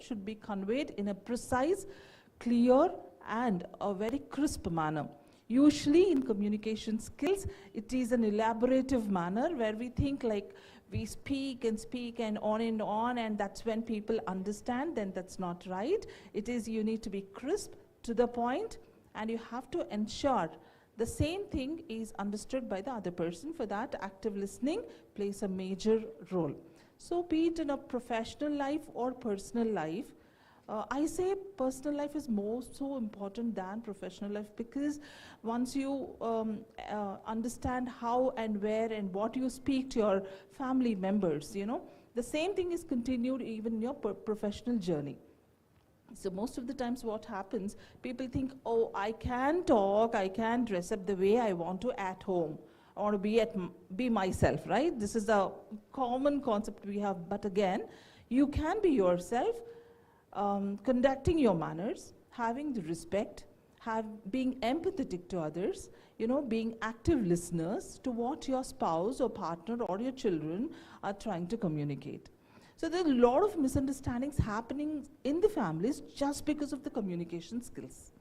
should be conveyed in a precise, clear, and a very crisp manner. Usually in communication skills, it is an elaborative manner where we think like we speak and on, and that's when people understand. Then that's not right. It is, you need to be crisp, to the point, and you have to ensure the same thing is understood by the other person. For that, active listening plays a major role. So be it in a professional life or personal life, I say personal life is more so important than professional life, because once you understand how and where and what you speak to your family members, you know, the same thing is continued even in your professional journey. So most of the times what happens, people think, oh, I can talk, I can dress up the way I want to at home. I want to be myself, right? This is a common concept we have. But again, you can be yourself, conducting your manners, having the respect, being empathetic to others, you know, being active listeners to what your spouse or partner or your children are trying to communicate. So there are a lot of misunderstandings happening in the families just because of the communication skills.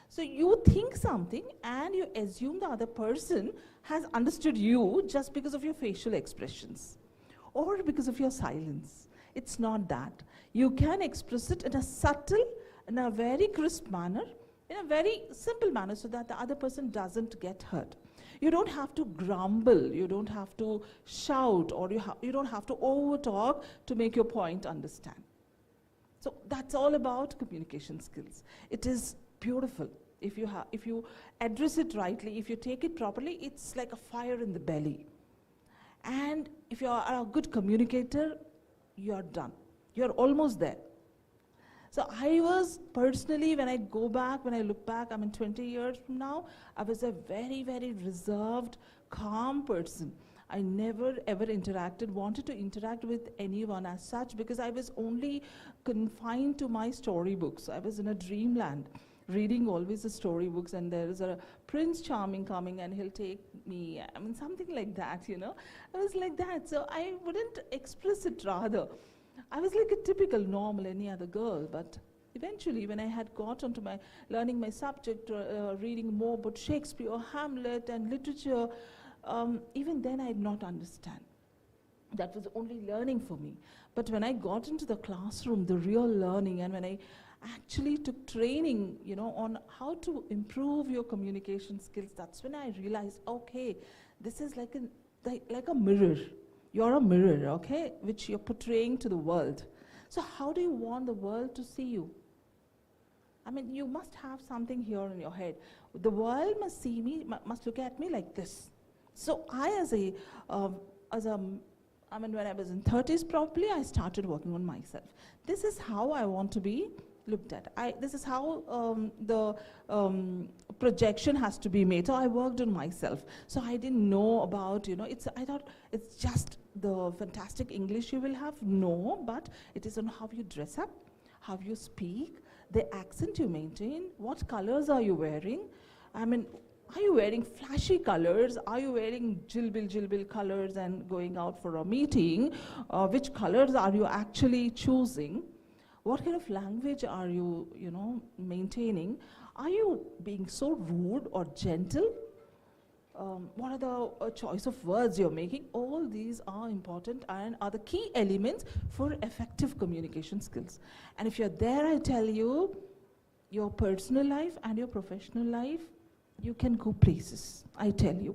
So you think something and you assume the other person has understood you just because of your facial expressions or because of your silence. It's not that. You can express it in a subtle, in a very crisp manner, in a very simple manner, so that the other person doesn't get hurt. You don't have to grumble, you don't have to shout, or you don't have to overtalk to make your point understand. So that's all about communication skills. It is beautiful. If you address it rightly, if you take it properly, it's like a fire in the belly. And if you are a good communicator, you're done. You're almost there. So I was personally, when I look back, I mean 20 years from now, I was a very, very reserved, calm person. I never ever wanted to interact with anyone as such, because I was only confined to my storybooks. I was in a dreamland, reading always the storybooks, and there is a Prince Charming coming and he'll take me, I mean something like that, you know. I was like that, so I wouldn't express it rather. I was like a typical, normal, any other girl, but eventually when I had got onto learning my subject, reading more about Shakespeare, Hamlet and literature, even then I did not understand. That was only learning for me. But when I got into the classroom, the real learning, and when I actually took training, you know, on how to improve your communication skills, that's when I realized, okay, this is like a mirror. You're a mirror, okay, which you're portraying to the world. So how do you want the world to see you? I mean, you must have something here in your head. The world must see me, must look at me like this. So I, I mean, when I was in 30s probably, I started working on myself. This is how I want to be looked at. This is how the projection has to be made. So I worked on myself. So I didn't know about, you know, I thought it's just the fantastic English you will have. No, but it is on how you dress up, how you speak, the accent you maintain, what colors are you wearing. I mean, are you wearing flashy colors? Are you wearing jilbil colors and going out for a meeting? Which colors are you actually choosing? What kind of language are you, you know, maintaining? Are you being so rude or gentle? What are the choice of words you're making? All these are important and are the key elements for effective communication skills. And if you're there, I tell you, your personal life and your professional life, you can go places, I tell you.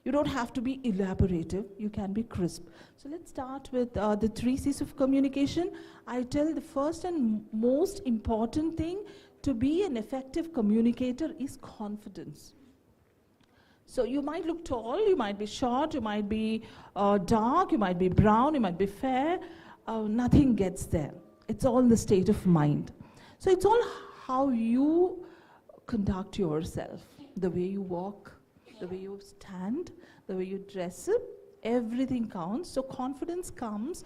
You don't have to be elaborative, you can be crisp. So let's start with the 3 C's of communication. I tell the first and most important thing to be an effective communicator is confidence. So you might look tall, you might be short, you might be dark, you might be brown, you might be fair. Nothing gets there. It's all the state of mind. So it's all how you conduct yourself, the way you walk, the way you stand, the way you dress up, everything counts. So confidence comes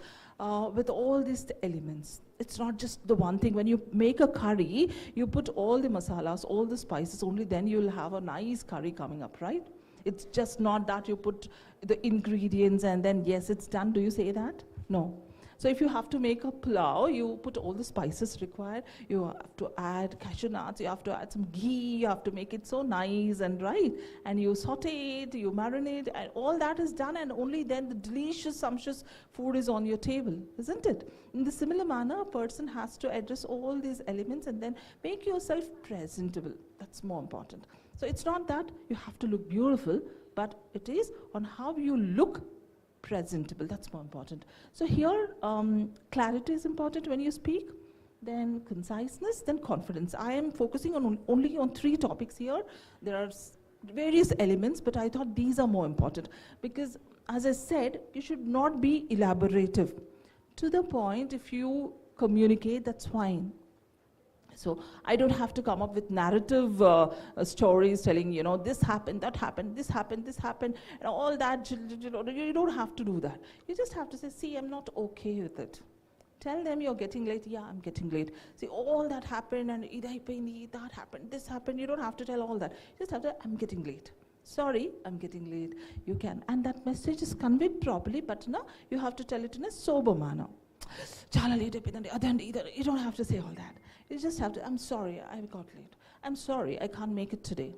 with all these elements. It's not just the one thing. When you make a curry, you put all the masalas, all the spices, only then you'll have a nice curry coming up, right? It's just not that you put the ingredients and then yes, it's done. Do you say that? No. So if you have to make a pulao, you put all the spices required. You have to add cashew nuts, you have to add some ghee, you have to make it so nice and right. And you saute it, you marinate, and all that is done, and only then the delicious, sumptuous food is on your table, isn't it? In the similar manner, a person has to address all these elements and then make yourself presentable. That's more important. So it's not that you have to look beautiful, but it is on how you look presentable. That's more important. So here, clarity is important when you speak, then conciseness, then confidence. I am focusing on only on 3 topics here. There are various elements, but I thought these are more important because, as I said, you should not be elaborative. To the point, if you communicate, that's fine. So I don't have to come up with narrative stories telling, you know, this happened, that happened, this happened, and all that. You don't have to do that. You just have to say, see, I'm not okay with it. Tell them you're getting late. Yeah, I'm getting late. See, all that happened, and that happened, this happened. You don't have to tell all that. You just have to, I'm getting late. Sorry, I'm getting late. You can. And that message is conveyed properly, but no, you have to tell it in a sober manner. You don't have to say all that. You just have to, I'm sorry, I got late. I'm sorry, I can't make it today.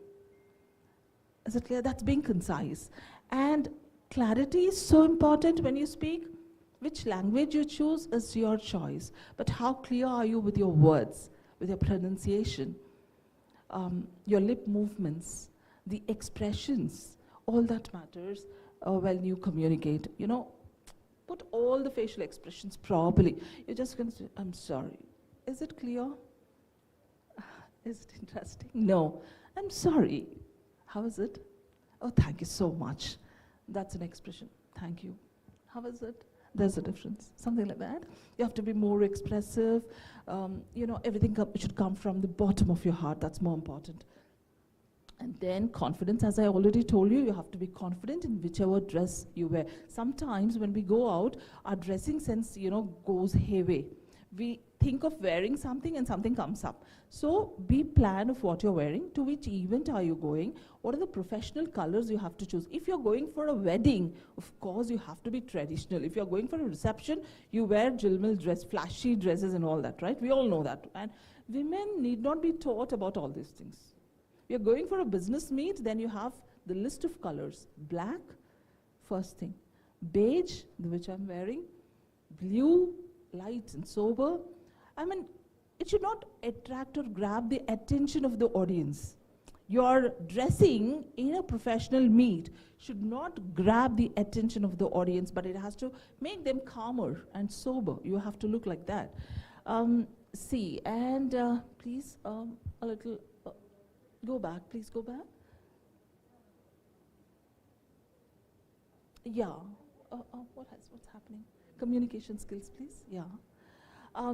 Is it clear? That's being concise. And clarity is so important when you speak. Which language you choose is your choice. But how clear are you with your words, with your pronunciation, your lip movements, the expressions, all that matters when you communicate. You know, put all the facial expressions properly. You're just going to say, I'm sorry. Is it clear? Is it interesting? No. I'm sorry. How is it? Oh, thank you so much. That's an expression. Thank you. How is it? There's a difference. Something like that. You have to be more expressive. You know, everything should come from the bottom of your heart. That's more important. And then confidence, as I already told you, you have to be confident in whichever dress you wear. Sometimes when we go out, our dressing sense, you know, goes heavy. We think of wearing something and something comes up. So be plan of what you're wearing, to which event are you going, what are the professional colors you have to choose. If you're going for a wedding, of course you have to be traditional. If you're going for a reception, you wear jilmal dress, flashy dresses and all that, right? We all know that. And women need not be taught about all these things. You're going for a business meet, then you have the list of colors. Black, first thing. Beige, which I'm wearing. Blue, light and sober. I mean, it should not attract or grab the attention of the audience. Your dressing in a professional meet should not grab the attention of the audience, but it has to make them calmer and sober. You have to look like that. See, and please, a little, go back, please go back. Yeah, what's happening? Communication skills, please, yeah.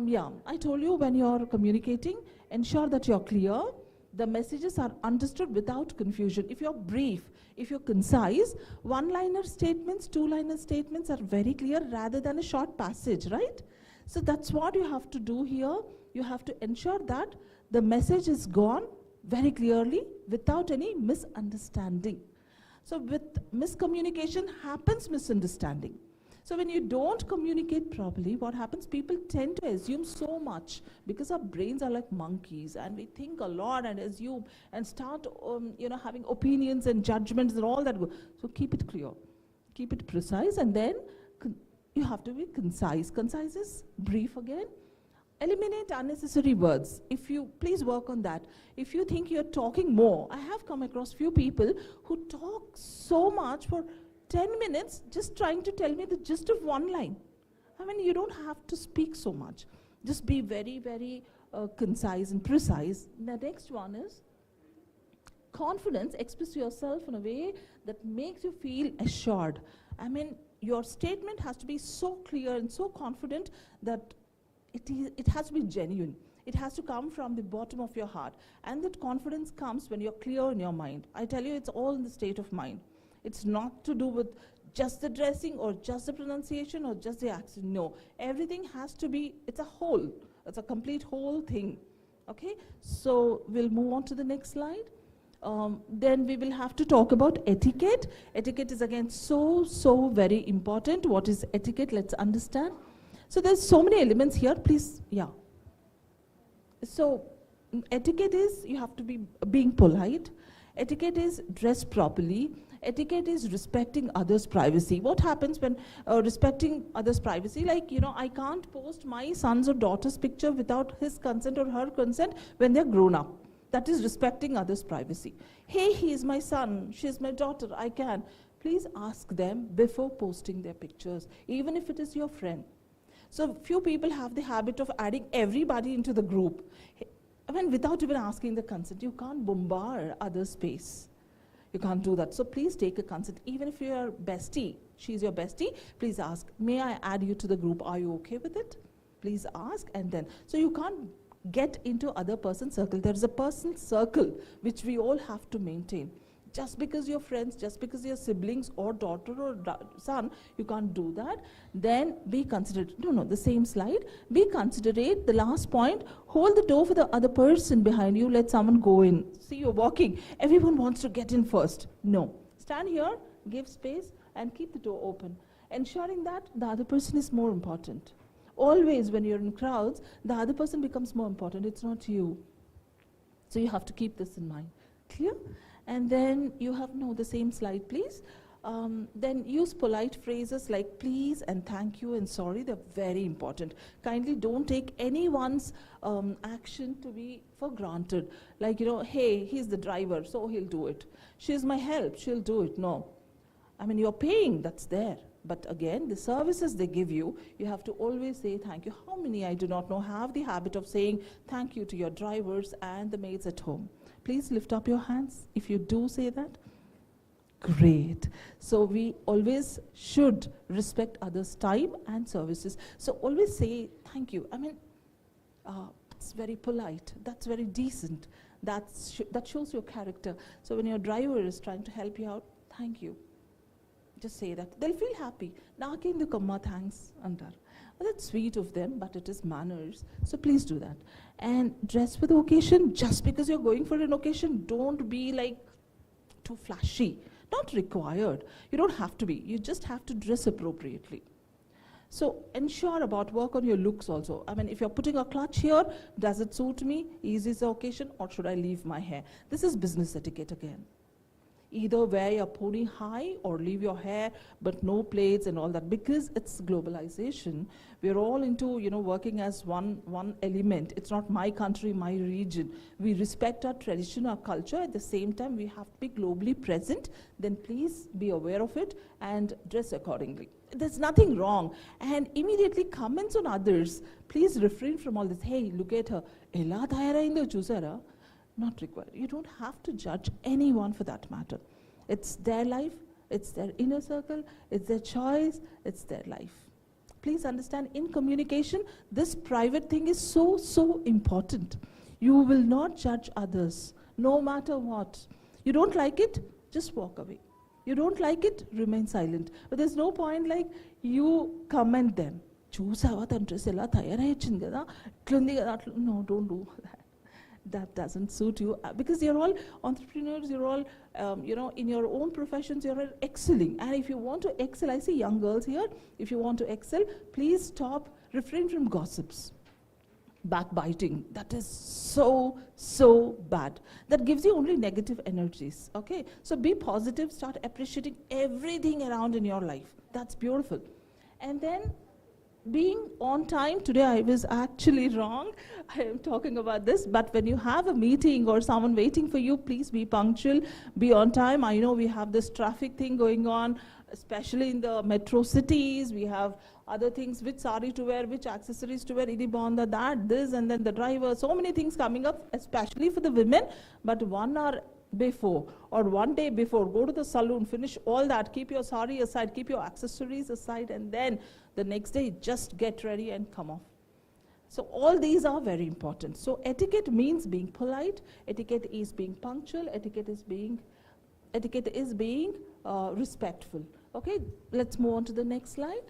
Yeah, I told you when you're communicating, ensure that you're clear, the messages are understood without confusion. If you're brief, if you're concise, one-liner statements, two-liner statements are very clear rather than a short passage, right? So that's what you have to do here. You have to ensure that the message is gone very clearly without any misunderstanding. So with miscommunication happens misunderstanding. So when you don't communicate properly, what happens? People tend to assume so much because our brains are like monkeys and we think a lot and assume and start having opinions and judgments and all that. So keep it clear, keep it precise, and then you have to be concise. Concise is brief again. Eliminate unnecessary words. If you, please work on that. If you think you're talking more, I have come across few people who talk so much for 10 minutes just trying to tell me the gist of one line. I mean, you don't have to speak so much. Just be very, very concise and precise. The next one is confidence. Express yourself in a way that makes you feel assured. I mean, your statement has to be so clear and so confident that it has to be genuine. It has to come from the bottom of your heart. And that confidence comes when you're clear in your mind. I tell you, it's all in the state of mind. It's not to do with just the dressing or just the pronunciation or just the accent. No, everything has to be, it's a whole. It's a complete whole thing. Okay, so we'll move on to the next slide. Then we will have to talk about etiquette. Etiquette is again so very important. What is etiquette? Let's understand. So there's so many elements here, please, yeah. So etiquette is, you have to be being polite. Etiquette is dress properly. Etiquette is respecting others' privacy. What happens when respecting others' privacy? Like, you know, I can't post my son's or daughter's picture without his consent or her consent when they're grown up. That is respecting others' privacy. Hey, he is my son, she is my daughter, I can. Please ask them before posting their pictures, even if it is your friend. So few people have the habit of adding everybody into the group. I mean, without even asking the consent. You can't bombard other space. You can't do that. So please take a consent. Even if you're bestie, she's your bestie, please ask, may I add you to the group? Are you okay with it? Please ask, and then. So you can't get into other person's circle. There is a person's circle which we all have to maintain. Just because you're friends, just because you're siblings or daughter or son, you can't do that. Then be considerate. No, the same slide. Be considerate. The last point, hold the door for the other person behind you. Let someone go in. See, you're walking. Everyone wants to get in first. No. Stand here, give space, and keep the door open. Ensuring that the other person is more important. Always when you're in crowds, the other person becomes more important. It's not you. So you have to keep this in mind. Clear? And then you have, the same slide, please. Then use polite phrases like please and thank you and sorry. They're very important. Kindly don't take anyone's action to be for granted. Like, you know, hey, he's the driver, so he'll do it. She's my help, she'll do it. No. I mean, you're paying, that's there. But again, the services they give you, you have to always say thank you. How many, I do not know, have the habit of saying thank you to your drivers and the maids at home? Please lift up your hands if you do say that. Great. So we always should respect others' time and services. So always say thank you. I mean, it's very polite. That's very decent. That shows your character. So when your driver is trying to help you out, thank you. Just say that. They'll feel happy. Nakendukamma, thanks, antar. Well, that's sweet of them, but it is manners. So please do that. And dress for the occasion. Just because you're going for an occasion, don't be like too flashy. Not required. You don't have to be. You just have to dress appropriately. So ensure about work on your looks also. I mean, if you're putting a clutch here, does it suit me? Is this the occasion, or should I leave my hair? This is business etiquette again. Either wear your pony high or leave your hair, but no plaits and all that, because it's globalization. We're all into, you know, working as one element. It's not my country, my region. We respect our tradition, our culture. At the same time, we have to be globally present. Then please be aware of it and dress accordingly. There's nothing wrong. And immediately comments on others. Please refrain from all this. Hey, look at her. Ella thayara indo chusara. Not required. You don't have to judge anyone for that matter. It's their life, it's their inner circle, it's their choice, it's their life. Please understand, in communication, this private thing is so important. You will not judge others, no matter what. You don't like it, just walk away. You don't like it, remain silent. But there's no point like you comment them. No, don't do that. That doesn't suit you, because you're all entrepreneurs, you're all, in your own professions, you're all excelling. And if you want to excel, I see young girls here, if you want to excel, please stop, refrain from gossips. Backbiting, that is so bad. That gives you only negative energies, okay? So be positive, start appreciating everything around in your life. That's beautiful. And then, being on time, today I was actually wrong. I am talking about this, but when you have a meeting or someone waiting for you, please be punctual, be on time. I know we have this traffic thing going on, especially in the metro cities. We have other things, which sari to wear, which accessories to wear, idi bonda, that, this, and then the driver. So many things coming up, especially for the women, but 1 hour before or 1 day before, go to the saloon, finish all that, keep your sari aside, keep your accessories aside, and then the next day just get ready and come off. So all these are very important. So etiquette means being polite, etiquette is being punctual, etiquette is being respectful. Okay, let's move on to the next slide.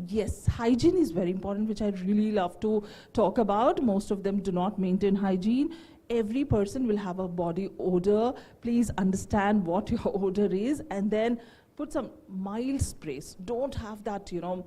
Yes, hygiene is very important, which I really love to talk about. Most of them do not maintain hygiene. Every person will have a body odor. Please understand what your odor is, and then put some mild sprays. Don't have that, you know,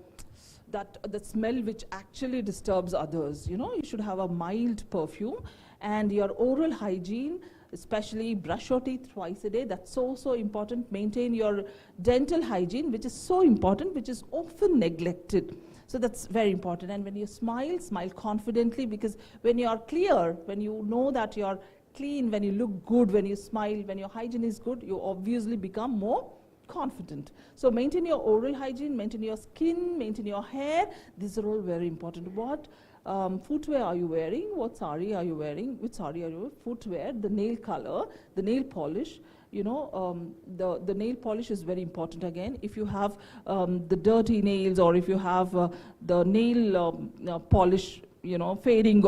the smell which actually disturbs others. You know, you should have a mild perfume. And your oral hygiene, especially brush your teeth twice a day. That's so important. Maintain your dental hygiene, which is so important, which is often neglected. So that's very important. And when you smile, smile confidently, because when you are clear, when you know that you're clean, when you look good, when you smile, when your hygiene is good, you obviously become more confident. So maintain your oral hygiene, maintain your skin, maintain your hair. These are all very important. What footwear are you wearing? What sari are you wearing? Which sari are you wearing? Footwear, the nail color, the nail polish. You know, the nail polish is very important again. If you have the dirty nails, or if you have the nail polish, you know, fading,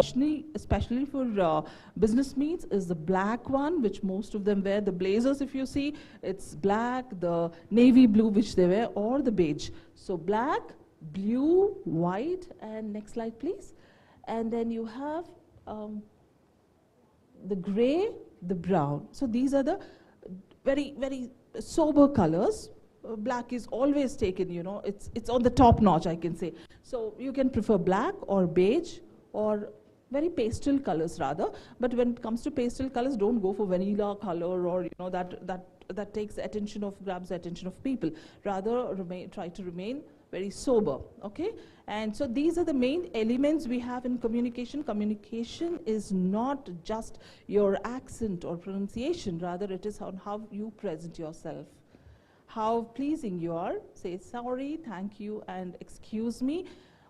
especially for business meets, is the black one, which most of them wear. The blazers, if you see, it's black, the navy blue, which they wear, or the beige. So black, blue, white, and next slide, please. And then you have the gray, the brown. So these are the very sober colors. Black is always taken, you know, it's on the top notch, I can say. So you can prefer black or beige or very pastel colors rather. But when it comes to pastel colors, don't go for vanilla color, or you know, that takes the attention of, grabs the attention of people. Rather try to remain very sober, okay? And so these are the main elements we have in communication. Communication is not just your accent or pronunciation, rather it is on how you present yourself. How pleasing you are. Say sorry, thank you, and excuse me.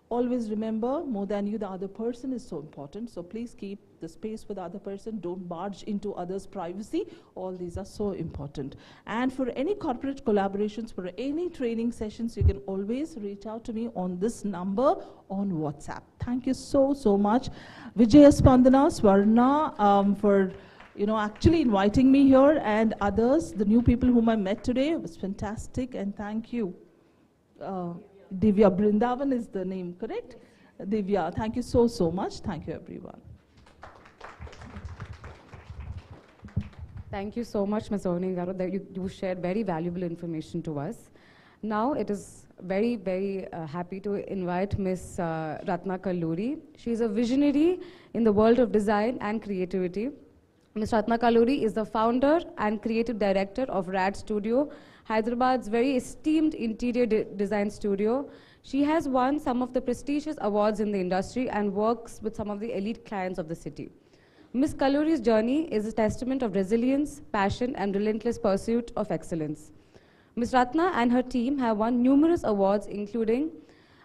Always remember, more than you, the other person is so important. So please keep the space for the other person. Don't barge into others' privacy. All these are so important. And for any corporate collaborations, for any training sessions, you can always reach out to me on this number on WhatsApp. Thank you so much. Vijaya Spandana, Swarna, for actually inviting me here, and others, the new people whom I met today. It was fantastic, and thank you. Divya Brindavan is the name, correct? Divya, thank you so much. Thank you, everyone. Thank you so much, Ms. Garu, that you shared very valuable information to us. Now it is very happy to invite Ms. Ratna Kalluri. She is a visionary in the world of design and creativity. Ms. Ratna Kalluri is the founder and creative director of RAD Studio, Hyderabad's very esteemed interior design studio. She has won some of the prestigious awards in the industry and works with some of the elite clients of the city. Ms. Kalluri's journey is a testament of resilience, passion, and relentless pursuit of excellence. Ms. Ratna and her team have won numerous awards, including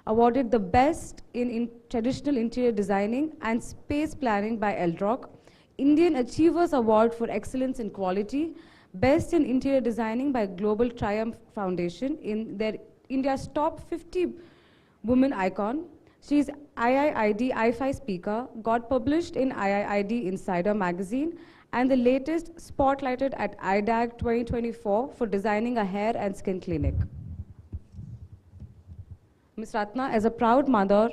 awarded the Best in Traditional Interior Designing and Space Planning by Eldrock, Indian Achievers Award for Excellence in Quality, Best in Interior Designing by Global Triumph Foundation in their India's top 50 women icon. She is IIID I5 speaker, got published in IIID Insider magazine, and the latest spotlighted at IDAG 2024 for designing a hair and skin clinic. Ms. Ratna is a proud mother,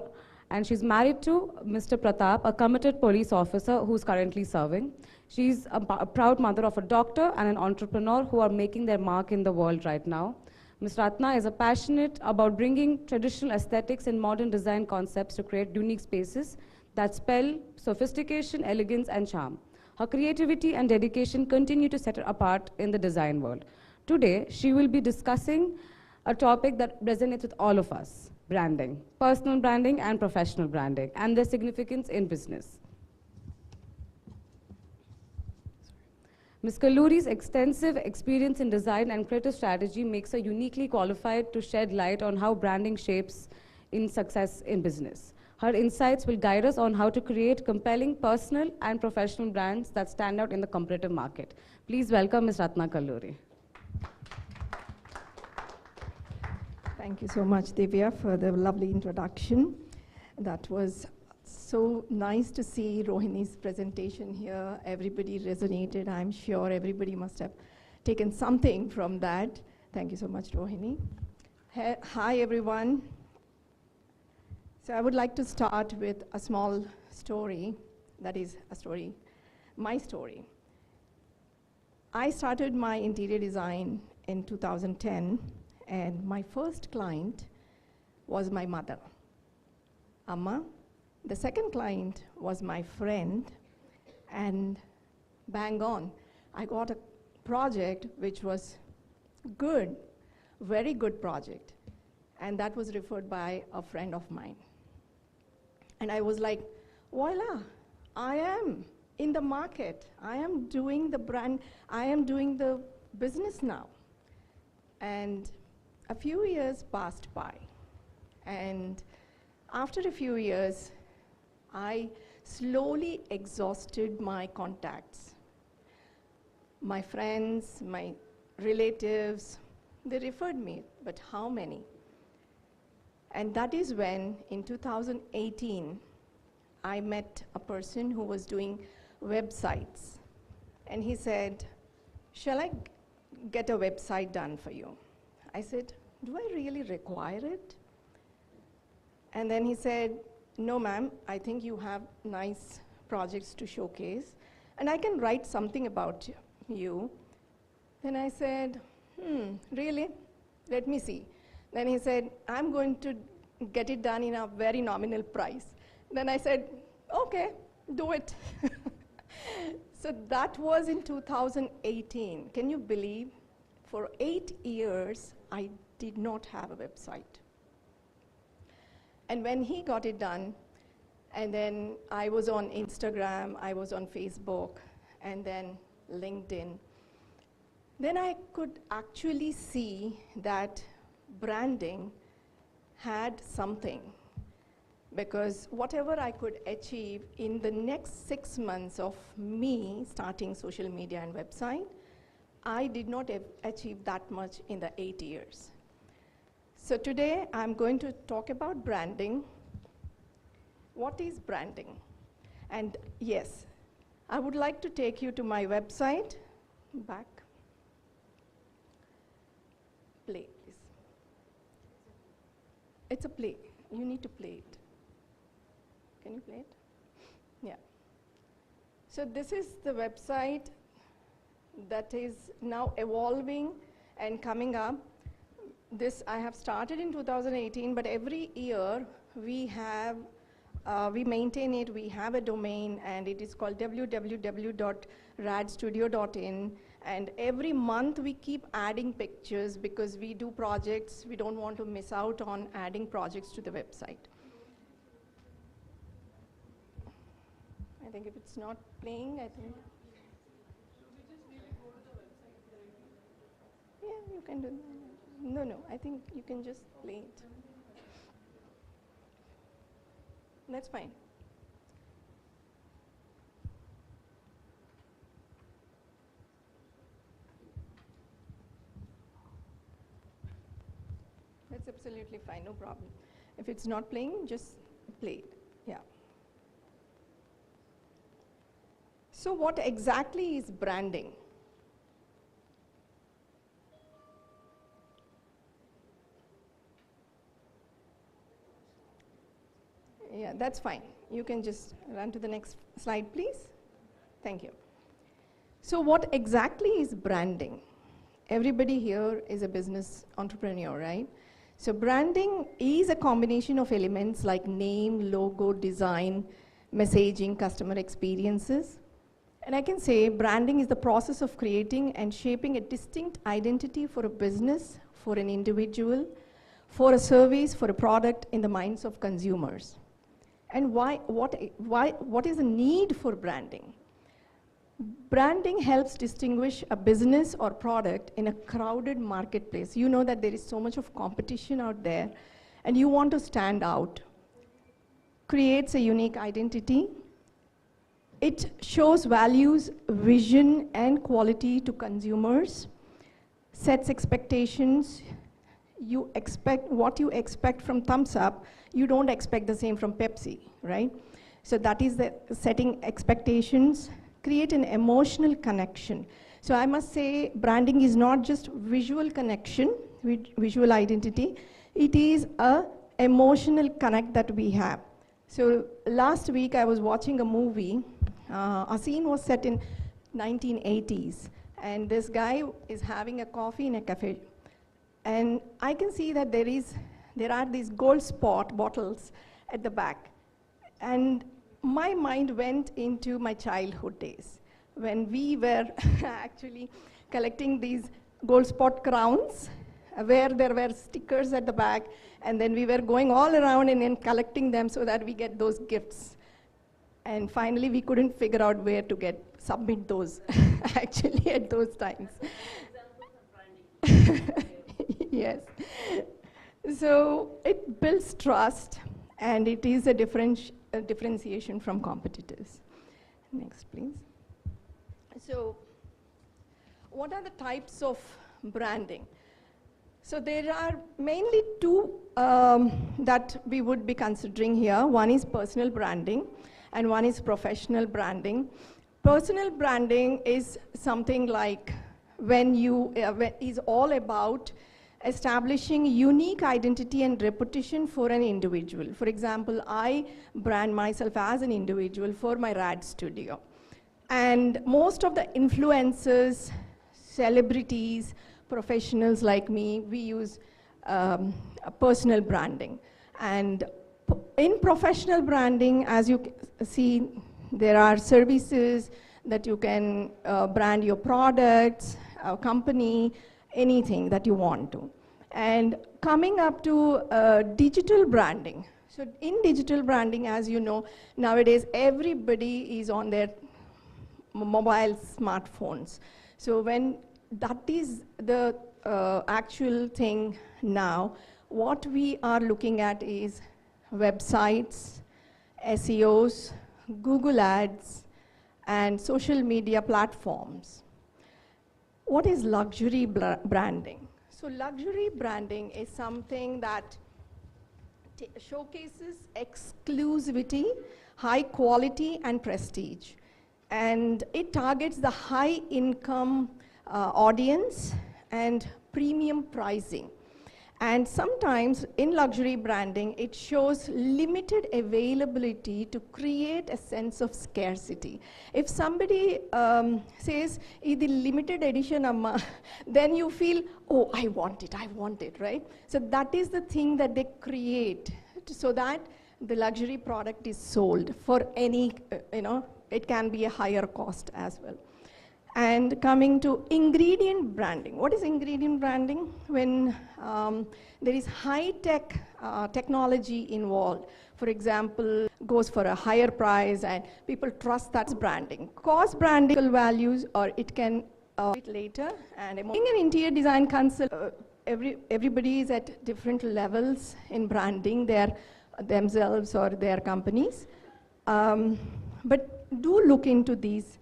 and she's married to Mr. Pratap, a committed police officer who's currently serving. She's a proud mother of a doctor and an entrepreneur who are making their mark in the world right now. Ms. Ratna is passionate about bringing traditional aesthetics and modern design concepts to create unique spaces that spell sophistication, elegance, and charm. Her creativity and dedication continue to set her apart in the design world. Today, she will be discussing a topic that resonates with all of us: branding, personal branding and professional branding, and their significance in business. Ms. Kalluri's extensive experience in design and creative strategy makes her uniquely qualified to shed light on how branding shapes in success in business. Her insights will guide us on how to create compelling personal and professional brands that stand out in the competitive market. Please welcome Ms. Ratna Kalluri. Thank you so much, Divya, for the lovely introduction. That was so nice to see Rohini's presentation here. Everybody resonated. I'm sure everybody must have taken something from that. Thank you so much, Rohini. Hi, everyone. So I would like to start with a small story. That is a story, my story. I started my interior design in 2010, And my first client was my mother, Amma. The second client was my friend, and bang on, I got a project which was good, very good project, and that was referred by a friend of mine. And I was like, voila, I am in the market. I am doing the brand, I am doing the business now. And a few years passed by, and after a few years, I slowly exhausted my contacts. My friends, my relatives, they referred me, but how many? And that is when, in 2018, I met a person who was doing websites. And he said, shall I get a website done for you? I said, do I really require it? And then he said, no, ma'am, I think you have nice projects to showcase, and I can write something about you. Then I said, really? Let me see. Then he said, I'm going to get it done in a very nominal price. Then I said, okay, do it. So that was in 2018. Can you believe? For 8 years, I did not have a website. And when he got it done, and then I was on Instagram, I was on Facebook, and then LinkedIn, then I could actually see that branding had something. Because whatever I could achieve in the next 6 months of me starting social media and website, I did not achieve that much in the 8 years. So today, I'm going to talk about branding. What is branding? And yes, I would like to take you to my website. Back. Play, please. It's a play. You need to play it. Can you play it? Yeah. So this is the website that is now evolving and coming up. This I have started in 2018, but every year we maintain it. We have a domain, and it is called www.radstudio.in. And every month we keep adding pictures because we do projects. We don't want to miss out on adding projects to the website. I think if it's not playing, I think. Yeah, you can do that. No, I think you can just play it. That's fine. That's absolutely fine, no problem. If it's not playing, just play it. Yeah. So what exactly is branding? Yeah, that's fine. You can just run to the next slide, please. Thank you. So what exactly is branding? Everybody here is a business entrepreneur, right? So branding is a combination of elements like name, logo, design, messaging, customer experiences. And I can say branding is the process of creating and shaping a distinct identity for a business, for an individual, for a service, for a product in the minds of consumers. And what is the need for branding? Branding helps distinguish a business or product in a crowded marketplace. You know that there is so much of competition out there, and you want to stand out. Creates a unique identity. It shows values, vision, and quality to consumers. Sets expectations. You expect what you expect from Thumbs Up, you don't expect the same from Pepsi, right? So that is the setting expectations, create an emotional connection. So I must say branding is not just visual connection, visual identity, it is a emotional connect that we have. So last week I was watching a movie, a scene was set in 1980s, and this guy is having a coffee in a cafe. And I can see that there are these gold spot bottles at the back. And my mind went into my childhood days when we were actually collecting these gold spot crowns where there were stickers at the back, and then we were going all around and then collecting them so that we get those gifts. And finally, we couldn't figure out where to submit those actually at those times. Yes. So it builds trust, and it is a differentiation from competitors. Next, please. So what are the types of branding? So there are mainly two that we would be considering here. One is personal branding, and one is professional branding. Personal branding is something like when is all about establishing unique identity and reputation for an individual. For example, I brand myself as an individual for my RAD studio. And most of the influencers, celebrities, professionals like me, we use personal branding. And in professional branding, as you see, there are services that you can brand your products, company, anything that you want to. And coming up to digital branding. So in digital branding, as you know, nowadays everybody is on their mobile smartphones. So when that is the actual thing now, what we are looking at is websites, SEOs, Google Ads, and social media platforms. What is luxury branding? So luxury branding is something that showcases exclusivity, high quality, and prestige. And it targets the high income audience and premium pricing. And sometimes in luxury branding, it shows limited availability to create a sense of scarcity. If somebody says, "This limited edition, amma," then you feel, "Oh, I want it," right? So that is the thing that they create so that the luxury product is sold for any, it can be a higher cost as well. And coming to ingredient branding. What is ingredient branding? When there is high-tech technology involved, for example, goes for a higher price and people trust that's branding. Cost branding values, or it can later. And being an interior design consultant, everybody is at different levels in branding themselves or their companies. But do look into these.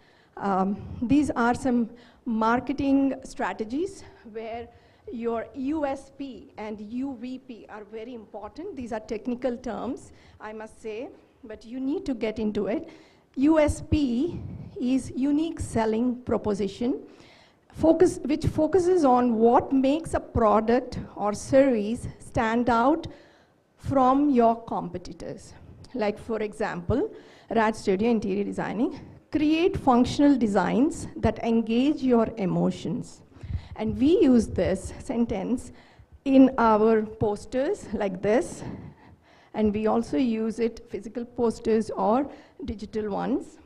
These are some marketing strategies where your USP and UVP are very important. These are technical terms, I must say, but you need to get into it. USP is unique selling proposition, which focuses on what makes a product or service stand out from your competitors. Like, for example, RAD Studio Interior Designing. Create functional designs that engage your emotions. And we use this sentence in our posters like this. And we also use it physical posters or digital ones.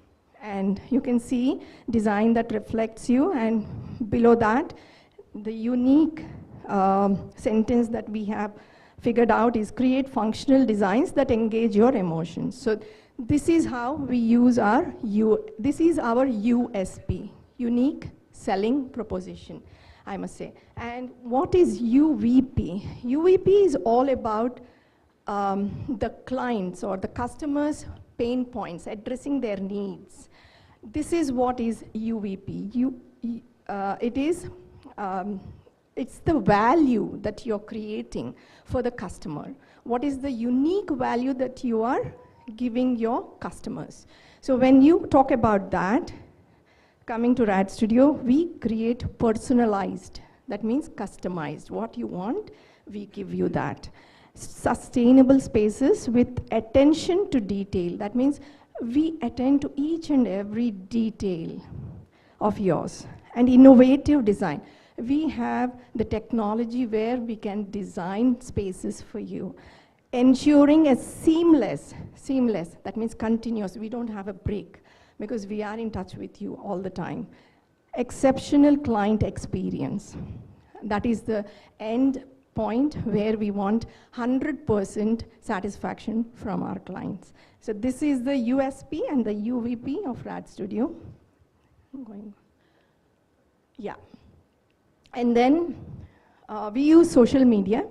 And you can see design that reflects you. And below that, the unique sentence that we have figured out is create functional designs that engage your emotions. So this is how we use this is our USP, unique selling proposition, I must say. And what is UVP? UVP is all about the clients or the customers' pain points, addressing their needs. This is what is UVP. It's the value that you're creating for the customer. What is the unique value that you are giving your customers? So when you talk about that, coming to RAD Studio, we create personalized. That means customized. What you want, we give you that. Sustainable spaces with attention to detail. That means we attend to each and every detail of yours. And innovative design. we have the technology where we can design spaces for you, ensuring a seamless, that means continuous, we don't have a break, because we are in touch with you all the time. Exceptional client experience. That is the end point where we want 100% satisfaction from our clients. So this is the USP and the UVP of Rad Studio. Yeah. And then we use social media.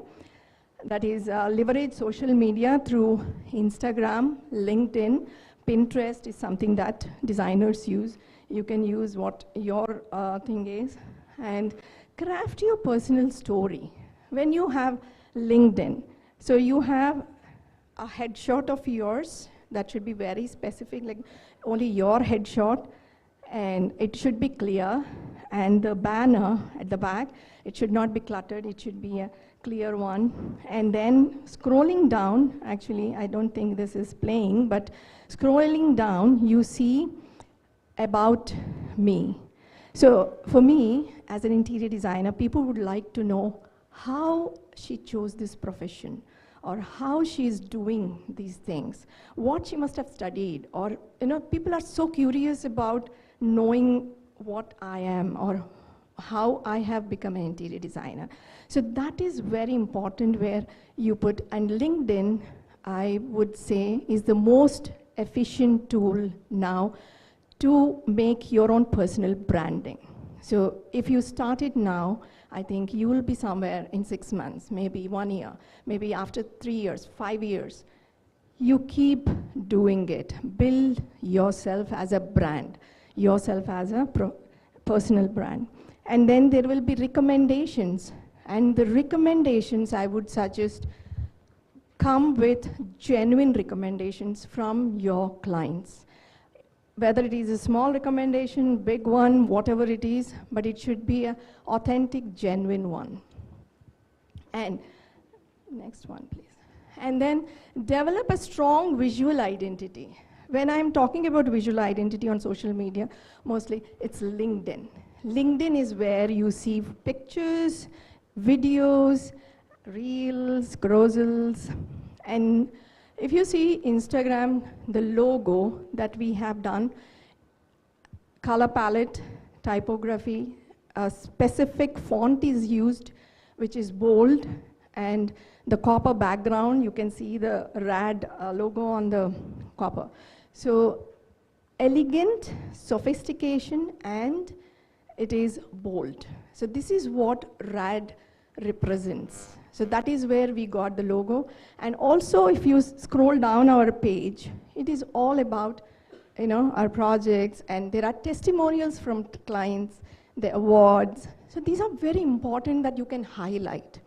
That is leverage social media through Instagram, LinkedIn, Pinterest is something that designers use. You can use what your thing is. And craft your personal story. When you have LinkedIn, so you have a headshot of yours that should be very specific, like only your headshot, and it should be clear. And the banner at the back, it should not be cluttered, it should be a clear one. And then scrolling down, actually, I don't think this is playing, but scrolling down, you see about me. So for me, as an interior designer, people would like to know how she chose this profession, or how she's doing these things, what she must have studied, or people are so curious about knowing what I am or how I have become an interior designer. So that is very important where you put, and LinkedIn, I would say, is the most efficient tool now to make your own personal branding. So if you start it now, I think you will be somewhere in 6 months, maybe 1 year, maybe after 3 years, 5 years. You keep doing it. Build yourself as a brand, yourself as a personal brand. And then there will be recommendations. And the recommendations, I would suggest, come with genuine recommendations from your clients. Whether it is a small recommendation, big one, whatever it is, but it should be an authentic, genuine one. And next one, please. And then develop a strong visual identity. When I'm talking about visual identity on social media, mostly it's LinkedIn. LinkedIn is where you see pictures, videos, reels, grozzles, and if you see Instagram, the logo that we have done, color palette, typography, a specific font is used, which is bold, and the copper background, you can see the RAD logo on the copper. So elegant, sophistication, and it is bold. So this is what RAD represents. So that is where we got the logo. And also, if you scroll down our page, it is all about our projects, and there are testimonials from clients, the awards. So these are very important that you can highlight.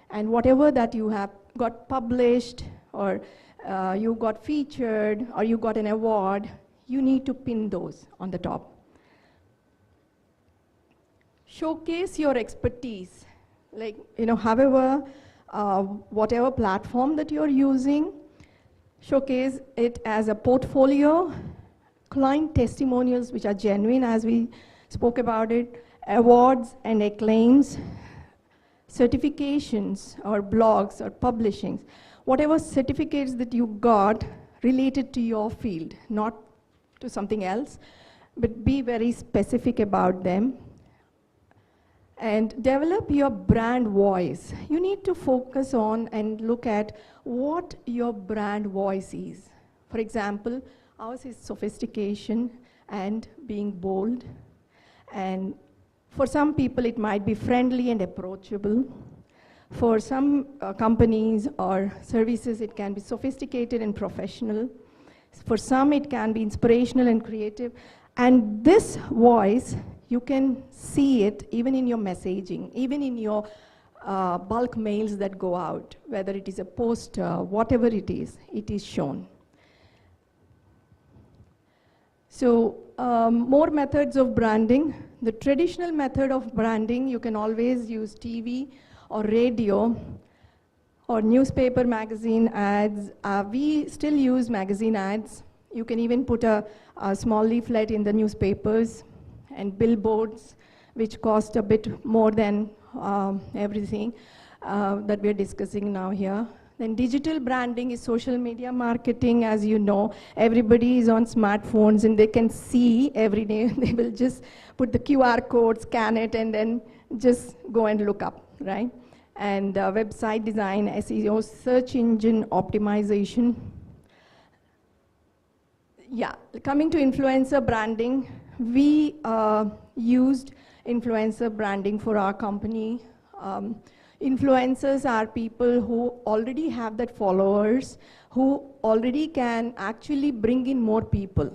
And whatever that you have got published, or you got featured, or you got an award, you need to pin those on the top. Showcase your expertise. Like, however, whatever platform that you're using, showcase it as a portfolio, client testimonials which are genuine, as we spoke about it, awards and acclaims, certifications or blogs or publishings, whatever certificates that you got related to your field, not to something else, but be very specific about them. And develop your brand voice. You need to focus on and look at what your brand voice is. For example, ours is sophistication and being bold. And for some people, it might be friendly and approachable. For some companies or services, it can be sophisticated and professional. For some, it can be inspirational and creative. And this voice, you can see it even in your messaging, even in your bulk mails that go out, whether it is a poster, whatever it is shown. So more methods of branding. The traditional method of branding, you can always use TV or radio or newspaper, magazine ads. We still use magazine ads. You can even put a small leaflet in the newspapers and billboards which cost a bit more than everything that we're discussing now here. Then digital branding is social media marketing, as you know. Everybody is on smartphones and they can see every day. They will just put the QR code, scan it, and then just go and look up, right? And website design, SEO, search engine optimization. Yeah, coming to influencer branding, we used influencer branding for our company. Influencers are people who already have that followers, who already can actually bring in more people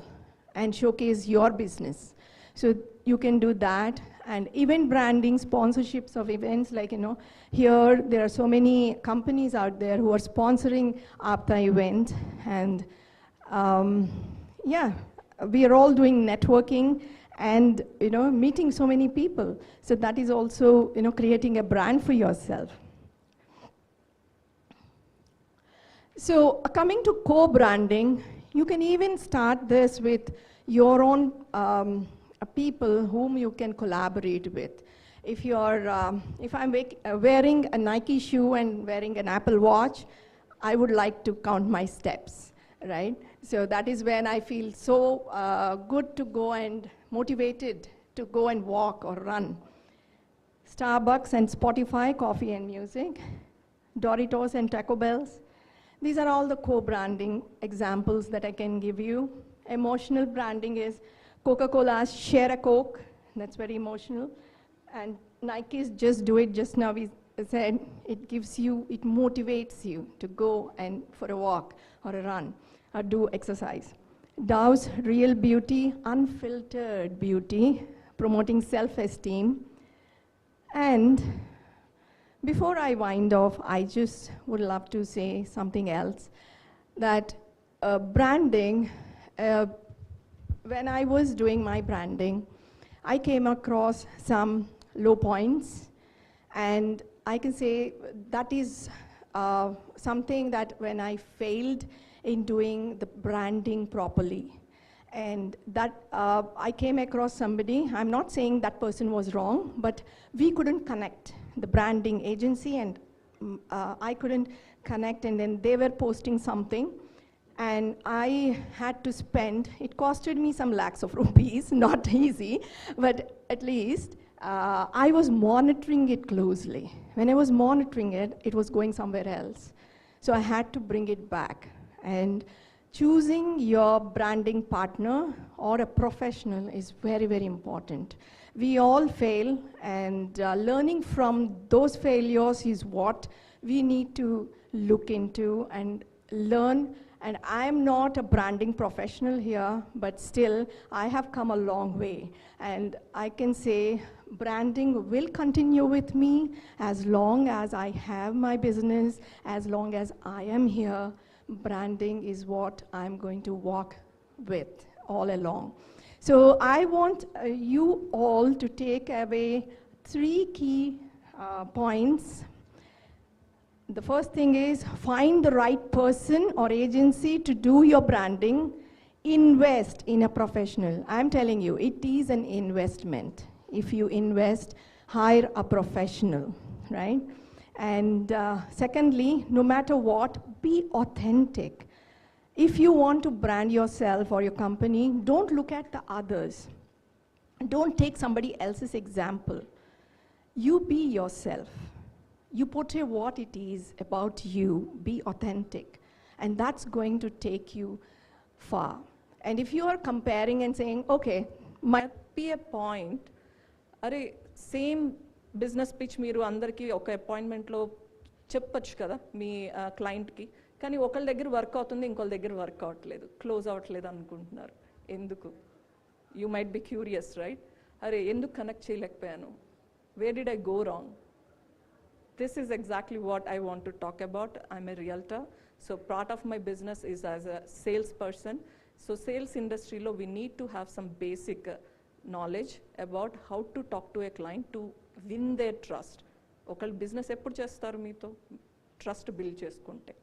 and showcase your business. So you can do that. And event branding, sponsorships of events, like, you know, here there are so many companies out there who are sponsoring APTA event. And yeah, we are all doing networking and, you know, meeting so many people. So that is also, you know, creating a brand for yourself. So coming to co-branding, you can even start this with your own people whom you can collaborate with. If you're, if I'm wearing a Nike shoe and wearing an Apple Watch, I would like to count my steps, right? So that is when I feel so good to go and motivated to go and walk or run. Starbucks and Spotify, coffee and music. Doritos and Taco Bells. These are all the co-branding examples that I can give you. Emotional branding is Coca-Cola's Share a Coke. That's very emotional. And Nike's Just Do It. Just now we said it gives you, it motivates you to go and for a walk or a run or do exercise. Dow's Real Beauty, unfiltered beauty, promoting self-esteem. And before I wind off, I just would love to say something else, that branding, when I was doing my branding, I came across some low points, and I can say that is something that when I failed in doing the branding properly. And that I came across somebody, I'm not saying that person was wrong, but we couldn't connect, the branding agency and I couldn't connect, and then they were posting something, and I had to spend, it costed me some lakhs of rupees, not easy, but at least I was monitoring it closely. When I was monitoring it, it was going somewhere else. So I had to bring it back. And choosing your branding partner or a professional is very, very important. We all fail, and learning from those failures is what we need to look into and learn. And I'm not a branding professional here, but still, I have come a long way. And I can say branding will continue with me as long as I have my business, as long as I am here. Branding is what I'm going to walk with all along. So I want you all to take away 3 key points. The first thing is find the right person or agency to do your branding. Invest in a professional. I'm telling you, it is an investment. If you invest, hire a professional, right? And secondly, no matter what, be authentic. If you want to brand yourself or your company, don't look at the others. Don't take somebody else's example. You be yourself. You portray what it is about you. Be authentic. And that's going to take you far. And if you are comparing and saying, okay, might be a point, same business pitch మీరు అందరికీ ఒక అపాయింట్మెంట్లో చెప్పొచ్చు కదా మీ క్లయింట్కి, కానీ ఒకళ్ళ దగ్గర work అవుతుంది, ఇంకొకళ్ళ దగ్గర వర్క్ అవ్వట్లేదు, క్లోజ్ అవ్వట్లేదు అనుకుంటున్నారు. ఎందుకు? You might be curious, right? అరే ఎందుకు కనెక్ట్ చేయలేకపోయాను? Where did I go wrong? This is exactly what I want to talk about. I'm a realtor, so part of my business is as a salesperson. So sales industry lo we need to have some basic knowledge about how to talk to a client to win their trust. ఒకళ్ళ business ఎప్పుడు చేస్తారు మీతో? Trust build చేసుకుంటే.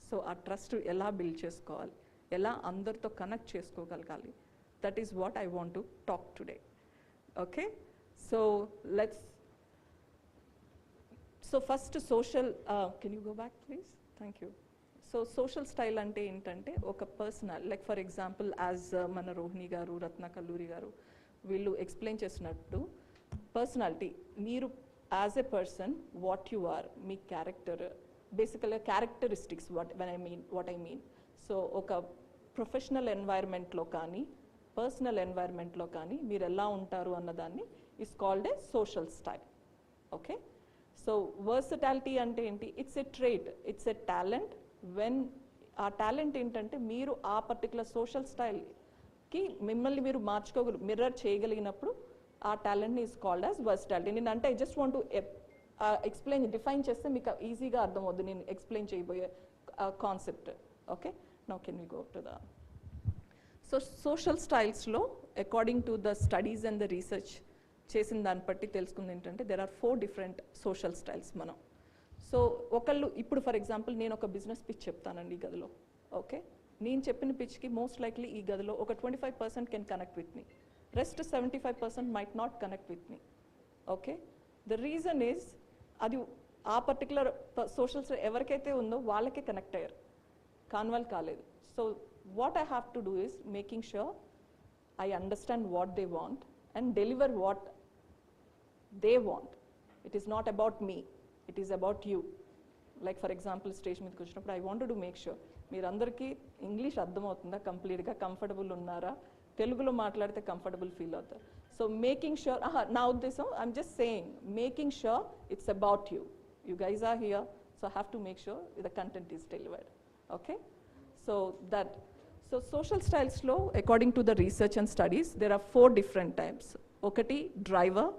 So ఆ trust ఎలా build చేసుకోవాలి, ఎలా అందరితో కనెక్ట్ చేసుకోగలగాలి, that is what I want to talk today. Okay, So let's, so first social, can you go back please? Thank you. So social style అంటే ఏంటంటే ఒక personal, like for example as మన రోహిణి గారు, రత్న కల్లూరి గారు వీళ్ళు ఎక్స్ప్లెయిన్ చేసినట్టు, personality మీరు as a person what you are, మీ క్యారెక్టర్, బేసికల్గా characteristics what I mean. So ఒక ప్రొఫెషనల్ ఎన్వైర్న్మెంట్లో కానీ పర్సనల్ ఎన్వైర్న్మెంట్లో కానీ మీరు ఎలా ఉంటారు అన్నదాన్ని is called a social style. Okay, so versatility అంటే ఏంటి? It's a trait, it's a talent. When ఆ టాలెంట్ ఏంటంటే మీరు ఆ పర్టికులర్ సోషల్ స్టైల్కి మిమ్మల్ని మీరు మిర్రర్ చేయగలిగినప్పుడు ఆ టాలెంట్ని ఈజ్ కాల్డ్ యాజ్ వర్సటాలిటీ. నేను అంటే I just want to explain, define చేస్తే మీకు ఈజీగా అర్థమవుద్ది నేను ఎక్స్ప్లెయిన్ చేయబోయే concept. Okay, now can we go to the so social స్టైల్స్లో according to the studies and the research చేసిన దాన్ని బట్టి తెలుసుకుంది ఏంటంటే there are 4 different social styles మనం. సో ఒకళ్ళు ఇప్పుడు ఫర్ ఎగ్జాంపుల్ నేను ఒక బిజినెస్ పిచ్ చెప్తానండి ఈ గదిలో. ఓకే, నేను చెప్పిన పిచ్కి మోస్ట్ లైక్లీ ఈ గదిలో ఒక 25% can connect with me, rest 75% might not connect with me. Okay, the reason is అది ఆ పర్టికులర్ సోషల్ స్టైల్ ఎవరికైతే ఉందో వాళ్ళకే కనెక్ట్ అయ్యారు, కాని వాళ్ళు కాలేదు. So what I have to do is making sure I understand what they want and deliver what they want. It is not about me, it is about you. Like for example stage మీదకి వచ్చినప్పుడు I wanted to make sure మీరందరికీ English అర్థమవుతుందా, కంప్లీట్గా comfortable ఉన్నారా, తెలుగులో మాట్లాడితే comfortable feel అవుతారు. So making sure, నా ఉద్దేశం I'm just saying making sure it's about you, you guys are here, so have to make sure the content is delivered. Okay, so that so social స్టైల్స్లో according to the research and studies there are 4 different types. ఒకటి driver,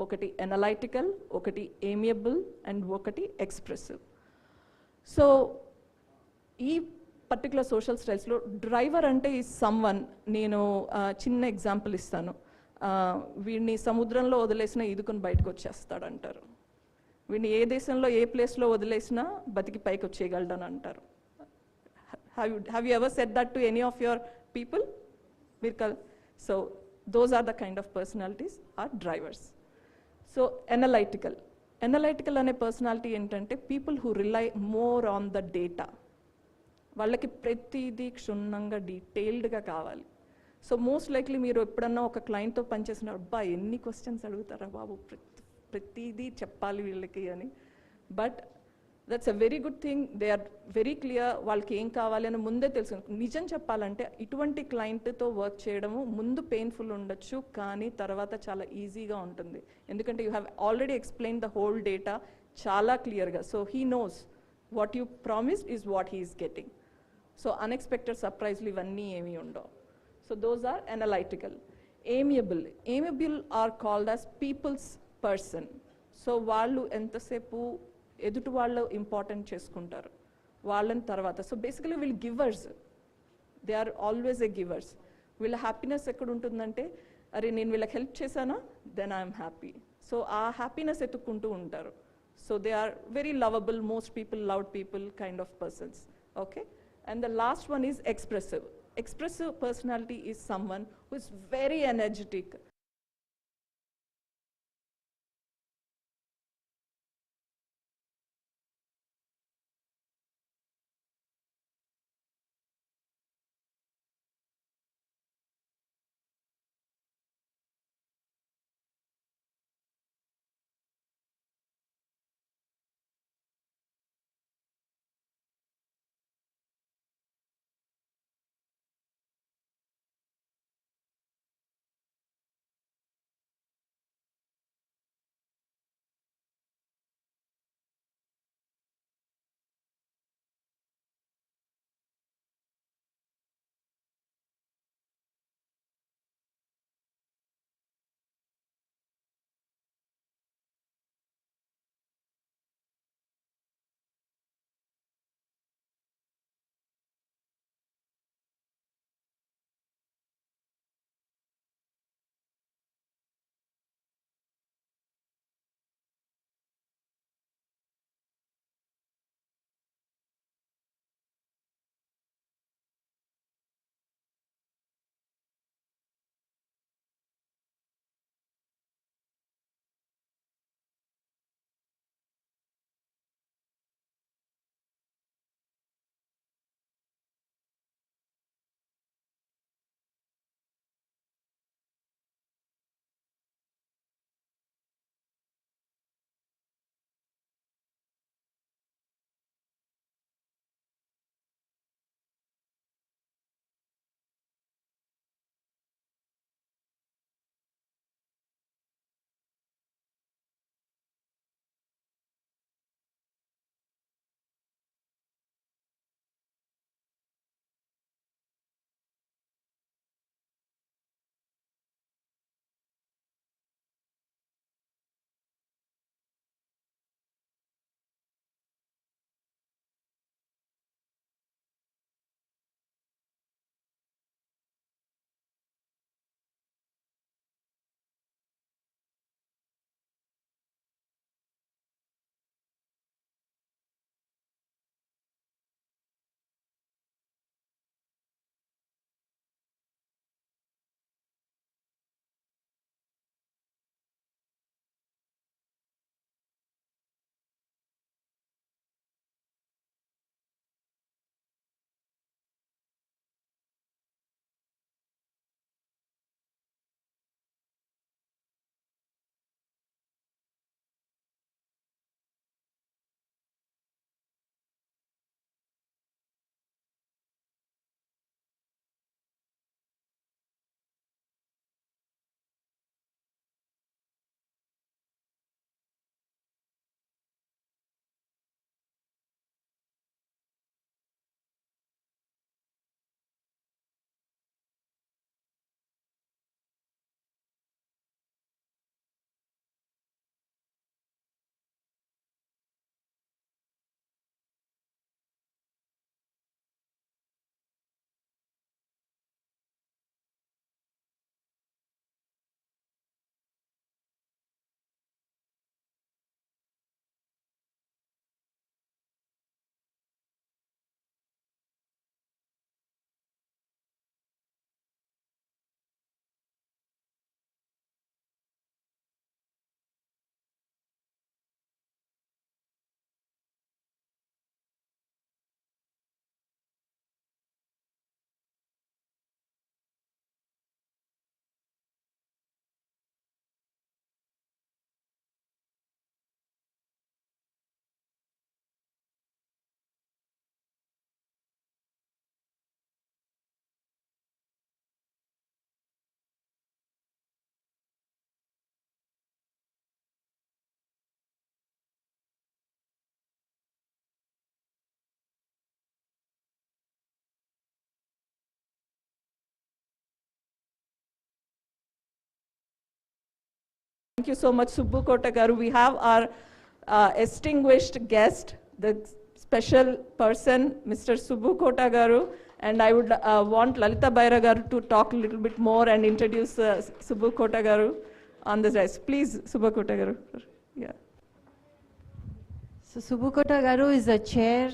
ఒకటి analytical, ఒకటి amiable and ఒకటి expressive. So ఈ particular social స్టైల్స్లో driver అంటే ఈ someone, నేను చిన్న ఎగ్జాంపుల్ ఇస్తాను. వీడిని సముద్రంలో వదిలేసినా ఈదుకొని బయటకు వచ్చేస్తాడు అంటారు. వీడిని ఏ దేశంలో ఏ ప్లేస్లో వదిలేసినా బతికి పైకి వచ్చేయగలడని అంటారు. Have you ever said that to any of your people? So those are the kind of personalities are drivers. So analytical ane personality entante people who rely more on the data. వాళ్ళకి ప్రతిదీ క్షుణ్ణంగా డీటెయిల్డ్గా కావాలి. So most likely మీరు ఎప్పుడన్నా ఒక క్లయింట్తో పనిచేసిన అబ్బా ఎన్ని క్వశ్చన్స్ అడుగుతారా బాబు, ప్రతిదీ చెప్పాలి వీళ్ళకి అని. But that's a very good thing, they are very clear, వాళ్ళకి ఏం కావాలి అని ముందే తెలుసు. నిజం చెప్పాలంటే ఇటువంటి క్లయింట్తో వర్క్ చేయడము ముందు పెయిన్ఫుల్ ఉండొచ్చు, కానీ తర్వాత చాలా ఈజీగా ఉంటుంది. ఎందుకంటే you have already explain the whole data చాలా క్లియర్గా. So he knows what you promised is what he is getting. So unexpected సర్ప్రైజ్లు ఇవన్నీ ఏమీ ఉండవు. So those are analytical. Amiable are called as peoples person. So వాళ్ళు ఎంతసేపు ఎదుటి వాళ్ళు ఇంపార్టెంట్ చేసుకుంటారు వాళ్ళని తర్వాత. సో బేసికలీ వీళ్ళు givers, they are always a givers. వీళ్ళ హ్యాపీనెస్ ఎక్కడ ఉంటుందంటే అరే నేను వీళ్ళకి హెల్ప్ చేశానా దెన్ ఐఎమ్ హ్యాపీ. సో ఆ హ్యాపీనెస్ ఎత్తుక్కుంటూ ఉంటారు. So they are very lovable, most people loved people kind of persons. Okay, and the last one is expressive. Expressive personality is someone who is very energetic, Thank you so much, Subbu Kota garu. We have our distinguished guest, the special person, Mr. Subbu Kota garu. And I would want Lalita Baira garu to talk a little bit more and introduce Subbu Kota garu on this rise. Please, Subbu Kota garu. Yeah. So Subbu Kota garu is the chair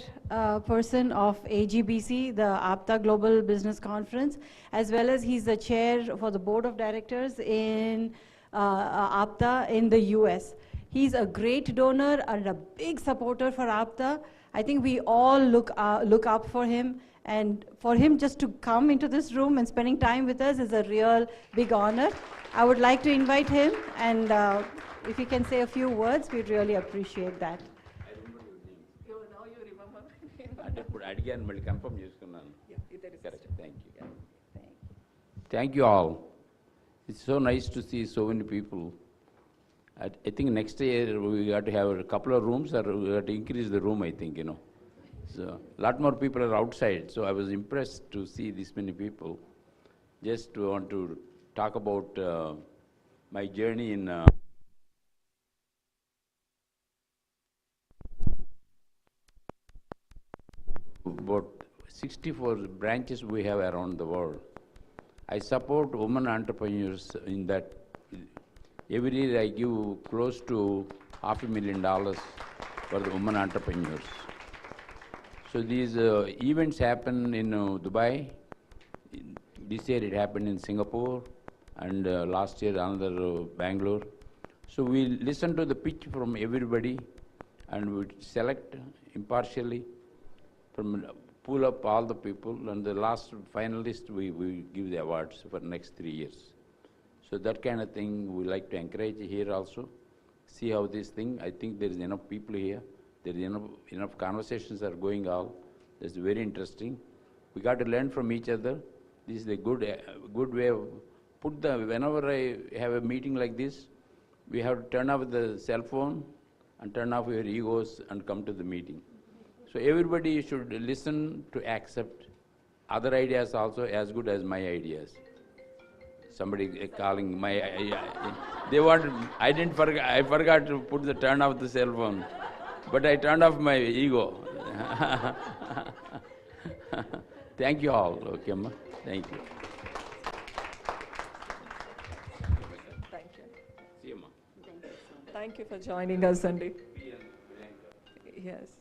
person of AGBC, the APTA Global Business Conference, as well as he's the chair for the board of directors in APTA in the US. He's a great donor and a big supporter for APTA. I think we all look up for him, and for him just to come into this room and spending time with us is a real big honor. I would like to invite him, and if he can say a few words, we'd really appreciate that. అడిగాను మళ్ళీ confirm చేసుకున్నాను correct thank you all it's so nice to see so many people I think next year we got to have a couple of rooms or we got to increase the room, I think, you know. So a lot more people are outside, so I was impressed to see this many people. Just want to talk about my journey in about 64 branches we have around the world. I support women entrepreneurs in that every year I give close to $500,000 for the women entrepreneurs. So these events happen in Dubai. This year it happened in Singapore, and last year another Bangalore. So we listen to the pitch from everybody and we select impartially from pull up all the people, and the last finalist we give the awards for next 3 years. So that kind of thing we like to encourage here also. See how this thing, I think there is enough people here, there is enough conversations are going on. That's very interesting. We got to learn from each other. This is a good way of whenever I have a meeting like this, we have to turn off the cell phone and turn off your egos and come to the meeting. So everybody should listen to accept other ideas also as good as my ideas. Somebody calling my, they want, I forgot to put the turn off the cell phone, but I turned off my ego. Thank you all, okay, ma? Thank you. Thank you. See you, ma. Thank you for joining us, Andy. Yes.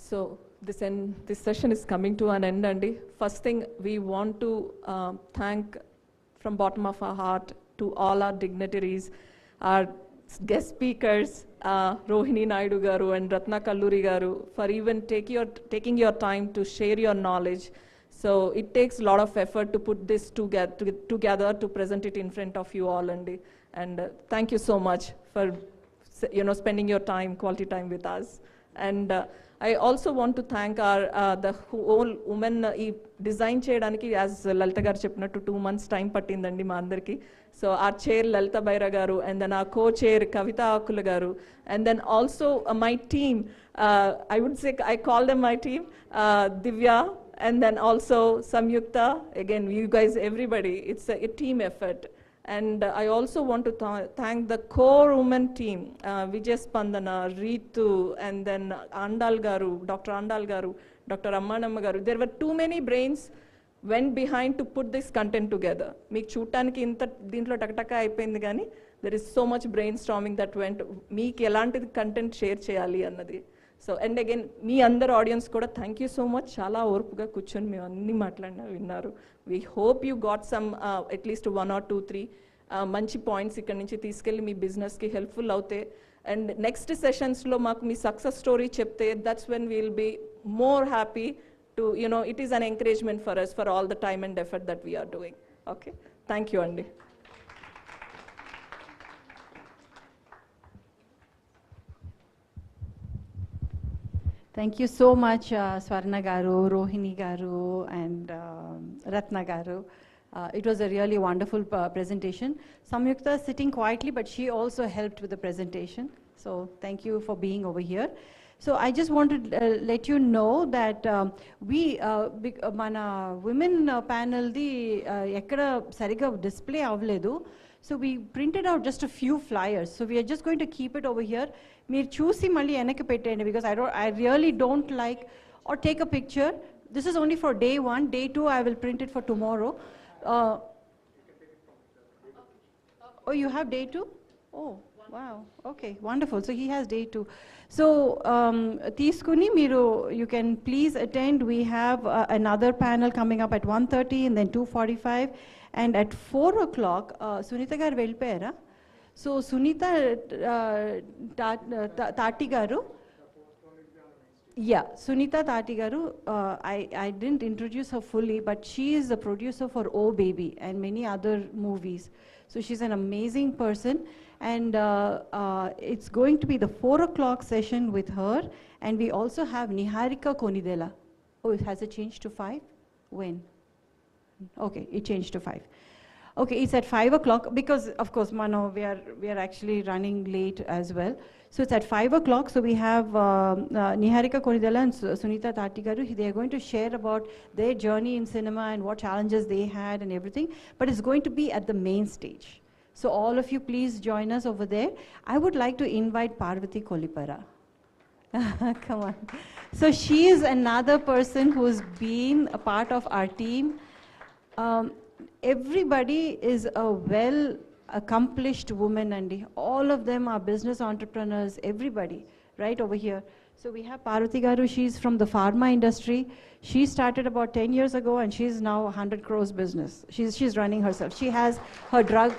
So this session is coming to an end, Andy. First thing, we want to thank from bottom of our heart to all our dignitaries, our guest speakers, Rohini Naidu garu and Ratna Kalluri garu, for even taking your time to share your knowledge. So it takes a lot of effort to put this together to present it in front of you all, Andy. And thank you so much for spending your time, quality time with us. And I also want to thank our the whole women design cheyadaniki, as Lalita garu cheppinattu 2 months time pattindandi ma andarki. So our chair Lalita Baira garu, and then our co-chair Kavita Akula garu, and then also my team, I would say I call them my team, Divya, and then also Samyukta, again you guys, everybody, it's a team effort. And I also want to thank the core women team, Vijay Spandana, Ritu, and then Andal garu, Dr. Andal garu, Dr. Ammanamma garu. There were too many brains went behind to put this content together. Meek chutaniki inta dintlo takataka ayipindi gaani, there is so much brainstorming that went, meek elanti content share cheyali annadi. So, and again, me under audience kuda thank you so much. Chala orpuga kuchoni me anni matladina vinnaru. We hope you got some at least 1 or 2, 3 manchi points ikkadi nunchi teeskelli mee business ki helpful avute. And next sessions lo maaku mee success story chepte, that's when we will be more happy to, it is an encouragement for us for all the time and effort that we are doing. Okay, thank you, Andy. Thank you so much, Swarna Garu, Rohini Garu, and Ratna Garu. It was a really wonderful presentation. Samyukta is sitting quietly, but she also helped with the presentation. So thank you for being over here. So I just want to let you know that mana women panel di ekkada sariga display avledu. So we printed out just a few flyers. So we are just going to keep it over here. Meer chusi malli enaki pettandi because I really don't like or take a picture. This is only for day 1. Day 2 I will print it for tomorrow. Oh, you have day 2? Oh, wow. Okay, wonderful. So he has day 2. So, Teeskuni Miru, you can please attend. We have another panel coming up at 1:30 and then 2:45. And at 4 o'clock, Sunita garu velipayara. So, Sunita Tati garu. Yeah, Sunita Tati garu, I didn't introduce her fully, but she is the producer for Oh Baby and many other movies. So she's an amazing person, and it's going to be the 4 o'clock session with her, and we also have Niharika Konidela. Oh, has it changed to 5? When? Okay, it changed to 5. Okay, it's at 5 o'clock because, of course, Mano, we are actually running late as well. So it's at 5 o'clock. So we have Niharika Konidala and Sunita Tatigaru. They are going to share about their journey in cinema and what challenges they had and everything. But it's going to be at the main stage. So all of you, please join us over there. I would like to invite Parvati Kolipara. Come on. So she is another person who's been a part of our team. Everybody is a well-accomplished woman, and all of them are business entrepreneurs, everybody, right over here. So we have Parvati Garu, she's from the pharma industry. She started about 10 years ago, and she's now 100 crores business. She's running herself. She has her drug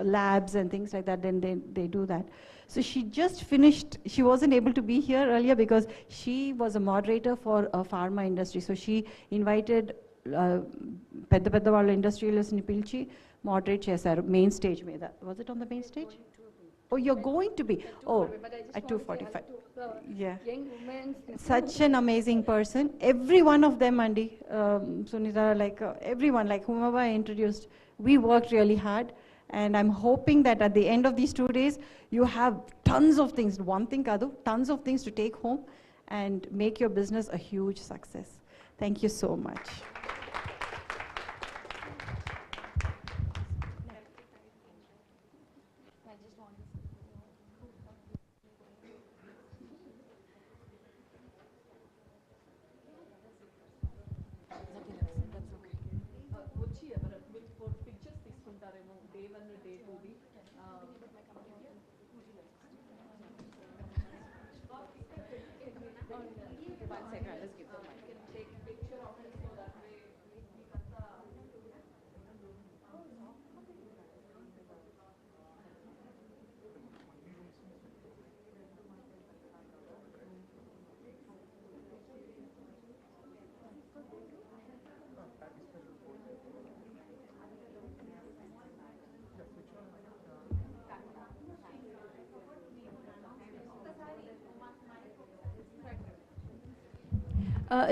labs and things like that, then they do that. So she just finished, she wasn't able to be here earlier because she was a moderator for a pharma industry. So she invited Pedda Vallu industrialists pilchi moderate chesaru main stage meeda. Was it on the main stage? Oh, you're going to be. Oh, at 2:45. Yeah. Such an amazing person. Every one of them, Andy, Sunita, like everyone, like whomever I introduced, we worked really hard. And I'm hoping that at the end of these 2 days, you have tons of things, one thing kadu, tons of things to take home and make your business a huge success. Thank you so much.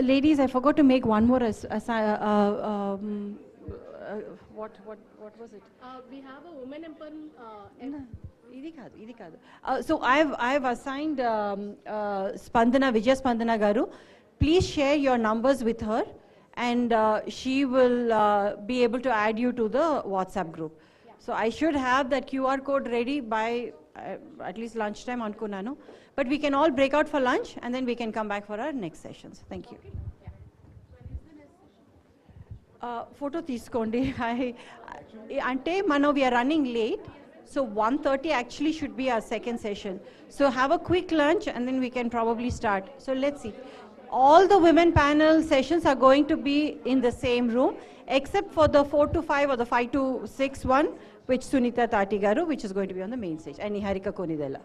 Ladies, I forgot to make one more. What was it? We have a women empowerment. So I've assigned Spandana, Vijay Spandana Garu. Please share your numbers with her, and she will be able to add you to the WhatsApp group. Yeah. So I should have that QR code ready by at least lunchtime ankunanu. But we can all break out for lunch, and then we can come back for our next sessions. Thank you. Photo తీసుకోండి. అంటే మనం we are running late, so 1:30 actually should be our second session. So have a quick lunch, and then we can probably start. So let's see. All the women panel sessions are going to be in the same room, except for the 4 to 5 or the 5 to 6 one, which Sunita Tatigaru, which is going to be on the main stage, and Niharika Konidela.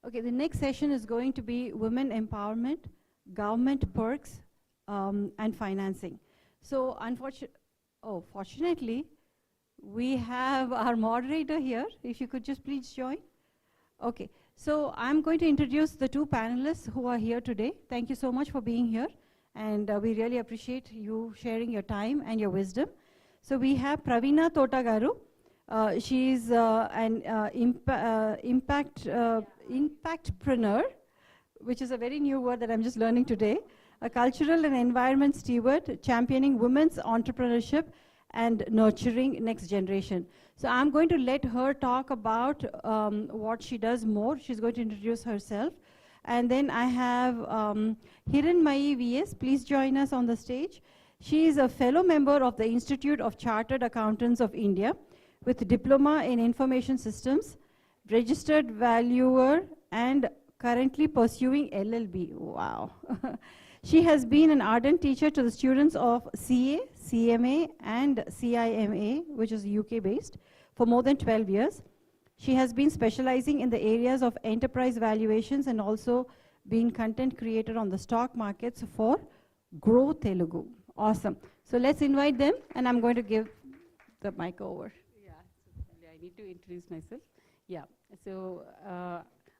Okay, the next session is going to be women empowerment, government perks, and financing. So, fortunately, we have our moderator here. If you could just please join. Okay, so I'm going to introduce the two panelists who are here today. Thank you so much for being here, and we really appreciate you sharing your time and your wisdom. So we have Praveena Totagaru. She's an impactpreneur, which is a very new word that I'm just learning today. A cultural and environment steward, championing women's entrepreneurship and nurturing next generation. So I'm going to let her talk about what she does more. She's going to introduce herself. And then I have Hiranmayi VS. Please join us on the stage. She is a fellow member of the Institute of Chartered Accountants of India with diploma in information systems, registered valuer, and currently pursuing LLB. Wow. She has been an ardent teacher to the students of CA, CMA, and CIMA, which is UK based, for more than 12 years. She has been specializing in the areas of enterprise valuations and also been content creator on the stock markets for Grow Telugu. Awesome. So let's invite them, and I'm going to give the mic over. I need to introduce myself. Yeah, so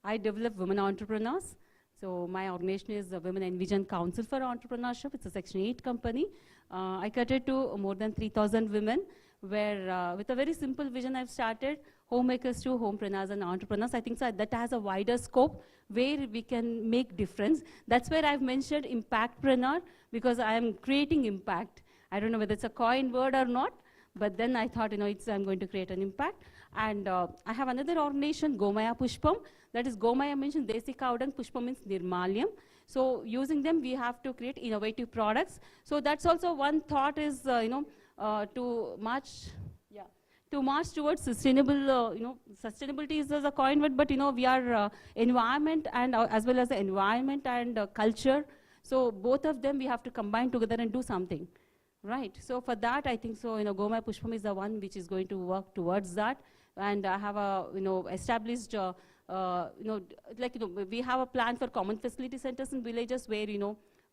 I develop women entrepreneurs. So my organization is the Women Envision Council for Entrepreneurship. It's a Section 8 company. I cater to more than 3,000 women, where with a very simple vision I've started, homemakers to homepreneurs and entrepreneurs. I think so that has a wider scope where we can make difference. That's where I've mentioned impactpreneur, because I am creating impact. I don't know whether it's a coin word or not, but then I thought, I'm going to create an impact. And I have another organization, Gomaya Pushpam. That is, Gomaya means Desi cow dung, Pushpam means Nirmalyam. So using them, we have to create innovative products. So that's also one thought is, to march towards sustainable, sustainability is a coin word, but we are environment and as well as the environment and culture. So both of them we have to combine together and do something. Right, so for that, I think so, Gomaya Pushpam is the one which is going to work towards that. And I have a, established, we have a plan for common facility centers in villages where,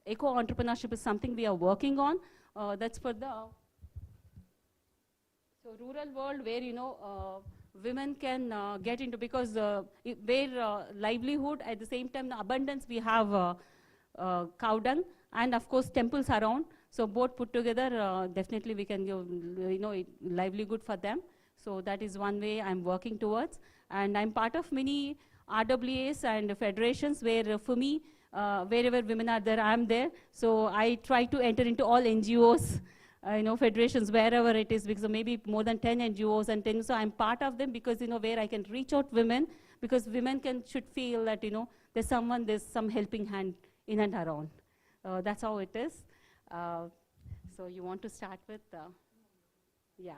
eco-entrepreneurship is something we are working on. That's for the, rural world where, women can get into, because where livelihood, at the same time, the abundance, we have cow dung, and of course, temples around. So both put together, definitely we can give, livelihood for them. So that is one way I'm working towards. And I'm part of many RWAs and federations where for me, wherever women are there, I'm there. So I try to enter into all NGOs, federations, wherever it is, because maybe more than 10 NGOs and 10, so I'm part of them because, where I can reach out women, because women should feel that, there's some helping hand in and around. That's how it is. So you want to start with, yeah.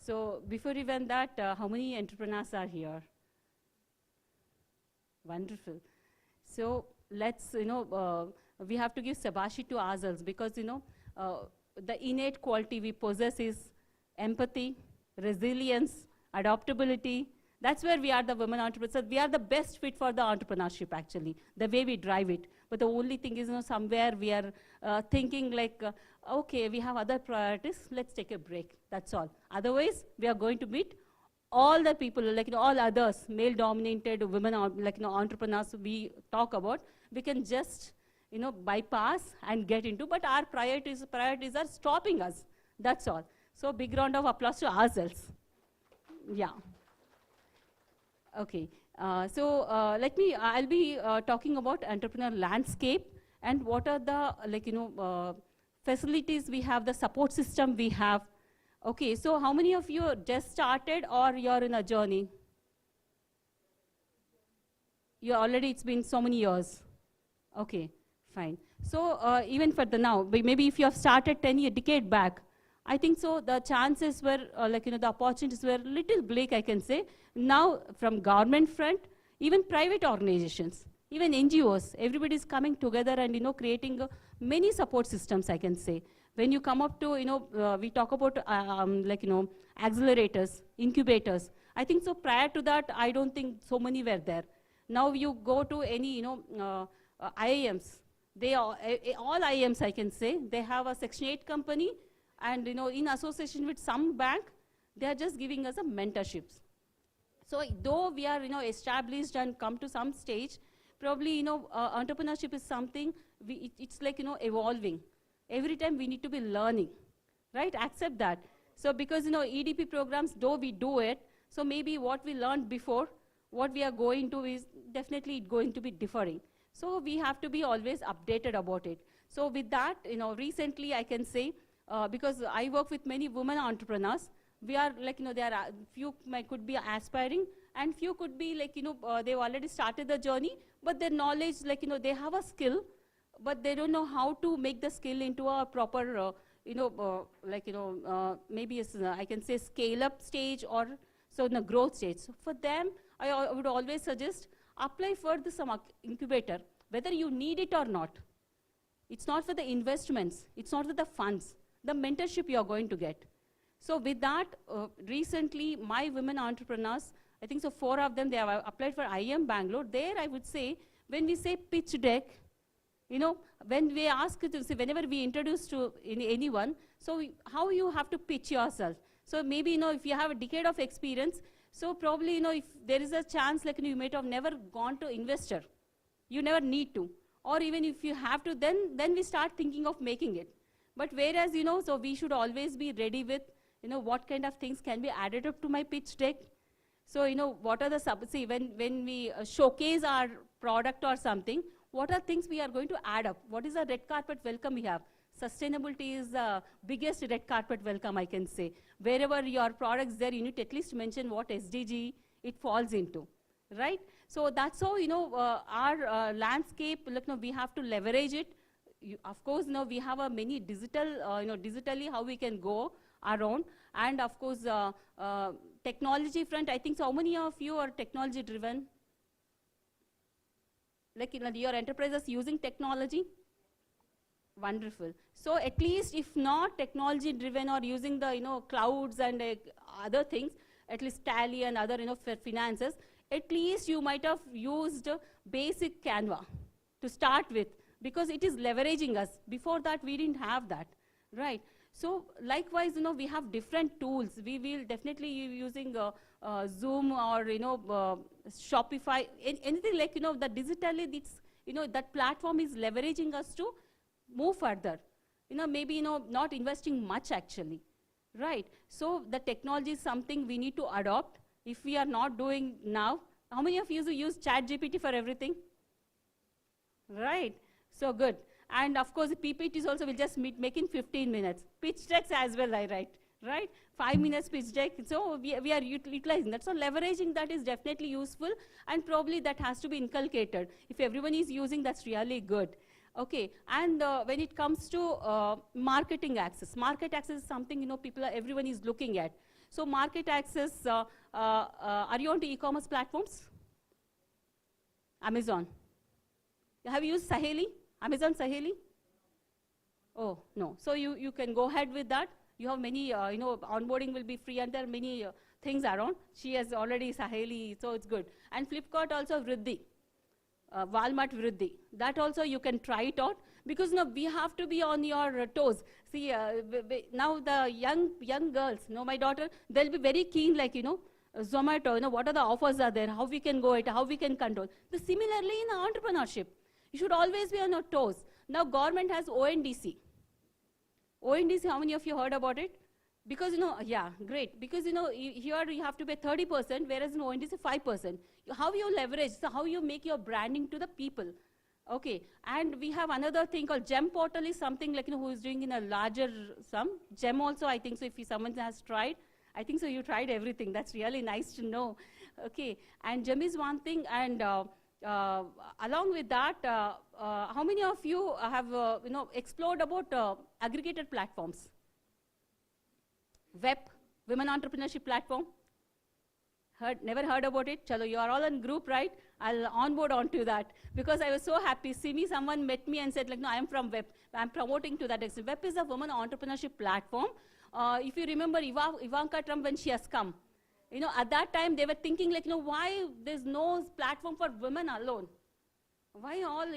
So before even that, how many entrepreneurs are here? Wonderful. So let's, we have to give sabashi to ourselves because, the innate quality we possess is empathy, resilience, adaptability, That's where we are the women entrepreneurs. So we are the best fit for the entrepreneurship, actually, the way we drive it. But the only thing is, somewhere we are thinking like, okay, we have other priorities, let's take a break, that's all. Otherwise, we are going to meet all the people, like all others, male-dominated women, entrepreneurs we talk about, we can just, bypass and get into, but our priorities are stopping us, that's all. So big round of applause to ourselves. Yeah. Okay, I'll be talking about entrepreneur landscape and what are the, facilities we have, the support system we have. Okay, so how many of you just started or you're in a journey? You already, it's been so many years. Okay, fine. So even for the now, maybe if you have started 10 decade back, I think so the chances were, the opportunities were little bleak, I can say. Now, from government front, even private organizations, even NGOs, everybody is coming together and, creating many support systems, I can say. When you come up to, we talk about, accelerators, incubators. I think so prior to that, I don't think so many were there. Now you go to any, IIMs. They are, all IIMs, I can say, they have a Section 8 company, and in association with some bank, they are just giving us a mentorships. So though we are established and come to some stage, probably entrepreneurship is something it's like evolving. Every time we need to be learning, right? Accept that. So because EDP programs, though we do it, so maybe what we learned before, what we are going to is definitely going to be differing. So we have to be always updated about it. So with that, recently I can say, because I work with many women entrepreneurs, we are there are few could be aspiring and few could be they've already started the journey, but their knowledge, they have a skill, but they don't know how to make the skill into a proper, maybe I can say scale up stage or so in a growth stage. So for them, I would always suggest apply for some incubator, whether you need it or not. It's not for the investments, it's not for the funds, the mentorship you are going to get. So with that, recently my women entrepreneurs, I think so 4 of them, they have applied for IIM Bangalore. There I would say, when we say pitch deck, when we ask to say, whenever we introduce to anyone, so how you have to pitch yourself. So maybe, if you have a decade of experience, so probably, if there is a chance, you might have never gone to investor. You never need to. Or even if you have to, then we start thinking of making it. But whereas, so we should always be ready with, what kind of things can be added up to my pitch deck. So, what are the see, when we showcase our product or something, what are things we are going to add up? What is the red carpet welcome we have? Sustainability is the biggest red carpet welcome, I can say. Wherever your product's there, you need to at least mention what SDG it falls into, right? So that's how, our landscape, we have to leverage it. Of course, we have a many digital, digitally how we can go around. And of course, technology front, I think so many of you are technology driven. Your enterprises using technology? Wonderful. So at least if not technology driven or using the, clouds and other things, at least Tally and other, finances, at least you might have used basic Canva to start with, because it is leveraging us. Before that, we didn't have that, right? So likewise, we have different tools. We will definitely be using Zoom or, Shopify, anything like, that digitally, it's, that platform is leveraging us to move further. Maybe, not investing much actually, right? So the technology is something we need to adopt. If we are not doing now, how many of you use ChatGPT for everything? Right, so good. And of course, the PPTs also will just make in 15 minutes. Pitch decks as well, I write, right? 5 minutes pitch deck, so we are utilizing that. So leveraging that is definitely useful, and probably that has to be inculcated. If everyone is using, that's really good. Okay, and when it comes to marketing access, market access is something, everyone is looking at. So market access, are you on to e-commerce platforms? Amazon. Have you used Saheli? Amazon Saheli? Oh, no. So you can go ahead with that. You have many, onboarding will be free, and there are many things around. She has already Saheli, so it's good. And Flipkart also Vriddhi, Walmart Vriddhi. That also you can try it out, because we have to be on your toes. See, now the young girls, my daughter, they'll be very keen, like, Zomato, what are the offers are there, how we can go it, how we can control. Similarly, in entrepreneurship, you should always be on your toes. Now, government has ONDC. ONDC, how many of you heard about it? Because, yeah, great. Because, here you have to pay 30%, whereas in ONDC, 5%. How you leverage, so how you make your branding to the people. Okay, and we have another thing called GEM portal is something like, who is doing in a larger sum. GEM also, I think so, if someone has tried, I think so you tried everything. That's really nice to know. Okay, and GEM is one thing, and along with that, how many of you have, explored about aggregated platforms? Web, Women Entrepreneurship Platform? Never heard about it? Chalo, you are all in group, right? I'll onboard onto that, because I was so happy. See me, someone met me and said, like, no, I am from Web. I'm promoting to that extent. Web is a women entrepreneurship platform. If you remember Ivanka Trump, when she has come, at that time they were thinking, like, why there's no platform for women alone? Why all,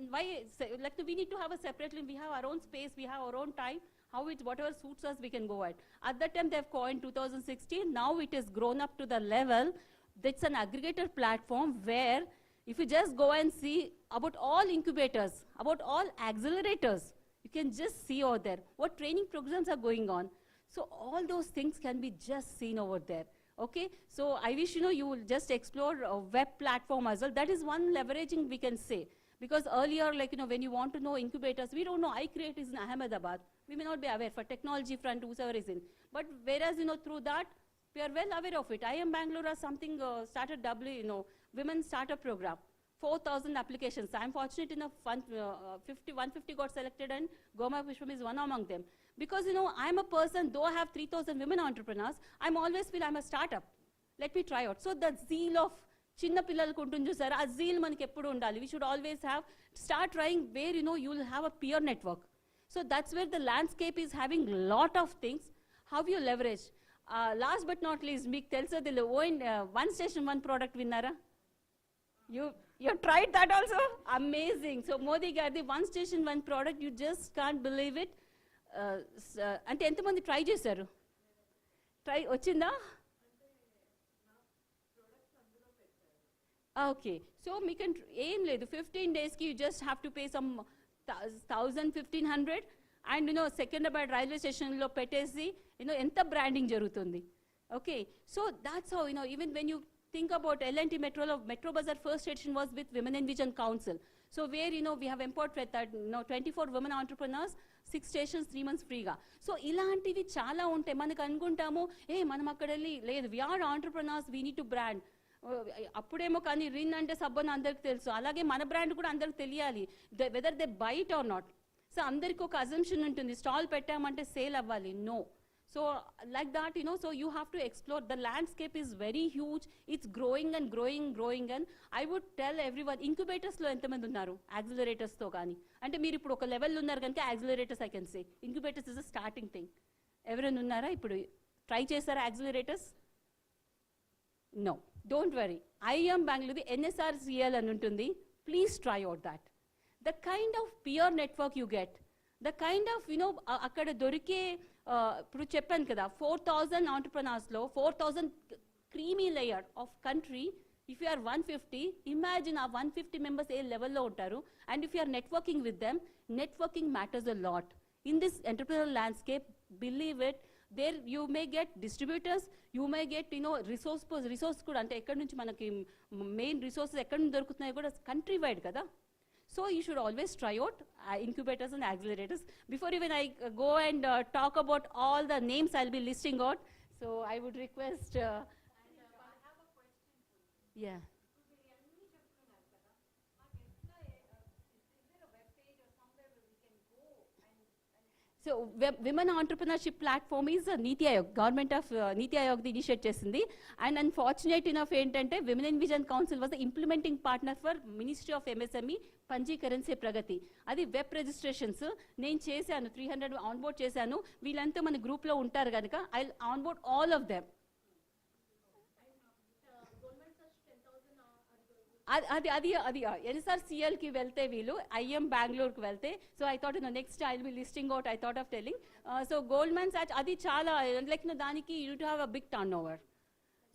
why, like, we need to have a separate, we have our own space, we have our own time. How it's whatever suits us, we can go at. At that time, they've coined 2016. Now it has grown up to the level that's an aggregator platform where if you just go and see about all incubators, about all accelerators, you can just see over there what training programs are going on. So all those things can be just seen over there. Okay, so I wish you will just explore a web platform as well. That is one leveraging we can say. Because earlier, like, when you want to know incubators, we don't know. iCreate is in Ahmedabad. We may not be aware for technology front, whoever is in. But whereas, through that, we are well aware of it. I am Bangalore has something started women startup program. 4,000 applications. I'm fortunate enough, 150 got selected, and Goma Vishwam is one among them. Because, I'm a person, though I have 3,000 women entrepreneurs, I'm always feel I'm a startup. Let me try out. So the zeal of చిన్న పిల్లలకు ఉంటుంది చూసారా ఆ zeal మనకి ఎప్పుడు ఉండాలి we should always have start trying where you will have a peer network. So that's where the landscape is having lot of things. How you leverage. Last but not least, మీకు తెలుసా one station one product విన్నారా? You tried that also? Amazing. So Modi గారిది one station one product, you just can't believe it. అంటే ఎంతమంది try చేశారు? Try వచ్చిందా? Okay, so we can aim ledu 15 days ki you just have to pay some 1,000-1,500 and Secunderabad railway station lo petesi enta branding jarutundi. Okay, so that's how even when you think about L&T Metro Bazaar first station was with Women in Vision Council. So where we have empowered that 24 women entrepreneurs, 6 stations, 3 months free ga. So ilantivi chaala unte manaku anukuntamu manam akkadeli ledu we are entrepreneurs, we need to brand. అప్పుడేమో కానీ Rin అంటే సబ్బన్ అందరికి తెలుసు అలాగే మన brand కూడా అందరికి తెలియాలి whether they buy it or not so అందరికి ఒక అజంప్షన్ ఉంటుంది స్టాల్ పెట్టామంటే సేల్ అవ్వాలి no so like that so you have to explore the landscape is very huge it's growing and I would tell everyone ఇంక్యుబేటర్స్లో ఎంతమంది ఉన్నారు యాక్సిలరేటర్స్తో కానీ అంటే మీరు ఇప్పుడు ఒక లెవెల్లో ఉన్నారు కనుక accelerators I can say incubators is a starting thing ఎవరైనా ఉన్నారా ఇప్పుడు ట్రై చేస్తారా accelerators no Don't worry. I am Bangalore, NSRCL anuntundi. Please try out that. The kind of peer network you get, the kind of, akkada dorike, ఇప్పుడు చెప్పాను కదా 4,000 entrepreneurs లో 4,000 creamy layer of country. If you are 150, imagine our 150 members a level lo untaru. And if you are networking with them, networking matters a lot. In this entrepreneurial landscape, believe it, there you may get distributors, you may get resource kuda ante ekkadi nunchi manaki main resources ekkadi nunchi dorukutunayo kuda country wide kada. So you should always try out incubators and accelerators. Before even I go and talk about all the names I'll be listing out, so I would request I have a question for you. Yeah. So Women Entrepreneurship Platform is a Niti Aayog, Government of Niti Aayog the initiate chesindi, and unfortunate enough entante Women in Vision Council was the implementing partner for Ministry of MSME Panjikaranse Pragati. Adi web registrations nenu chesanu 300 onboard chesanu veelantha mana group lo untaru ganaka I'll onboard all of them. అది NSRCLకి వెళ్తే వీళ్ళు IM బెంగళూరుకి వెళ్తే, so I thought next I will listing out, I thought of telling. So Goldman Sachs అది చాలా like దానికి you to have a big turn over.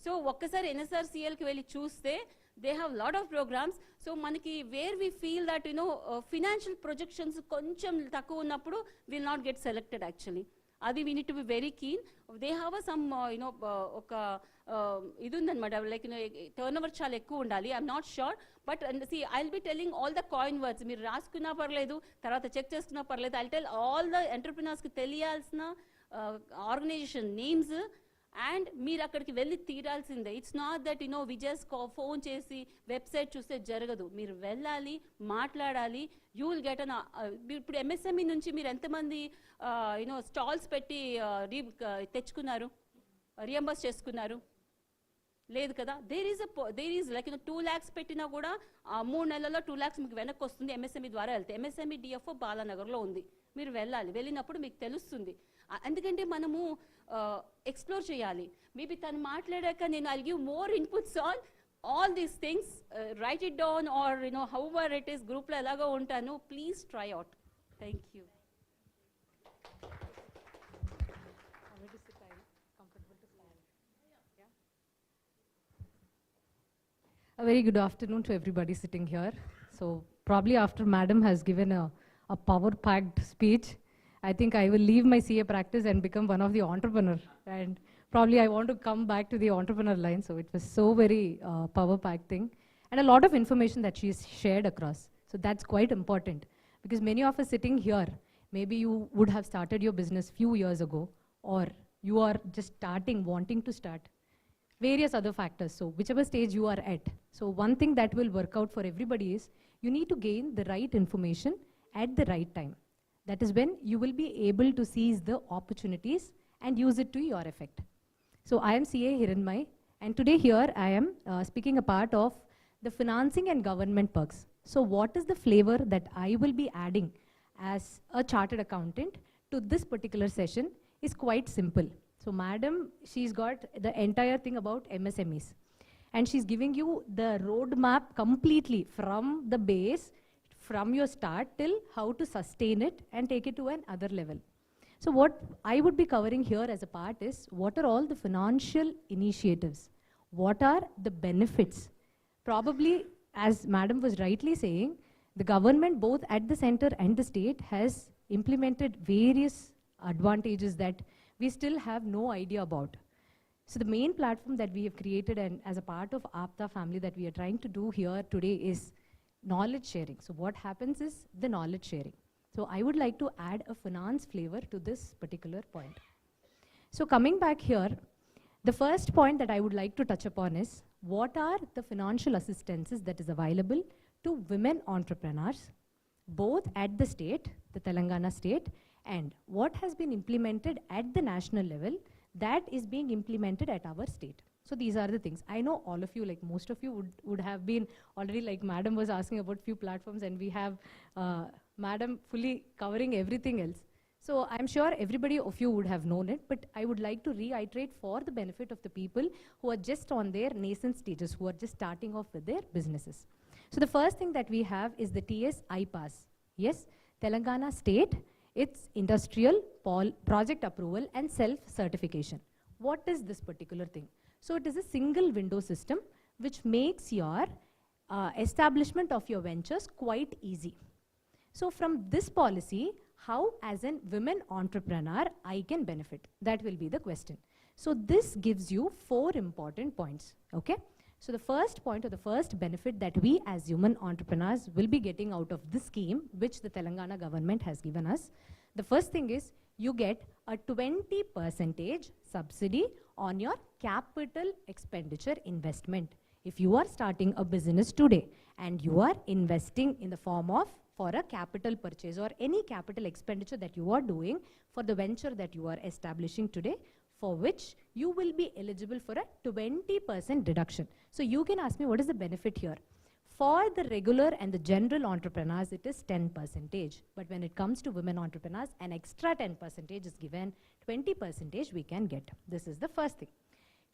So ఒక్కసారి NSRCLకి వెళ్ళి చూస్తే they have lot of programs. So మనకి where we feel that financial projections కొంచెం తక్కువ ఉన్నప్పుడు will not get selected actually. అది we need to be very keen. They have some ఒక ఇది ఉందన్నమాట, లైక్ టర్న్ ఓవర్ చాలా ఎక్కువ ఉండాలి. I'm not sure, but see I will be telling all the coin words. మీరు రాసుకున్నా పర్లేదు, తర్వాత చెక్ చేసుకున్నా పర్లేదు. ఐ టెల్ ఆల్ ద ఎంటర్ప్రినర్స్కి తెలియాల్సిన ఆర్గనైజేషన్ నేమ్స్, అండ్ మీరు అక్కడికి వెళ్ళి తీరాల్సిందే. It's not that we just phone చేసి వెబ్సైట్ చూస్తే జరగదు. మీరు వెళ్ళాలి, మాట్లాడాలి. You will get on. ఇప్పుడు MSME నుంచి మీరు ఎంతమంది స్టాల్స్ పెట్టి తెచ్చుకున్నారు, రియంబర్స్ చేసుకున్నారు? లేదు కదా. దేర్ ఈజ్ లైక్ 2 lakhs పెట్టినా కూడా 3 నెలల్లో 2 lakhs మీకు వెనక్కి వస్తుంది MSME ద్వారా వెళ్తే. MSME DFO బాలానగర్లో ఉంది. మీరు వెళ్ళాలి, వెళ్ళినప్పుడు మీకు తెలుస్తుంది. ఎందుకంటే మనము ఎక్స్ప్లోర్ చేయాలి. మేబీ తను మాట్లాడాక నేను I give more inputs on all these things. Right it down are how ever it is. గ్రూప్లో ఎలాగో ఉంటాను, please try out. Thank you. A very good afternoon to everybody sitting here. So probably after Madam has given a power-packed speech, I think I will leave my CA practice and become one of the entrepreneur. And probably I want to come back to the entrepreneur line. So it was so very power-packed thing. And a lot of information that she's shared across. So that's quite important. Because many of us sitting here, maybe you would have started your business few years ago, or you are just starting, wanting to start. Various other factors, so whichever stage you are at. So one thing that will work out for everybody is you need to gain the right information at the right time. That is when you will be able to seize the opportunities and use it to your effect. So I am CA Hiranmai, and today here I am speaking a part of the financing and government perks. So what is the flavor that I will be adding as a chartered accountant to this particular session is quite simple. So Madam, she's got the entire thing about MSMEs. And she's giving you the roadmap completely from the base, from your start till how to sustain it and take it to another level. So what I would be covering here as a part is, what are all the financial initiatives? What are the benefits? Probably, as Madam was rightly saying, the government both at the center and the state has implemented various advantages that we still have no idea about. So the main platform that we have created and as a part of APTA family that we are trying to do here today is knowledge sharing. So what happens is the knowledge sharing. So I would like to add a finance flavor to this particular point. So coming back here, the first point that I would like to touch upon is, what are the financial assistances that is available to women entrepreneurs, both at the state, the Telangana state, and what has been implemented at the national level that is being implemented at our state. So these are the things. I know all of you, like most of you would have been already, like Madam was asking about few platforms, and we have Madam fully covering everything else. So I'm sure everybody of you would have known it, but I would like to reiterate for the benefit of the people who are just on their nascent stages, who are just starting off with their businesses. So the first thing that we have is the TS iPass. Yes, Telangana state, it's industrial project approval and self-certification. What is this particular thing? So it is a single window system which makes your establishment of your ventures quite easy. So from this policy, how as a women entrepreneur I can benefit? That will be the question. So this gives you 4 important points, okay? So the first point or the first benefit that we as human entrepreneurs will be getting out of this scheme, which the Telangana government has given us, the first thing is you get a 20% subsidy on your capital expenditure investment. If you are starting a business today and you are investing in the form of for a capital purchase or any capital expenditure that you are doing for the venture that you are establishing today, for which you will be eligible for a 20% deduction. So you can ask me, what is the benefit here? For the regular and the general entrepreneurs, it is 10%. But when it comes to women entrepreneurs, an extra 10% is given, 20% we can get. This is the first thing.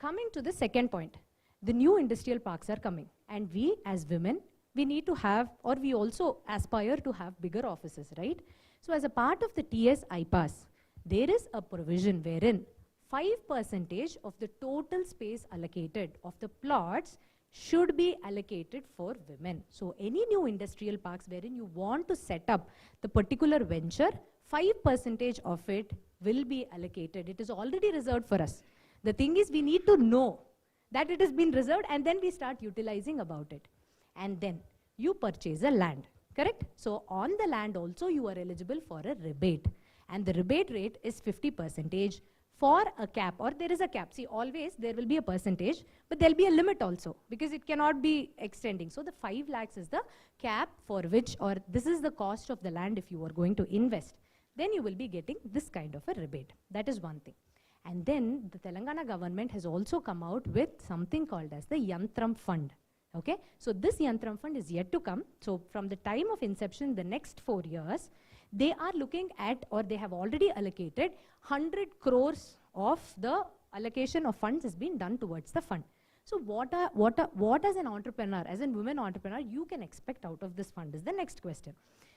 Coming to the second point. the new industrial parks are coming. And we as women, we need to have, or we also aspire to have bigger offices, right? So as a part of the TS IPAS, there is a provision wherein 5% of the total space allocated of the plots should be allocated for women. So any new industrial parks wherein you want to set up the particular venture, 5% of it will be allocated. It is already reserved for us. The thing is, we need to know that it has been reserved, and then we start utilizing about it. And then you purchase a land, correct? So on the land also you are eligible for a rebate. And the rebate rate is 50% for a cap, or there is a cap. See, always there will be a percentage, but there'll be a limit also, because it cannot be extending. So the 5 lakhs is the cap for which, or this is the cost of the land if you are going to invest. Then you will be getting this kind of a rebate. That is one thing. And then the Telangana government has also come out with something called as the Yantram Fund. Okay, so this Yantram Fund is yet to come. So from the time of inception, the next 4 years, they are looking at, or they have already allocated 100 crores of the allocation of funds has been done towards the fund. So what as an entrepreneur, as a women entrepreneur, you can expect out of this fund is the next question.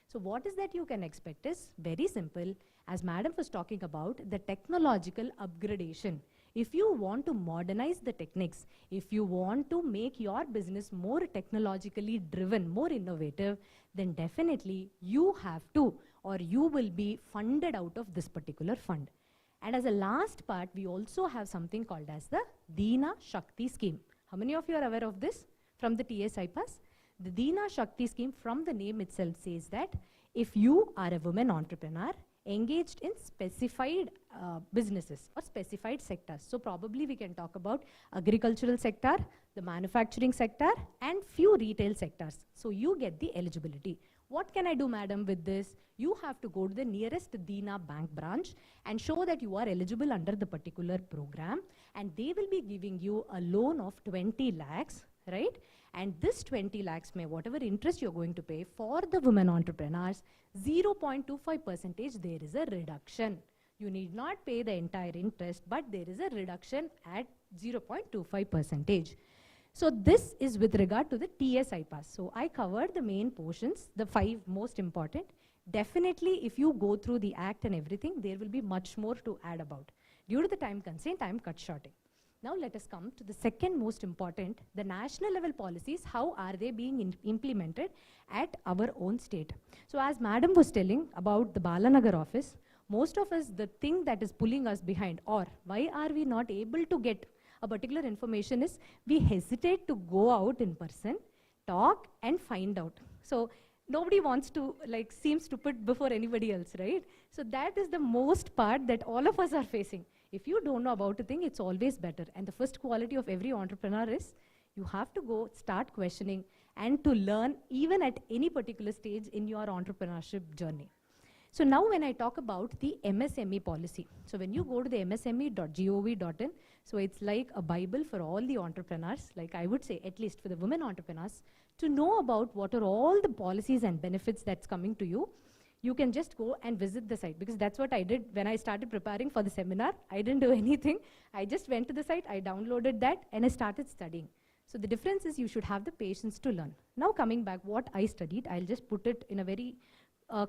So what is that you can expect is very simple. As Madam was talking about, the technological upgradation. If you want to modernize the techniques, if you want to make your business more technologically driven, more innovative, then definitely you have to, or you will be funded out of this particular fund. And as a last part, we also have something called as the Dina Shakti scheme. How many of you are aware of this from the TS IPAS? The Dina Shakti scheme, from the name itself, says that if you are a woman entrepreneur engaged in specified businesses or specified sectors, so probably we can talk about agricultural sector, the manufacturing sector, and few retail sectors. So you get the eligibility. What can I do, madam, with this? You have to go to the nearest Dina bank branch and show that you are eligible under the particular program, and they will be giving you a loan of 20 lakhs, right? And this 20 lakhs may, whatever interest you're going to pay for the women entrepreneurs, 0.25% there is a reduction. You need not pay the entire interest, but there is a reduction at 0.25%. So this is with regard to the TS IPAS. So I covered the main portions, the 5 most important. Definitely, if you go through the act and everything, there will be much more to add about. Due to the time constraint, I am cut shorting. Now let us come to the second most important, the national level policies. How are they being implemented at our own state? So as Madam was telling about the Balanagar office, most of us, the thing that is pulling us behind, or why are we not able to get a particular information, is we hesitate to go out in person, talk and find out. So nobody wants to, like, seems to put before anybody else, right? So that is the most part that all of us are facing. If you don't know about a thing, it's always better. And the first quality of every entrepreneur is you have to go start questioning and to learn even at any particular stage in your entrepreneurship journey. So now when I talk about the MSME policy, so when you go to the msme.gov.in, so it's like a Bible for all the entrepreneurs, like I would say, at least for the women entrepreneurs, to know about what are all the policies and benefits that's coming to you. You can just go and visit the site, because that's what I did when I started preparing for the seminar. I didn't do anything. I just went to the site, I downloaded that, and I started studying. So the difference is you should have the patience to learn. Now coming back, what I studied, I'll just put it in a very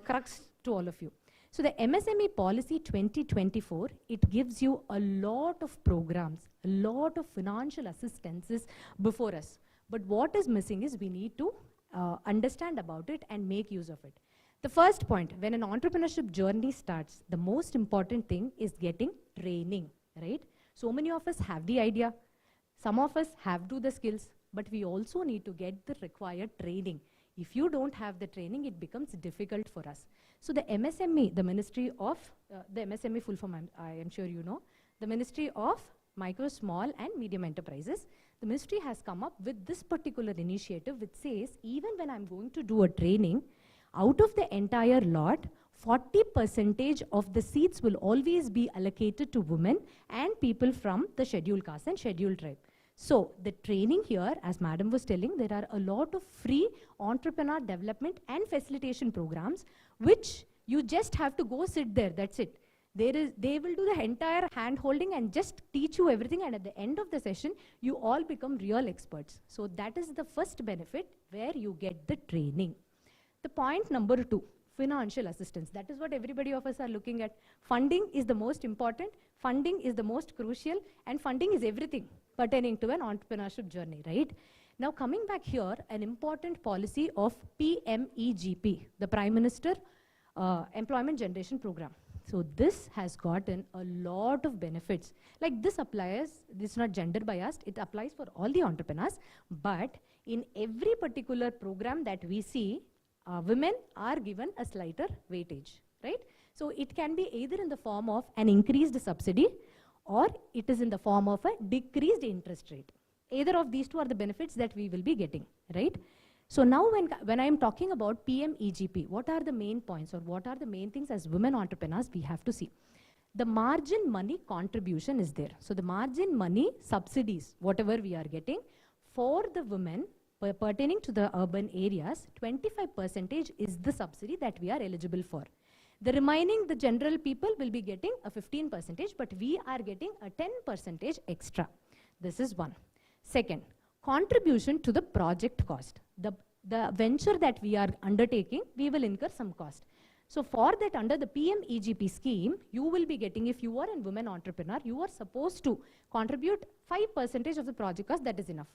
crux to all of you. So the MSME Policy 2024, it gives you a lot of programs, a lot of financial assistances before us. But what is missing is we need to understand about it and make use of it. The first point, when an entrepreneurship journey starts, the most important thing is getting training, right? So many of us have the idea. Some of us have the skills, but we also need to get the required training. If you don't have the training, it becomes difficult for us. So the MSME, the Ministry of, the MSME full form, I am sure you know, the Ministry of Micro, Small and Medium Enterprises, the ministry has come up with this particular initiative which says, even when I'm going to do a training, out of the entire lot, 40% of the seats will always be allocated to women and people from the scheduled caste and scheduled tribe. So the training here, as Madam was telling, there are a lot of free entrepreneur development and facilitation programs, which you just have to go sit there, that's it. They will do the entire hand holding and just teach you everything, and at the end of the session, you all become real experts. So that is the first benefit where you get the training. The point number 2, financial assistance. That is what everybody of us are looking at. Funding is the most important, funding is the most crucial, and funding is everything pertaining to an entrepreneurship journey, right? Now coming back here, an important policy of PMEGP, the Prime Minister Employment Generation Program. So this has gotten a lot of benefits. Like this applies, this is not gender biased, it applies for all the entrepreneurs, but in every particular program that we see, women are given a slighter weightage, right? So it can be either in the form of an increased subsidy, or it is in the form of a decreased interest rate. Either of these two are the benefits that we will be getting, right? So now when I am talking about PMEGP, what are the main points, or what are the main things as women entrepreneurs we have to see? The margin money contribution is there. So the margin money subsidies, whatever we are getting, for the women pertaining to the urban areas, 25% is the subsidy that we are eligible for. The remaining, the general people will be getting a 15%, but we are getting a 10% extra. This is one. Second, contribution to the project cost. The venture that we are undertaking, we will incur some cost. So for that, under the PMEGP scheme, you will be getting, if you are a women entrepreneur, you are supposed to contribute 5% of the project cost. That is enough.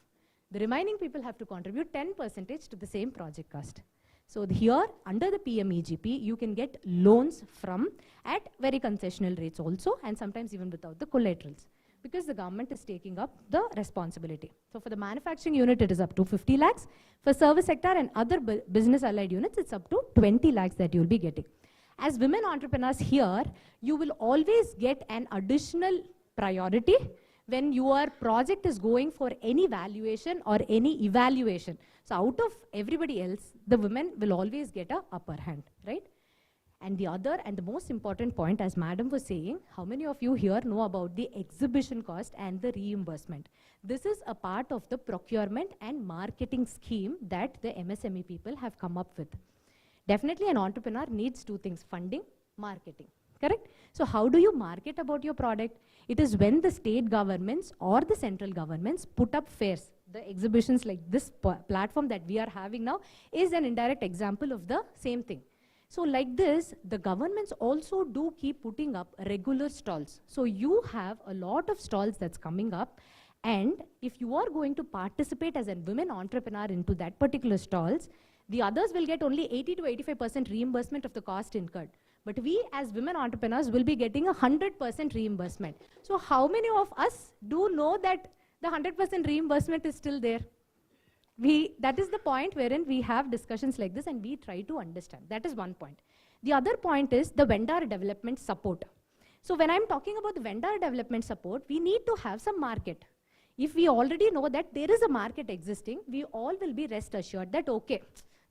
The remaining people have to contribute 10% to the same project cost. So here, under the PMEGP, you can get loans from at very concessional rates also, and sometimes even without the collaterals, because the government is taking up the responsibility. So for the manufacturing unit, it is up to 50 lakhs. For service sector and other business allied units, it's up to 20 lakhs that you'll be getting. As women entrepreneurs here, you will always get an additional priority when your project is going for any valuation or any evaluation. So out of everybody else, the women will always get a upper hand, right? And the other and the most important point, as Madam was saying, how many of you here know about the exhibition cost and the reimbursement? This is a part of the procurement and marketing scheme that the MSME people have come up with. Definitely an entrepreneur needs two things: funding, marketing, correct? So how do you market about your product? It is when the state governments or the central governments put up fairs. The exhibitions like this platform that we are having now is an indirect example of the same thing. So like this, the governments also do keep putting up regular stalls. So you have a lot of stalls that's coming up, and if you are going to participate as a women entrepreneur into that particular stalls, the others will get only 80 to 85% reimbursement of the cost incurred. But we as women entrepreneurs will be getting 100% reimbursement. So how many of us do know that the 100% reimbursement is still there? That is the point wherein we have discussions like this and we try to understand. That is one point. The other point is the vendor development support. So when I'm talking about the vendor development support, we need to have some market. If we already know that there is a market existing, we all will be rest assured that, okay,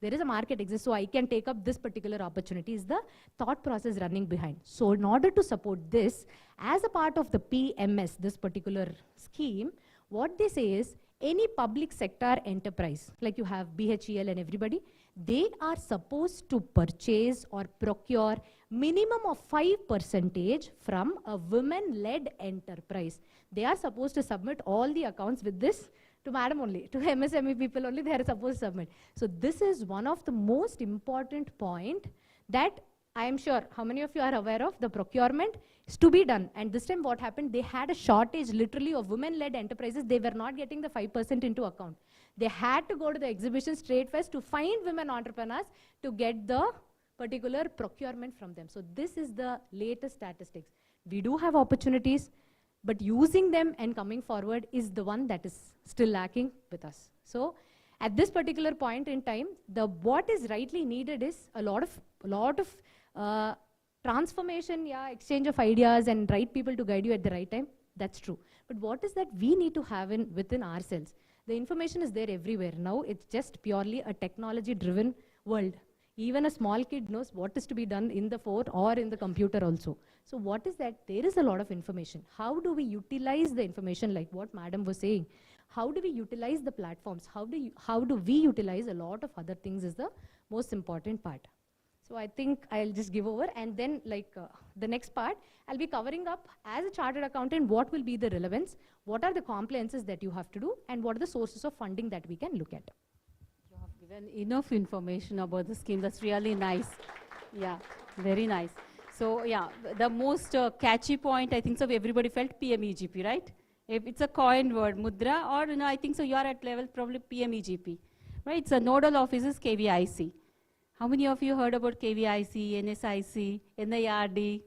there is a market exists, so I can take up this particular opportunity, is the thought process running behind. So in order to support this, as a part of the PMS, this particular scheme, what they say is, any public sector enterprise, like you have BHEL and everybody, they are supposed to purchase or procure minimum of 5% from a women-led enterprise. They are supposed to submit all the accounts with this to Madam only, to MSME people only they are supposed to submit. So this is one of the most important point that I am sure how many of you are aware of. The procurement is to be done, and this time what happened, they had a shortage literally of women-led enterprises. They were not getting the 5% into account. They had to go to the exhibitions, trade fairs to find women entrepreneurs to get the particular procurement from them. So this is the latest statistics. We do have opportunities, but using them and coming forward is the one that is still lacking with us. So at this particular point in time, what is rightly needed is a lot of transformation, exchange of ideas and right people to guide you at the right time. That's true. But what is that we need to have within ourselves? The information is there everywhere. Now it's just purely a technology-driven world. Even a small kid knows what is to be done in the phone or in the computer also. So what is that? There is a lot of information. How do we utilize the information, like what Madam was saying? How do we utilize the platforms? How do we utilize a lot of other things is the most important part. So I think I'll just give over, and then the next part, I'll be covering up as a chartered accountant, what will be the relevance, what are the compliances that you have to do, and what are the sources of funding that we can look at. You have given enough information about the scheme. That's really nice. Yeah, very nice. So yeah, the most catchy point, I think so everybody felt PMEGP, right? If it's a coined word, mudra, or I think so you are at level probably PMEGP, right? It's a nodal office is KVIC. How many of you heard about KVIC, NSIC, NIRD?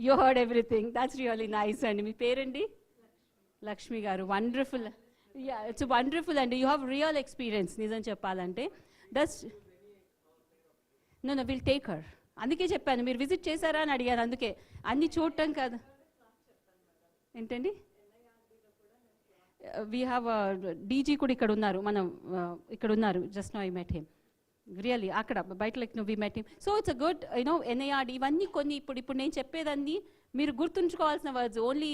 You heard everything. That's really nice. And me parenti? Lakshmi garu. Wonderful. Yeah, it's wonderful, and you have real experience. Nizam cheppalante. That's no, we'll take her. అందుకే చెప్పాను మీరు visit చేశారా అని అడిగాను అందుకే అన్ని చూడటం కదా ఏంటండి వీ హ్యావ్ డీజీ కూడా ఇక్కడ ఉన్నారు మనం ఇక్కడ ఉన్నారు just no I met him really అక్కడ బయట we met him so it's a good NIRD ఇవన్నీ కొన్ని ఇప్పుడు నేను చెప్పేదాన్ని మీరు గుర్తుంచుకోవాల్సిన వర్డ్స్ ఓన్లీ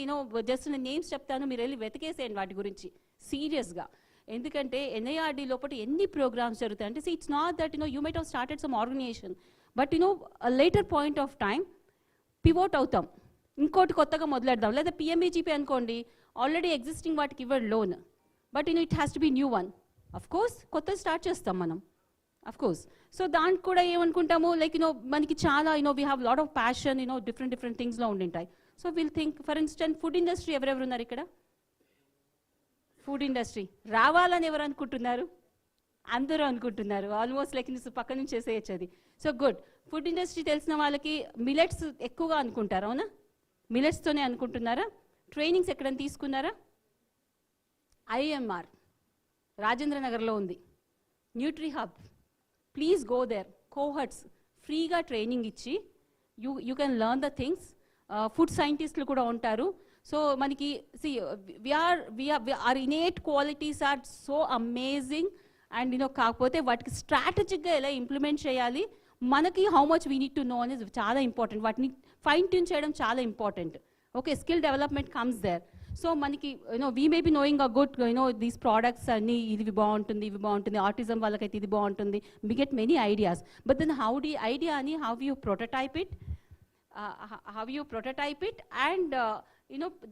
జస్ట్ నేను నేమ్స్ చెప్తాను మీరు వెళ్ళి వెతికేసేయండి వాటి గురించి సీరియస్గా ఎందుకంటే ఎన్ఐఆర్డి లోపల ఎన్ని ప్రోగ్రామ్స్ జరుగుతాయి అంటే it's not that you might have started some organization but later point of time pivot అవుతాం ఇంకోటి కొత్తగా మొదలెడదాం లేదా పిఎంఈజీపీ అనుకోండి ఆల్రెడీ ఎగ్జిస్టింగ్ వాటికి ఇవ్వడు loan but it has to be new one of course కొత్తది స్టార్ట్ చేస్తాం మనం అఫ్ కోర్స్ సో దానికి కూడా ఏమనుకుంటాము లైక్ మనకి చాలా we have lot of passion different థింగ్స్లో ఉండింటాయి so will think for instant food industry ఎవరెవరు ఉన్నారు ఇక్కడ ఫుడ్ ఇండస్ట్రీ రావాలని ఎవరు అనుకుంటున్నారు అందరూ అనుకుంటున్నారు ఆల్మోస్ట్ లైక్ పక్క నుంచి చేసేయచ్చు అది సో గుడ్ ఫుడ్ ఇండస్ట్రీ తెలిసిన వాళ్ళకి మిలెట్స్ ఎక్కువగా అనుకుంటారు అవునా మిలెట్స్తోనే అనుకుంటున్నారా ట్రైనింగ్స్ ఎక్కడైనా తీసుకున్నారా ఐఎంఆర్ రాజేంద్ర నగర్లో ఉంది Nutri Hub please go there cohorts ఫ్రీగా ట్రైనింగ్ ఇచ్చి you can learn the things food సైంటిస్టులు కూడా ఉంటారు సో మనకి are innate qualities are so amazing and కాకపోతే వాటికి స్ట్రాటజిక్గా ఎలా ఇంప్లిమెంట్ చేయాలి మనకి how much we need to know అనేది చాలా ఇంపార్టెంట్ వాటిని ఫైన్ ట్యూన్ చేయడం చాలా important okay skill development comes there so మనకి we may be knowing a good these products అన్ని ఇవి బాగుంటుంది ఆటిజం వాళ్ళకైతే ఇది బాగుంటుంది we get many ideas but then how the idea అని how you prototype it and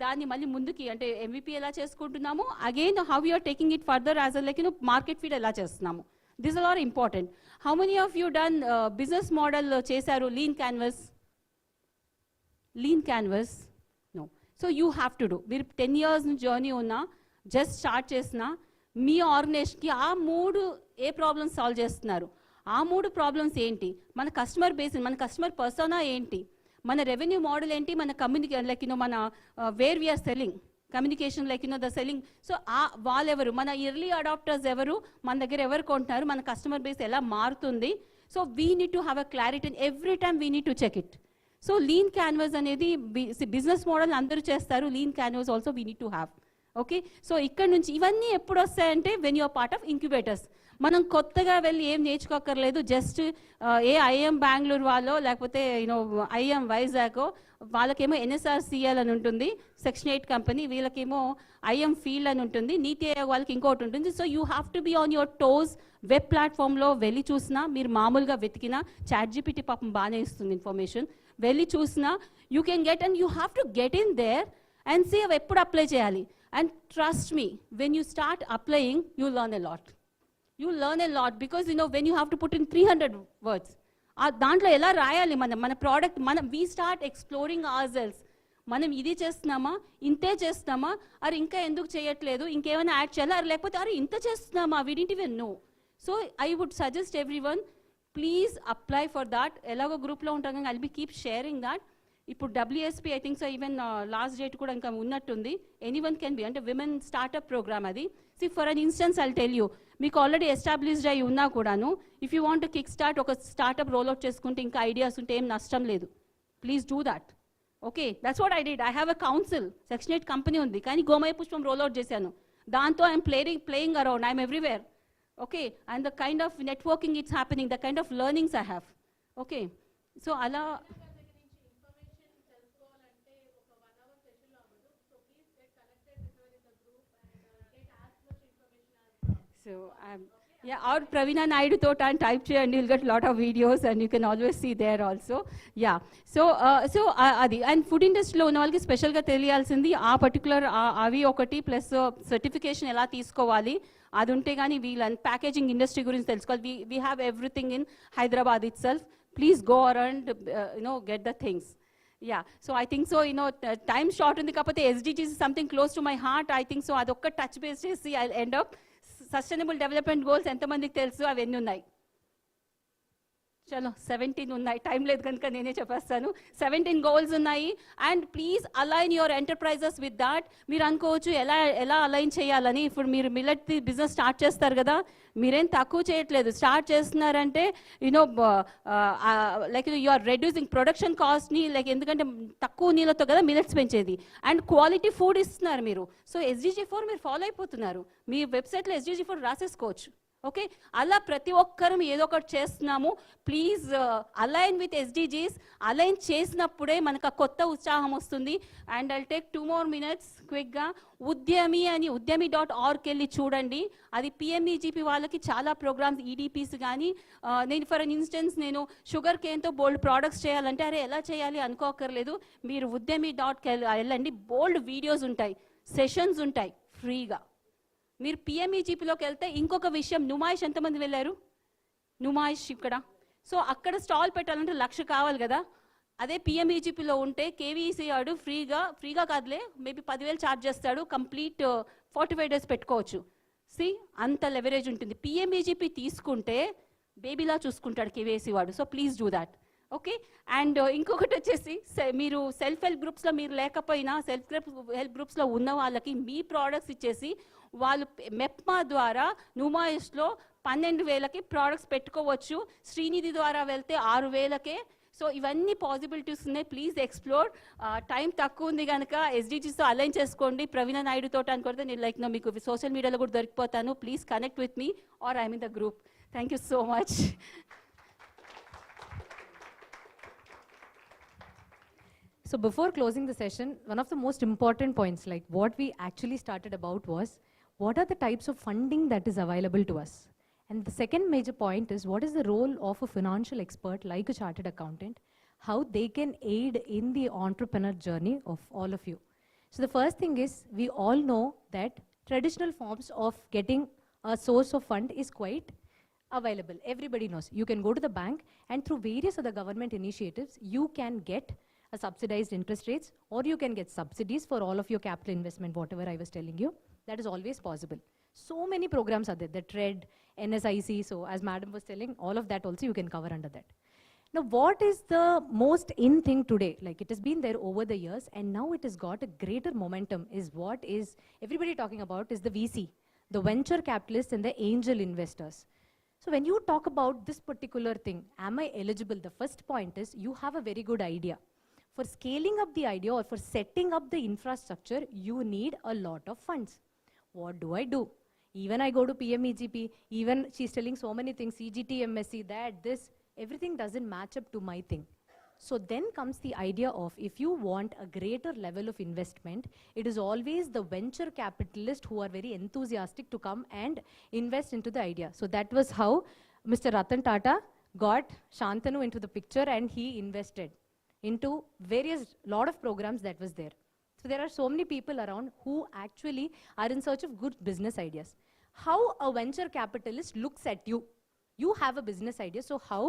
దాన్ని మళ్ళీ ముందుకి అంటే MVP ఎలా చేసుకుంటున్నాము again how you're taking it further as a like market feed ఎలా చేస్తున్నాము this are are important how many of you done business model చేశారు lean canvas no so you have to do మీరు 10 years journey ఉన్నా just start చేసిన మీ ఆర్గనైజేషన్కి ఆ 3 ఏ problems solve చేస్తున్నారు ఆ 3 ప్రాబ్లమ్స్ ఏంటి మన కస్టమర్ బేస్ మన కస్టమర్ పర్సోనా ఏంటి మన రెవెన్యూ మోడల్ ఏంటి మన లైక్ మన where we're selling communication like the selling so వాళ్ళెవరు మన ఎర్లీ అడాప్టర్స్ ఎవరు మన దగ్గర ఎవరు కొంటున్నారు మన కస్టమర్ బేస్ ఎలా మారుతుంది so we need to have a clarity and every time we need to check it so lean canvas అనేది బిజినెస్ మోడల్ అందరూ చేస్తారు lean canvas also we need to have okay so ఇక్కడ నుంచి ఇవన్నీ ఎప్పుడు వస్తాయంటే when you're part of incubators మనం కొత్తగా వెళ్ళి ఏం నేర్చుకోక్కర్లేదు జస్ట్ ఏ ఐఎం బెంగళూరు వాళ్ళో లేకపోతే ఐఎం వైజాగ్ వాళ్ళకేమో NSRCL అని ఉంటుంది సెక్షన్ 8 కంపెనీ వీళ్ళకేమో ఐఎం ఫీల్డ్ అని ఉంటుంది నీతి ఆయోగ్ వాళ్ళకి ఇంకోటి ఉంటుంది so you have to be on your toes web ప్లాట్ఫామ్లో వెళ్ళి చూసినా మీరు మామూలుగా వెతికినా ChatGPT పాపం బాగానే ఇస్తుంది ఇన్ఫర్మేషన్ వెళ్ళి చూసినా you can get and you have to get in there and see అవి ఎప్పుడు అప్లై చేయాలి and trust me when you start applying you learn a lot you learn a lot because when you have to put in 300 words దాంట్లో ఎలా రాయాలి మన product we start exploring ourselves మనం ఇది చేస్తున్నామా ఇంతే చేస్తున్నామా అరే ఇంకా ఎందుకు చేయట్లేదు ఇంకేమైనా యాడ్ చేయాలా అరే లేకపోతే అరే ఇంత చేస్తున్నామా we didn't even know so I would suggest everyone please apply for that ఎలాగో గ్రూప్లో ఉంటాం కానీ I'll be keep sharing that ఇప్పుడు WSP I think so even last date కూడా ఇంకా ఉన్నట్టుంది ఎనీవన్ కెన్ బి అంటే విమెన్ స్టార్ట్అప్ ప్రోగ్రామ్ అది see for an instance I'll tell you మీకు ఆల్రెడీ ఎస్టాబ్లిష్డ్ అయి ఉన్నా కూడాను if you want kick start ఒక స్టార్ట్అప్ రోల్అవుట్ చేసుకుంటే ఇంకా ఐడియాస్ ఉంటే ఏం నష్టం లేదు please do that okay that's what I did I have a council section 8 company ఉంది కానీ గోమయ పుష్పం రోల్అవుట్ చేశాను దాంతో I'm playing around I'm everywhere okay and the kind of networking it's happening the kind of learnings I have okay so అలా So Yeah, or Pravina Naidu thought and type and you'll get a lot of videos and you can always see there also. Yeah. So Adi, and food industry lo unna vallaki special ga teliyalsindi aa particular avi okati plus certification ela teeskovali adi unte gaani we'll packaging industry gurinchi telusukovali. We have everything in Hyderabad itself. Please go around, get the things. Yeah, so I think so, time short undi kapate SDGs is something close to my heart. I think so adokka touch base chesi I'll end up. Sustainable development goals ఎంతమందికి తెలుసు అవన్నీ ఉన్నాయి. చలో 17 ఉన్నాయి, time లేదు కనుక నేనే చెప్పేస్తాను. 17 గోల్స్ ఉన్నాయి and please align your enterprises with that. మీరు అనుకోవచ్చు ఎలా అలైన్ చేయాలని. ఇప్పుడు మీరు మిల్లెట్ బిజినెస్ స్టార్ట్ చేస్తారు కదా, మీరేం తక్కువ చేయట్లేదు. స్టార్ట్ చేస్తున్నారంటే like you are reducing production కాస్ట్ని, లైక్ ఎందుకంటే తక్కువ నీళ్ళతో కదా మిల్లెట్స్ పెంచేది అండ్ క్వాలిటీ ఫుడ్ ఇస్తున్నారు మీరు. సో SDG4 మీరు ఫాలో అయిపోతున్నారు. మీ వెబ్సైట్లో SDG4 రాసేసుకోవచ్చు. ఓకే, అలా ప్రతి ఒక్కరం ఏదో ఒకటి చేస్తున్నాము. Please align with SDGs. Align చేసినప్పుడే మనకు ఆ కొత్త ఉత్సాహం వస్తుంది. And I'll take 2 more minutes క్విక్గా. udyami.org వెళ్ళి చూడండి. అది PMEGP వాళ్ళకి చాలా ప్రోగ్రామ్స్, EDPs కానీ. నేను ఫర్ అన్ ఇన్స్టెన్స్ నేను షుగర్ కేన్తో బోల్డ్ ప్రోడక్ట్స్ చేయాలంటే అరే ఎలా చేయాలి అనుకోకర్లేదు. మీరు udyami.org వెళ్ళండి. బోల్డ్ వీడియోస్ ఉంటాయి, సెషన్స్ ఉంటాయి ఫ్రీగా. మీరు PMEGPలోకి వెళ్తే ఇంకొక విషయం, నుమాయిష్ ఎంతమంది వెళ్ళారు? నుమాయిష్ ఇక్కడ. సో అక్కడ స్టాల్ పెట్టాలంటే 1,00,000 కావాలి కదా. అదే PMEGPలో ఉంటే KVC వాడు ఫ్రీగా కాదులే, మేబీ 10,000 ఛార్జ్ చేస్తాడు. కంప్లీట్ 45 days పెట్టుకోవచ్చు. అంత లెవరేజ్ ఉంటుంది. PMEGP తీసుకుంటే బేబీలా చూసుకుంటాడు KVC వాడు. So please do that. Okay, and ఇంకొకటి వచ్చేసి మీరు సెల్ఫ్ హెల్ప్ గ్రూప్స్లో మీరు లేకపోయినా సెల్ఫ్ హెల్ప్ గ్రూప్స్లో ఉన్న వాళ్ళకి మీ ప్రోడక్ట్స్ ఇచ్చేసి వాళ్ళు మెప్మా ద్వారా నుమాయిష్లో 12,000కి ప్రోడక్ట్స్ పెట్టుకోవచ్చు. శ్రీనిధి ద్వారా వెళ్తే 6,000కే. సో ఇవన్నీ పాసిబిలిటీస్ ఉన్నాయి. Please explore. టైం తక్కువ ఉంది కనుక SDGsతో అలైన్ చేసుకోండి. ప్రవీణ నాయుడు తోట అనుకుంటే నేను లైక్ మీకు సోషల్ మీడియాలో కూడా దొరికిపోతాను. Please connect with me or I'm in the group. Thank you so much. So before closing the session, one of the most important points, like what we actually started about was, what are the types of funding that is available to us? And the second major point is, what is the role of a financial expert like a chartered accountant, how they can aid in the entrepreneur journey of all of you. So the first thing is, we all know that traditional forms of getting a source of fund is quite available. Everybody knows. You can go to the bank and through various other government initiatives, you can get a subsidized interest rates, or you can get subsidies for all of your capital investment, whatever I was telling you. That is always possible. So many programs are there, the TRED, NSIC, so as madam was telling, all of that also you can cover under that. Now, what is the most in thing today? Like it has been there over the years, and now it has got a greater momentum, is what is everybody talking about is the VC, the venture capitalists and the angel investors. So when you talk about this particular thing, am I eligible? The first point is, you have a very good idea. For scaling up the idea or for setting up the infrastructure, you need a lot of funds. What do? Even I go to PMEGP, even she's telling so many things, CGT, MSc, that, this, everything doesn't match up to my thing. So then comes the idea of, if you want a greater level of investment, it is always the venture capitalists who are very enthusiastic to come and invest into the idea. So that was how Mr. Ratan Tata got Shantanu into the picture, and he invested into various lot of programs that was there. So there are so many people around who actually are in search of good business ideas. How a venture capitalist looks at you. You have a business idea, so how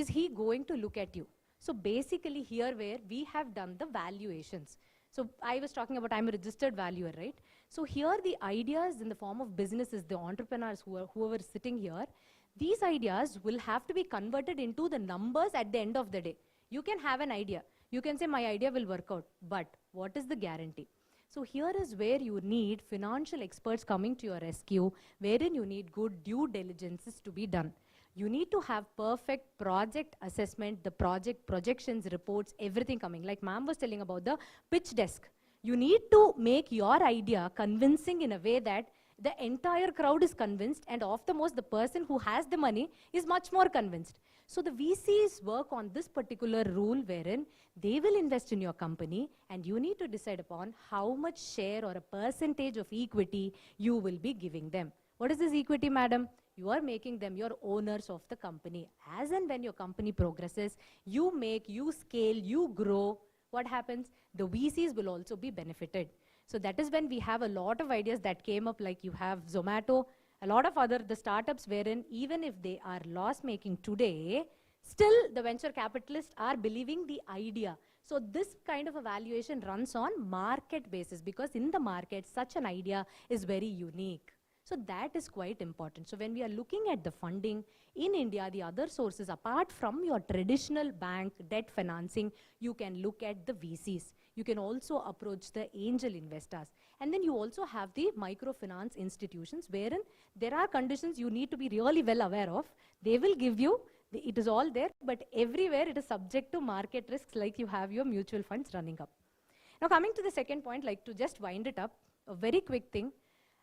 is he going to look at you? So basically here where we have done the valuations. So I was talking about, I'm a registered valuer, right? So here the ideas in the form of businesses, the entrepreneurs whoever is sitting here, these ideas will have to be converted into the numbers at the end of the day. You can have an idea. You can say, my idea will work out, but what is the guarantee? So here is where you need financial experts coming to your rescue, wherein you need good due diligences to be done. You need to have perfect project assessment, the project projections, reports, everything coming. Like ma'am was telling about the pitch desk. You need to make your idea convincing in a way that the entire crowd is convinced, and of the most, the person who has the money is much more convinced. So the VCs work on this particular rule wherein they will invest in your company, and you need to decide upon how much share or a percentage of equity you will be giving them. What is this equity, madam? You are making them your owners of the company. As and when your company progresses, you scale, you grow, what happens? The VCs will also be benefited. So that is when we have a lot of ideas that came up, like you have Zomato, a lot of the startups wherein even if they are loss-making today, still the venture capitalists are believing the idea. So this kind of evaluation runs on market basis, because in the market, such an idea is very unique. So that is quite important. So when we are looking at the funding in India, the other sources, apart from your traditional bank debt financing, you can look at the VCs. You can also approach the angel investors. And then you also have the microfinance institutions, wherein there are conditions you need to be really well aware of. They will give you, it is all there, but everywhere it is subject to market risks, like you have your mutual funds running up. Now coming to the second point, like to just wind it up, a very quick thing.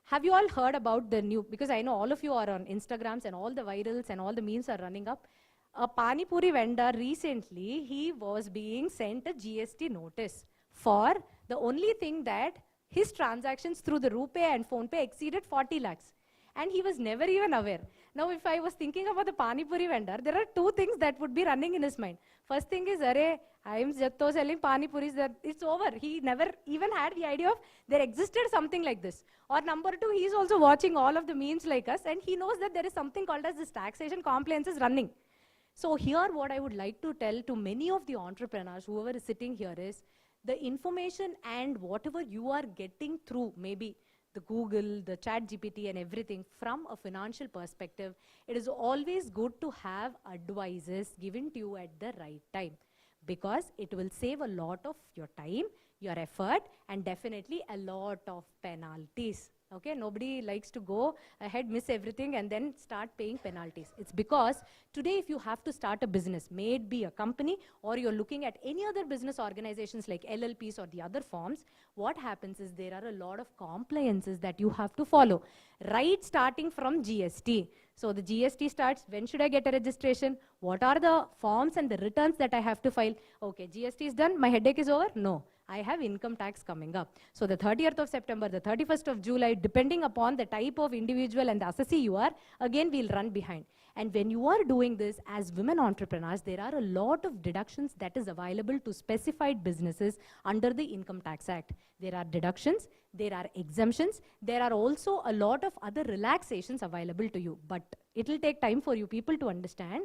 Have you all heard about the new, because I know all of you are on Instagrams and all the virals and all the memes are running up. A Pani Puri vendor recently, he was being sent a GST notice for the only thing that his transactions through the RuPay and PhonePe exceeded 40 lakhs. And he was never even aware. Now, if I was thinking about the Pani Puri vendor, there are two things that would be running in his mind. First thing is, I am just selling Pani Puris, it's over. He never even had the idea of there existed something like this. Or number two, he is also watching all of the memes like us, and he knows that there is something called as this taxation compliance is running. So here, what I would like to tell to many of the entrepreneurs, whoever is sitting here, is the information and whatever you are getting through, maybe the Google, the ChatGPT and everything from a financial perspective, it is always good to have advices given to you at the right time, because it will save a lot of your time, your effort, and definitely a lot of penalties. Okay, nobody likes to go ahead, miss everything, and then start paying penalties. It's because today, if you have to start a business, may it be a company or you're looking at any other business organizations like LLPs or the other forms, what happens is there are a lot of compliances that you have to follow, right starting from GST. So the GST starts, when should I get a registration? What are the forms and the returns that I have to file? Okay, GST is done, my headache is over? No. I have income tax coming up. So the 30th of September, the 31st of July, depending upon the type of individual and the assessee you are, again we'll run behind. And when you are doing this as women entrepreneurs, there are a lot of deductions that is available to specified businesses under the Income Tax Act. There are deductions, there are exemptions, there are also a lot of other relaxations available to you. But it will take time for you people to understand.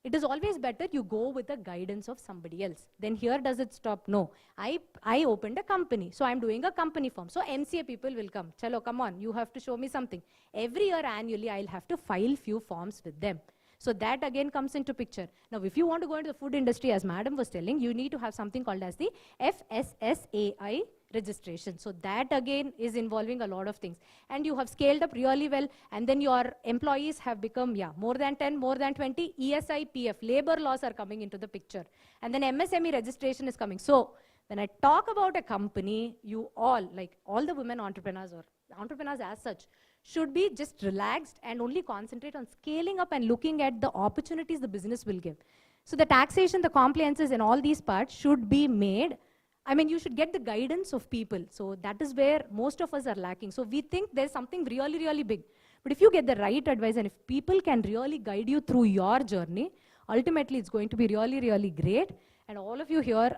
It is always better you go with the guidance of somebody else. Then here does it stop? No. I opened a company, so I'm doing a company form. So MCA people will come. Chalo, come on, you have to show me something. Every year annually, I'll have to file few forms with them. So that again comes into picture. Now, if you want to go into the food industry, as madam was telling, you need to have something called as the FSSAI registration. So that again is involving a lot of things. And you have scaled up really well, and then your employees have become, more than 10, more than 20, ESI, PF, labor laws are coming into the picture. And then MSME registration is coming. So when I talk about a company, you all, like all the women entrepreneurs or entrepreneurs as such, should be just relaxed and only concentrate on scaling up and looking at the opportunities the business will give. So the taxation, the compliances and all these parts should be made. I mean, you should get the guidance of people. So that is where most of us are lacking. So we think there's something really, really big. But if you get the right advice and if people can really guide you through your journey, ultimately it's going to be really, really great. And all of you here,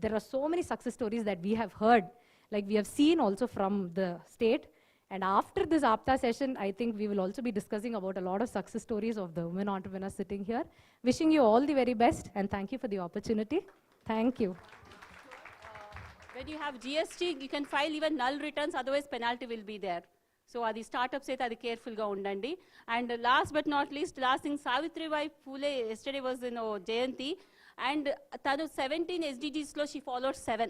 there are so many success stories that we have heard, like we have seen also from the state. And after this APTA session, I think we will also be discussing about a lot of success stories of the women entrepreneurs sitting here. Wishing you all the very best, and thank you for the opportunity. Thank you. When you have GST, you can file even null returns, otherwise penalty will be there. So adi startups aithe adi careful ga undandi. And last but not least, last thing, Savitribai Phule yesterday was Jayanti, and tanu 17 SDGs lo she followed 7.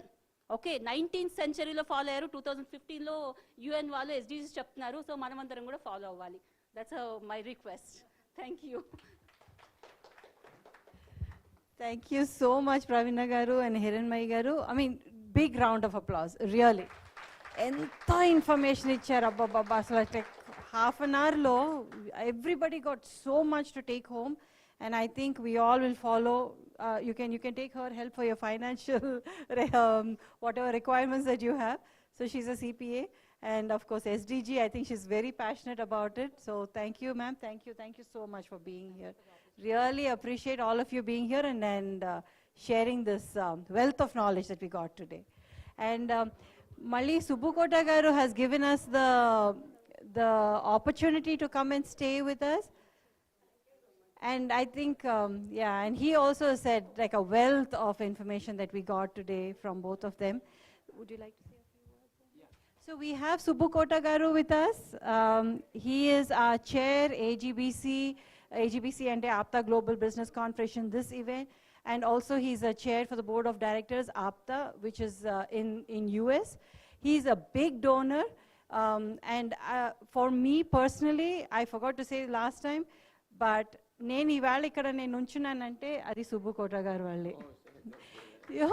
Okay, 19th century lo follow ayyaru, 2015 lo UN వాళ్ళు SDGs చెప్తున్నారు, so మనమందరం కూడా follow అవ్వాలి. That's my request. Thank you. Thank you so much, Pravina Garu and Hiranmai Garu. I mean, big round of applause, really. Enta information icharu, abba, asala like half an hour lo, everybody got so much to take home, and I think we all will follow. You can take her help for your financial whatever requirements that you have. So she's a CPA, And of course, SDG, I think she's very passionate about it. So thank you, ma'am. Thank you so much for being here. Really appreciate all of you being here and sharing this wealth of knowledge that we got today. And Mali Subukota Garu has given us the opportunity to come and stay with us. And I think, yeah, and he also said like a wealth of information that we got today from both of them. Would you like to say a few words? Yeah. So we have Subukota Garu with us. He is our chair, AGBC and APTA Global Business Corporation, this event. And also he's a chair for the board of directors, APTA, which is in US. He's a big donor. And for me personally, I forgot to say last time, but నేను ఇవాళ ఇక్కడ నేను ఉంచున్నానంటే అది సుబ్బుకోట గారు వాళ్ళే.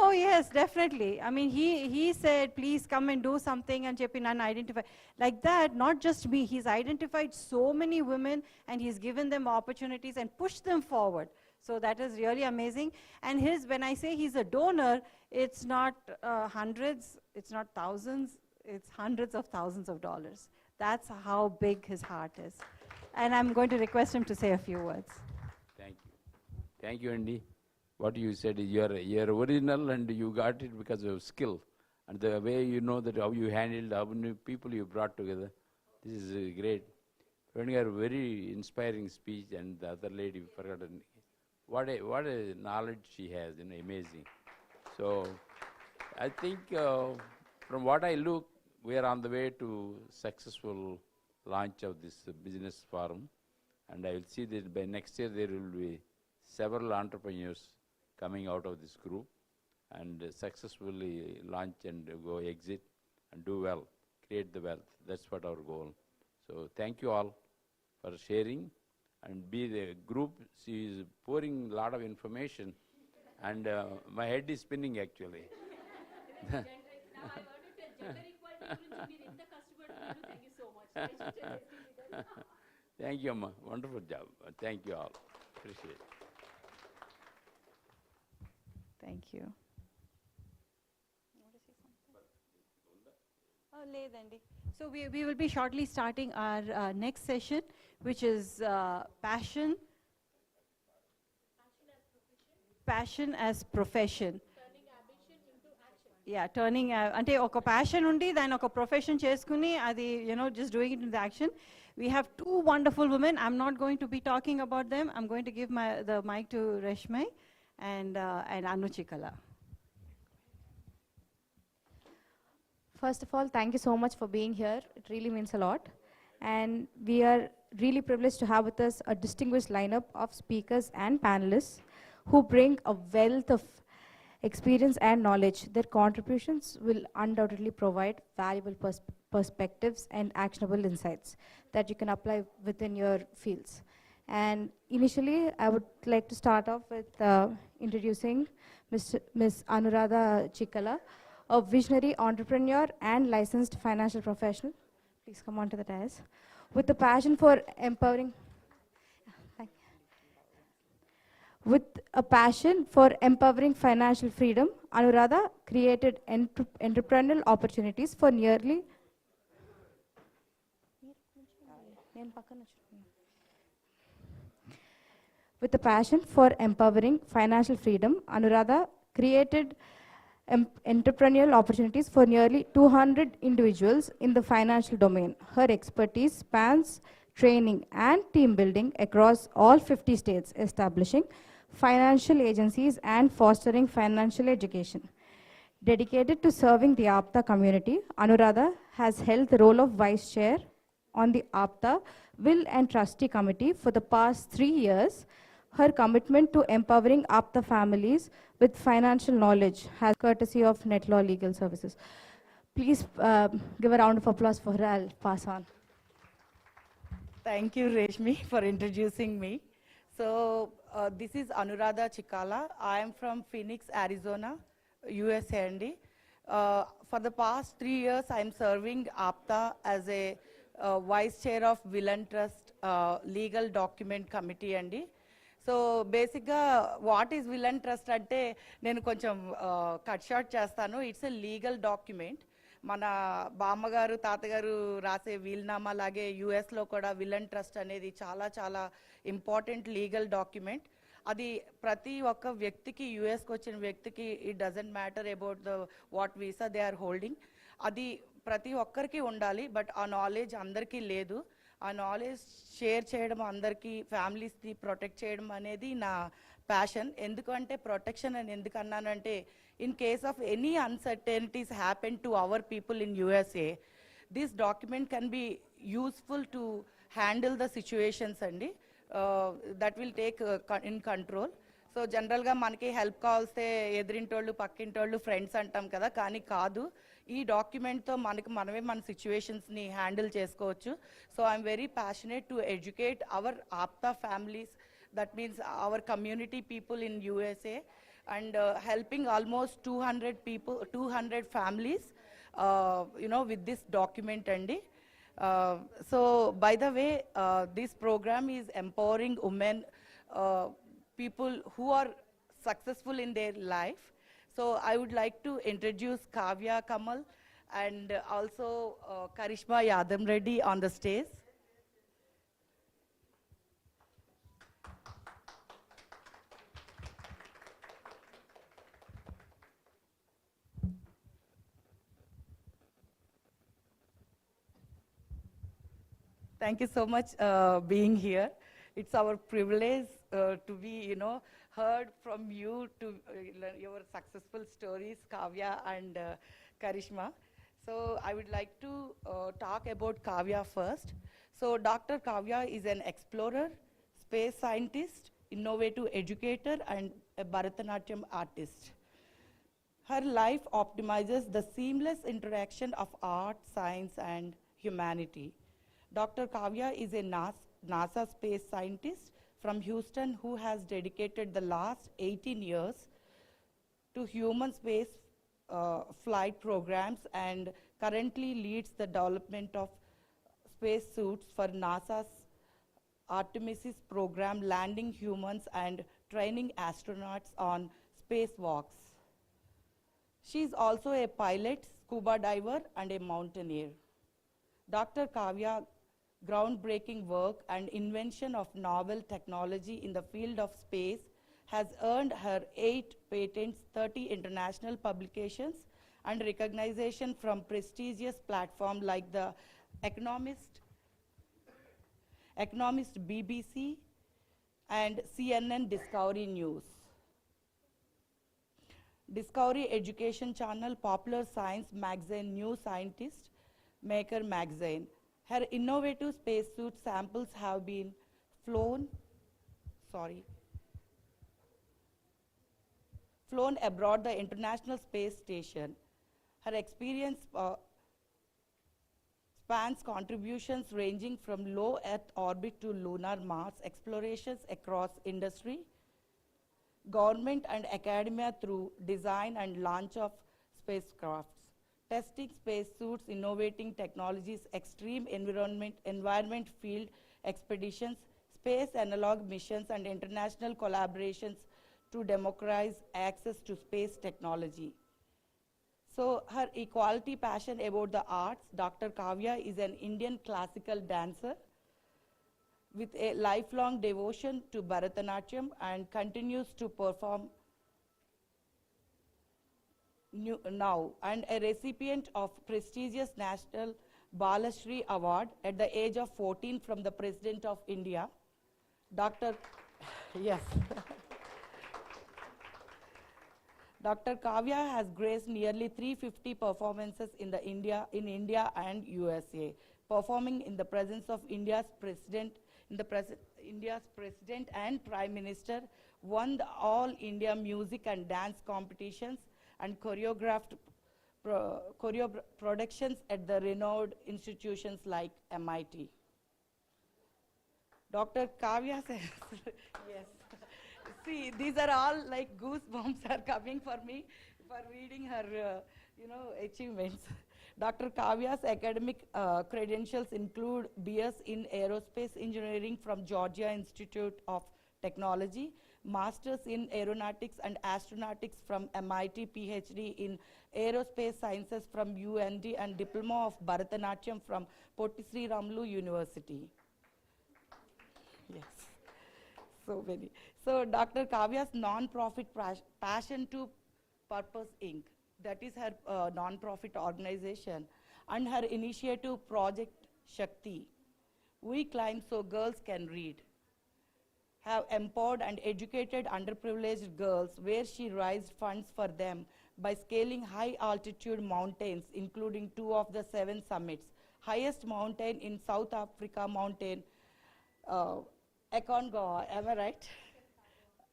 Oh yes, definitely. I mean, he said, please come and do something and చెప్పి నన్ను identify. Like that, not just me, he's identified so many women and he's given them opportunities and pushed them forward. So that is really amazing. And when I say he's a donor, it's not hundreds, it's not thousands, it's hundreds of thousands of dollars. That's how big his heart is. And I'm going to request him to say a few words. Thank you. Thank you, Andy. What you said is you're original and you got it because of skill. And the way you know that how you handled, how many people you brought together. This is great. You had a very inspiring speech, and the other lady, forgotten. What a knowledge she has, amazing. So I think from what I look, we are on the way to successful launch of this business forum, and I will see that by next year there will be several entrepreneurs coming out of this group and successfully launch and go exit and do well, create the wealth. That's what our goal. So thank you all for sharing and be the group. She is pouring a lot of information and my head is spinning actually. Thank you, Amma. Wonderful job. Thank you all. Appreciate it. Thank you. You want to say something? Oh, ledandi. So we will be shortly starting our next session, which is passion as profession. Yeah, turning ante oka passion undi then oka profession cheskuni adi just doing it in the action. We have two wonderful women. I'm not going to be talking about them. I'm going to give the mic to Reshmai and Anu Chikala. First of all, thank you so much for being here. It really means a lot. And we are really privileged to have with us a distinguished lineup of speakers and panelists who bring a wealth of experience and knowledge. Their contributions will undoubtedly provide valuable perspectives and actionable insights that you can apply within your fields. And initially, I would like to start off with introducing Ms. Anuradha Chikala, a visionary entrepreneur and licensed financial professional. Please come on to the dais. With a passion for empowering financial freedom, Anuradha created entrepreneurial opportunities for nearly With a passion for empowering financial freedom, Anuradha created entrepreneurial opportunities for nearly 200 individuals in the financial domain. Her expertise spans training and team building across all 50 states, establishing financial agencies and fostering financial education. Dedicated to serving the APTA community, Anuradha has held the role of Vice Chair on the APTA Will and Trustee Committee for the past 3 years. Her commitment to empowering APTA families with financial knowledge has courtesy of NetLaw Legal Services. Please give a round of applause for her. I'll pass on. Thank you, Reshmi, for introducing me. So this is Anuradha Chikala. I am from Phoenix, Arizona, USA. For the past 3 years, I am serving APTA as a Vice Chair of Will and Trust Legal Document Committee. So basically, what is Will and Trust ante nenu koncham cut short chestanu. It's a legal document. మన బామ్మగారు తాతగారు రాసే వీల్నామా లాగే యుఎస్లో కూడా villain trust అనేది చాలా చాలా ఇంపార్టెంట్ లీగల్ డాక్యుమెంట్. అది ప్రతి ఒక్క వ్యక్తికి, యుఎస్కి వచ్చిన వ్యక్తికి, it doesn't matter about the what visa they are holding, అది ప్రతి ఒక్కరికి ఉండాలి. బట్ ఆ నాలెడ్జ్ అందరికీ లేదు. ఆ నాలెడ్జ్ షేర్ చేయడం, అందరికీ ఫ్యామిలీస్ని ప్రొటెక్ట్ చేయడం అనేది నా ప్యాషన్. ఎందుకంటే ప్రొటెక్షన్ అని ఎందుకు అన్నానంటే, in case of any uncertainties happen to our people in USA, this document can be useful to handle the situations అండి. That will take in control. So జనరల్గా మనకి హెల్ప్ కావాల్స్తే ఎదురింటోళ్ళు, పక్కింటోళ్ళు, ఫ్రెండ్స్ అంటాం కదా, కానీ కాదు. ఈ డాక్యుమెంట్తో మనమే మన సిచ్యువేషన్స్ని హ్యాండిల్ చేసుకోవచ్చు. So I'm very passionate to educate our Aapta families, that means our community people in USA, and helping almost 200 people, 200 families, with this document. So by the way, this program is empowering women, people who are successful in their life. So I would like to introduce Kavya Kamal and also Karishma Yadam Reddy on the stage. Thank you so much being here. It's our privilege to be, heard from you to your successful stories, Kavya and Karishma. So I would like to talk about Kavya first. So Dr. Kavya is an explorer, space scientist, innovative educator, and a Bharatanatyam artist. Her life optimizes the seamless interaction of art, science, and humanity. Dr. Kavya is a NASA space scientist from Houston who has dedicated the last 18 years to human space flight programs and currently leads the development of space suits for NASA's Artemis program, landing humans and training astronauts on spacewalks. She is also a pilot, scuba diver, and a mountaineer. Dr. Kavya groundbreaking work and invention of novel technology in the field of space has earned her 8 patents, 30 international publications, and recognition from prestigious platforms like the Economist BBC and CNN Discovery News, Discovery Education Channel, popular science magazine New Scientist, Maker magazine. Her innovative spacesuit samples have been flown abroad the International Space Station. Her experience spans contributions ranging from low Earth orbit to lunar Mars explorations across industry, government and academia through design and launch of spacecrafts, testing spacesuits, innovating technologies, extreme environment field expeditions, space analog missions, and international collaborations to democratize access to space technology. So her equality passion about the arts, Dr. Kavya is an Indian classical dancer with a lifelong devotion to Bharatanatyam and continues to perform now, and a recipient of prestigious National Balashri Award at the age of 14 from the President of India. Yes. Dr. Kavya has graced nearly 350 performances in India and USA, performing in the presence of India's President and Prime Minister, won the All India Music and Dance competitions, and choreographed productions at the renowned institutions like MIT. Dr. Kavya says, yes. See, these are all like goosebumps are coming for me for reading her, achievements. Dr. Kavya's academic credentials include BS in Aerospace Engineering from Georgia Institute of Technology, Masters in Aeronautics and Astronautics from MIT, PhD in Aerospace Sciences from UND, and Diploma of Bharatanatyam from Pottisri Ramlu University. Yes, so many. So Dr. Kavya's non-profit Passion to Purpose Inc., that is her non-profit organization, and her initiative Project Shakti, We Climb So Girls Can Read, have empowered and educated underprivileged girls, where she raised funds for them by scaling high altitude mountains, including 2 of the 7 summits. Highest mountain in South Africa, mountain Aconcagua, am I right?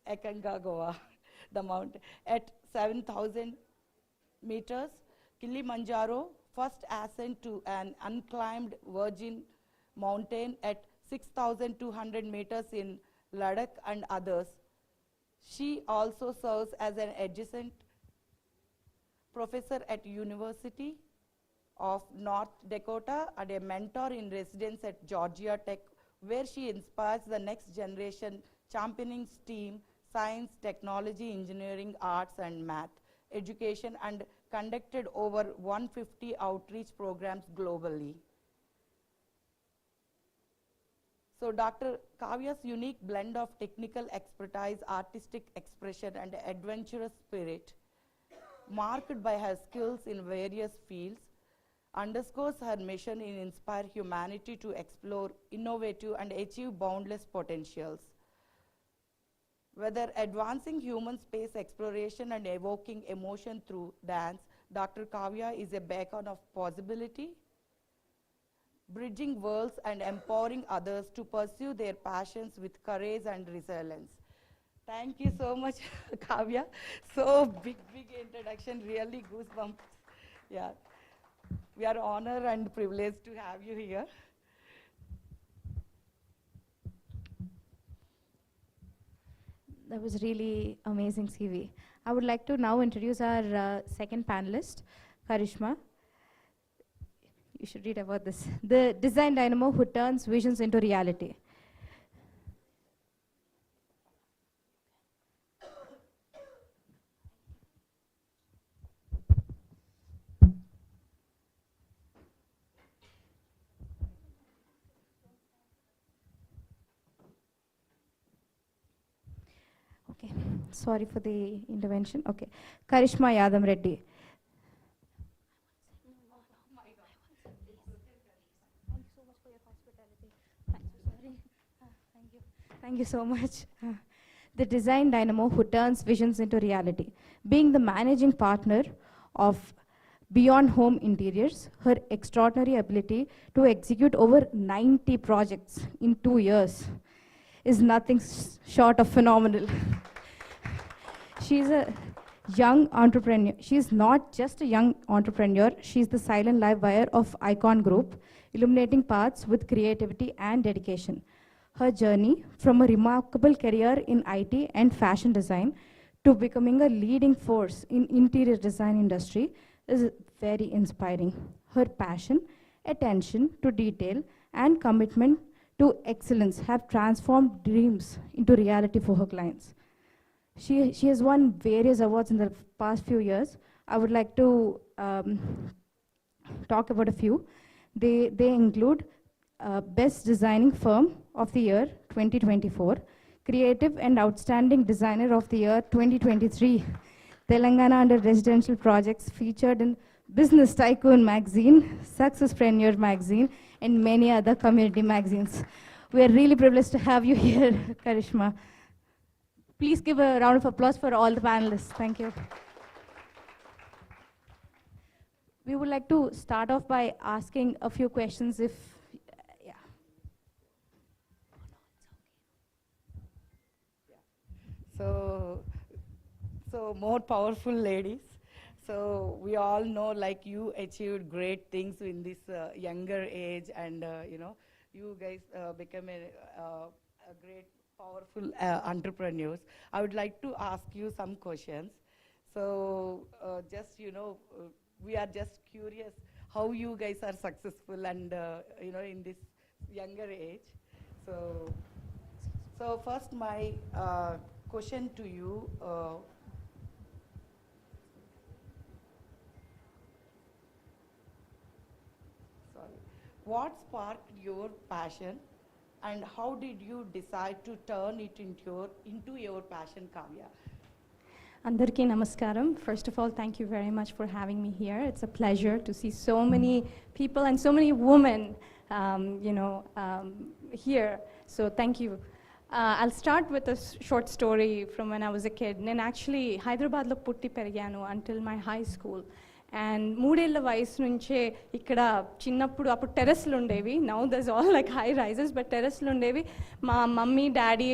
Aconcagua, the mountain, at 7,000 meters. Kilimanjaro, first ascent to an unclimbed virgin mountain at 6,200 meters in Ladakh, and others. She also serves as an adjunct professor at University of North Dakota and a mentor in residence at Georgia Tech, where she inspires the next generation, championing STEAM, science, technology, engineering, arts, and math education, and conducted over 150 outreach programs globally. So Dr. Kavya's unique blend of technical expertise, artistic expression, and adventurous spirit, marked by her skills in various fields, underscores her mission in inspire humanity to explore, innovative, and achieve boundless potentials. Whether advancing human space exploration and evoking emotion through dance, Dr. Kavya is a beacon of possibility, bridging worlds and empowering others to pursue their passions with courage and resilience. Thank you so much, Kavya. So big introduction, really goosebumps. Yeah, we are honored and privileged to have you here. That was really amazing, CV. I would like to now introduce our second panelist, Karishma. You should read about this. The design dynamo who turns visions into reality. Okay, sorry for the intervention. Okay, Karishma Yadam Reddy. Thank you so much. The design dynamo who turns visions into reality. Being the managing partner of Beyond Home Interiors, her extraordinary ability to execute over 90 projects in 2 years is nothing short of phenomenal. She's a young entrepreneur. She's not just a young entrepreneur, she's the silent live wire of Icon Group, illuminating paths with creativity and dedication. Her journey from a remarkable career in IT and fashion design to becoming a leading force in interior design industry is very inspiring. Her passion, attention to detail, and commitment to excellence have transformed dreams into reality for her clients. She has won various awards in the past few years. I would like to talk about a few. They include Best Designing Firm of the Year 2024, Creative and Outstanding Designer of the Year 2023, Telangana Under Residential Projects featured in Business Tycoon magazine, Successpreneur magazine, and many other community magazines. We are really privileged to have you here, Karishma. Please give a round of applause for all the panelists. Thank you. We would like to start off by asking a few questions if, yeah. So more powerful ladies. So we all know, like, you achieved great things in this younger age, and you know, you guys become a great, powerful entrepreneurs. I would like to ask you some questions. So just, you know, we are just curious how you guys are successful and, you know, in this younger age. So first my question to you. Sorry. What sparked your passion, and how did you decide to turn it into your passion, Kavya? Andarki Namaskaram. First of all, thank you very much for having me here. It's a pleasure to see so many people and so many women, here. So thank you. I'll start with a short story from when I was a kid. Nen actually Hyderabad lo putti periganu until my high school. And మూడేళ్ల వయసు నుంచే ఇక్కడ చిన్నప్పుడు అప్పుడు టెర్రస్లు ఉండేవి. Now there's all like high rises, but టెర్రస్లు ఉండేవి. మా మమ్మీ డాడీ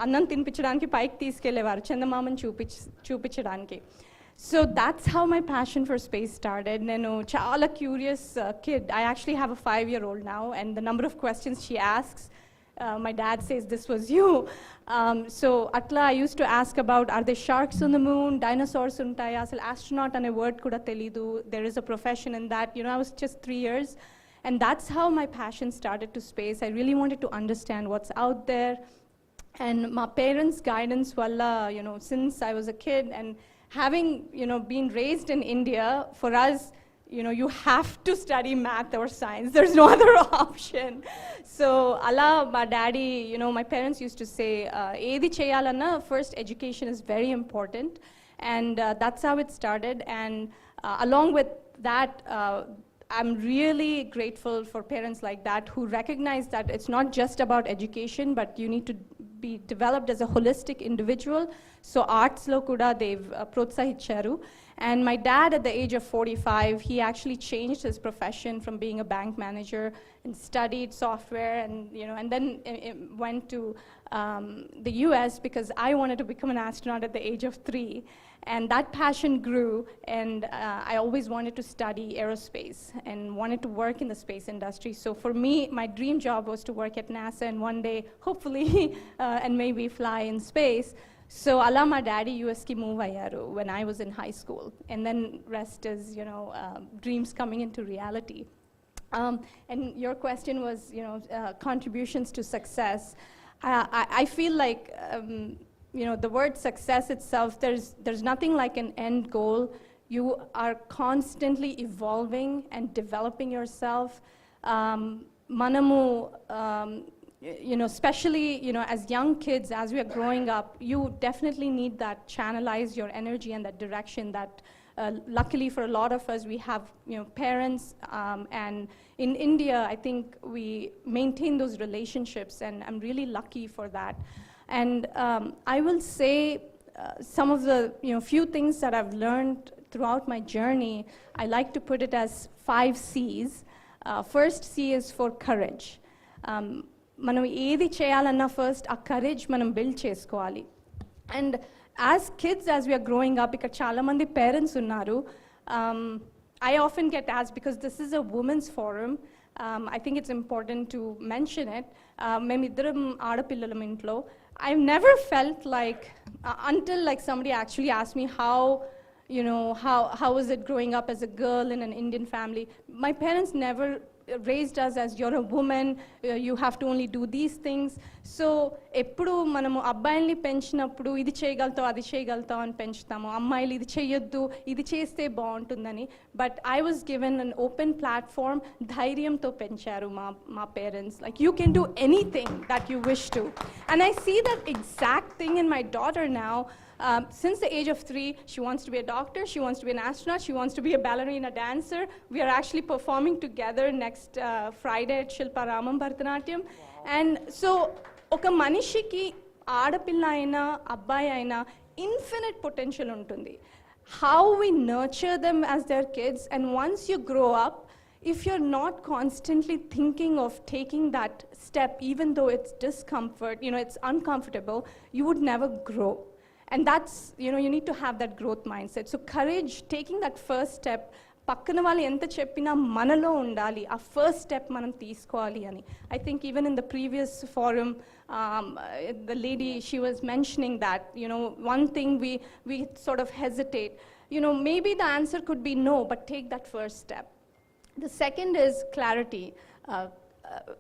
అన్నం తినిపించడానికి పైకి తీసుకెళ్లేవారు చందమామని చూపించడానికి. So that's how my passion for space started. Nenu chala curious kid. I actually have a 5-year-old now, and the number of questions she asks, my dad says this was you. So atla I used to ask about, are there sharks on the moon, dinosaurs untaya, asal astronaut ane word kuda telidu. There is a profession in that. I was just 3 years, and that's how my passion started to space. I really wanted to understand what's out there, and my parents' guidance walla, since I was a kid, and having been raised in India, for us, you have to study math or science. There's no other option. So Allah, my daddy, my parents used to say, Edi cheyalanna, first education is very important. And that's how it started. And along with that, I'm really grateful for parents like that who recognize that it's not just about education, but you need to be developed as a holistic individual. So arts lo kuda they've protsahicharu. And my dad, at the age of 45, he actually changed his profession from being a bank manager and studied software, and then went to the US because I wanted to become an astronaut at the age of 3. And that passion grew, and I always wanted to study aerospace and wanted to work in the space industry. So for me, my dream job was to work at NASA and one day, hopefully, and maybe fly in space. So Allah, my daddy, US ki move ayaru when I was in high school. And then rest is, dreams coming into reality. And your question was, contributions to success. I feel like, the word success itself, there's nothing like an end goal. You are constantly evolving and developing yourself. Manamu, especially, as young kids, as we are growing up, you definitely need that channelize your energy and that direction that, luckily for a lot of us, we have, parents, and in India, I think we maintain those relationships, and I'm really lucky for that. And I will say some of the, few things that I've learned throughout my journey. I like to put it as 5 C's. First C is for courage. మనం ఏది చేయాలన్నా first ఆ courage మనం build చేసుకోవాలి. And as kids as we're growing up, ఇక్కడ చాలామంది parents ఉన్నారు. I often get asked, because this is a women's forum, I think it's important to mention it. మేమిద్దరం ఆడపిల్లలం ఇంట్లో. I've never felt like, until like somebody actually asked me how was it growing up as a girl in an Indian family. My parents never raised us as, you're a woman, you have to only do these things. So eppudu manamu abbayalni penchinnappudu idi cheyagaltavu adi cheyagaltavu ani penchutamu, ammayలు ఇది చేయొద్దు ఇది చేస్తే బాగుంటుందని. But I was given an open platform. ధైర్యంతో పెంచారు మా parents, like you can do anything that you wish to. And I see that exact thing in my daughter now. Since the age of 3, she wants to be a doctor, she wants to be an astronaut, she wants to be a ballerina dancer. We are actually performing together next Friday at Shilpa Ramam Bharatanatyam. And so, oka manishiki aadapilla aina abbayi aina infinite potential untundi. How we nurture them as their kids, and once you grow up, if you're not constantly thinking of taking that step, even though it's discomfort, it's uncomfortable, you would never grow. And that's, you need to have that growth mindset. So courage, taking that first step, పక్కన వాళ్ళు ఎంత చెప్పినా మనలో ఉండాలి, ఆ first step మనం తీసుకోవాలి అని. I think even in the previous forum, the lady, she was mentioning that, one thing we sort of hesitate. Maybe the answer could be no, but take that first step. The second is clarity.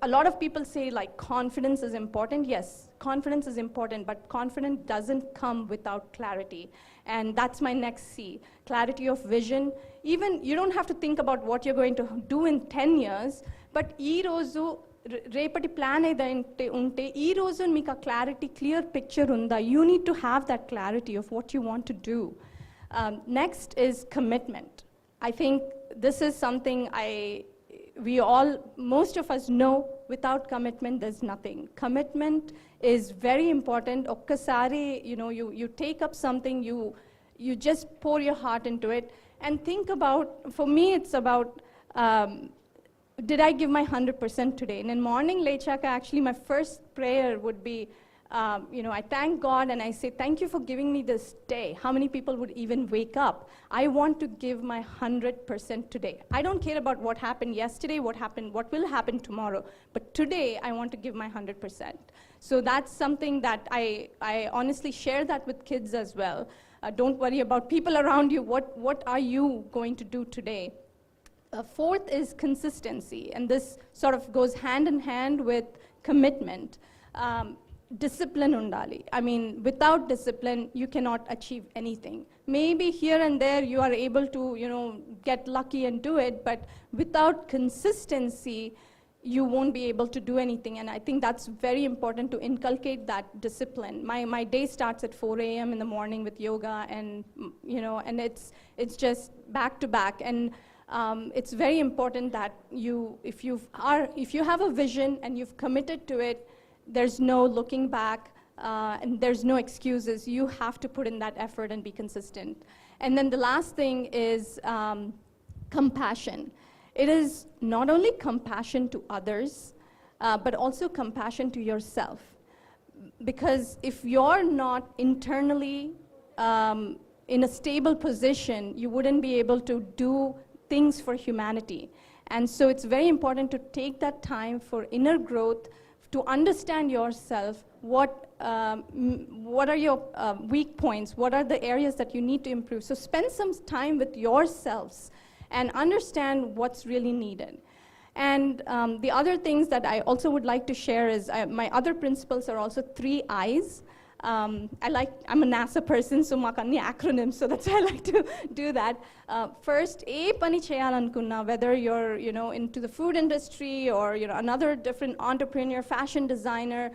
a lot of people say like confidence is important. Yes, confidence is important, but confidence doesn't come without clarity. And that's my next C, clarity of vision. Even you don't have to think about what you're going to do in 10 years, but ee roju repati plan edante unte ee roju meeku clarity, clear picture unda. You need to have that clarity of what you want to do. Next is commitment. I think this is something most of us know, without commitment, there's nothing. Commitment is very important. Okkasari, you take up something, you just pour your heart into it. And think about, for me, it's about, did I give my 100% today? And in morning, lechaka, actually, my first prayer would be, I thank God and I say, thank you for giving me this day. How many people would even wake up? I want to give my 100% today. I don't care about what happened yesterday, what will happen tomorrow. But today, I want to give my 100%. So that's something that I honestly share that with kids as well. Don't worry about people around you. What are you going to do today? Fourth is consistency. And this sort of goes hand in hand with commitment. Discipline undali. I mean, without discipline, you cannot achieve anything. Maybe here and there you are able to, get lucky and do it, but without consistency, you won't be able to do anything. And I think that's very important to inculcate that discipline. My day starts at 4 a.m. in the morning with yoga, and and it's just back to back. And it's very important that if you have a vision and you've committed to it, there's no looking back, and there's no excuses. You have to put in that effort and be consistent. And then the last thing is compassion. It is not only compassion to others, but also compassion to yourself. Because if you're not internally in a stable position, you wouldn't be able to do things for humanity. And so it's very important to take that time for inner growth, to understand yourself, what are your weak points, what are the areas that you need to improve. So spend some time with yourselves and understand what's really needed. And the other things that I also would like to share is my other principles are also 3 I's. I'm a NASA person, so maku anni acronyms, so that's why I like to do that. First, pani cheyalankunna, whether you're into the food industry or another different entrepreneur, fashion designer,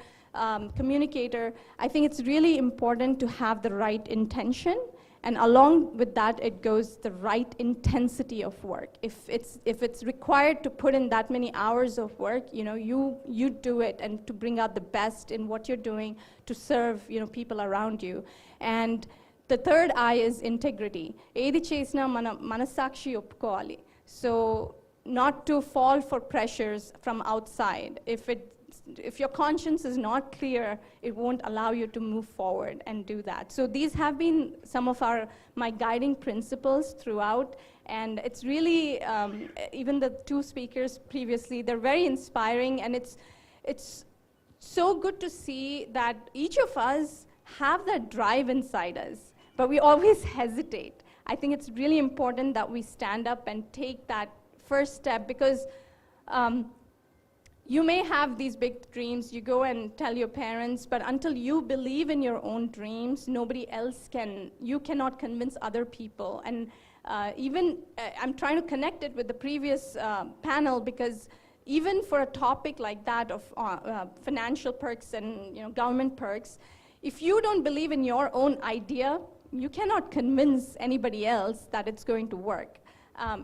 communicator, I think it's really important to have the right intention. And along with that, it goes the right intensity of work. If it's required to put in that many hours of work, you do it, and to bring out the best in what you're doing to serve people around you. And the third I is integrity. Edi chesina manasakshi oppukovali. So not to fall for pressures from outside. If your conscience is not clear, it won't allow you to move forward and do that. So these have been some of my guiding principles throughout, and it's really, even the 2 speakers previously, they're very inspiring, and it's so good to see that each of us have that drive inside us, but we always hesitate. I think it's really important that we stand up and take that first step, because you may have these big dreams, you go and tell your parents, but until you believe in your own dreams, nobody else you cannot convince other people. And I'm trying to connect it with the previous panel, because even for a topic like that of financial perks and government perks, if you don't believe in your own idea, you cannot convince anybody else that it's going to work.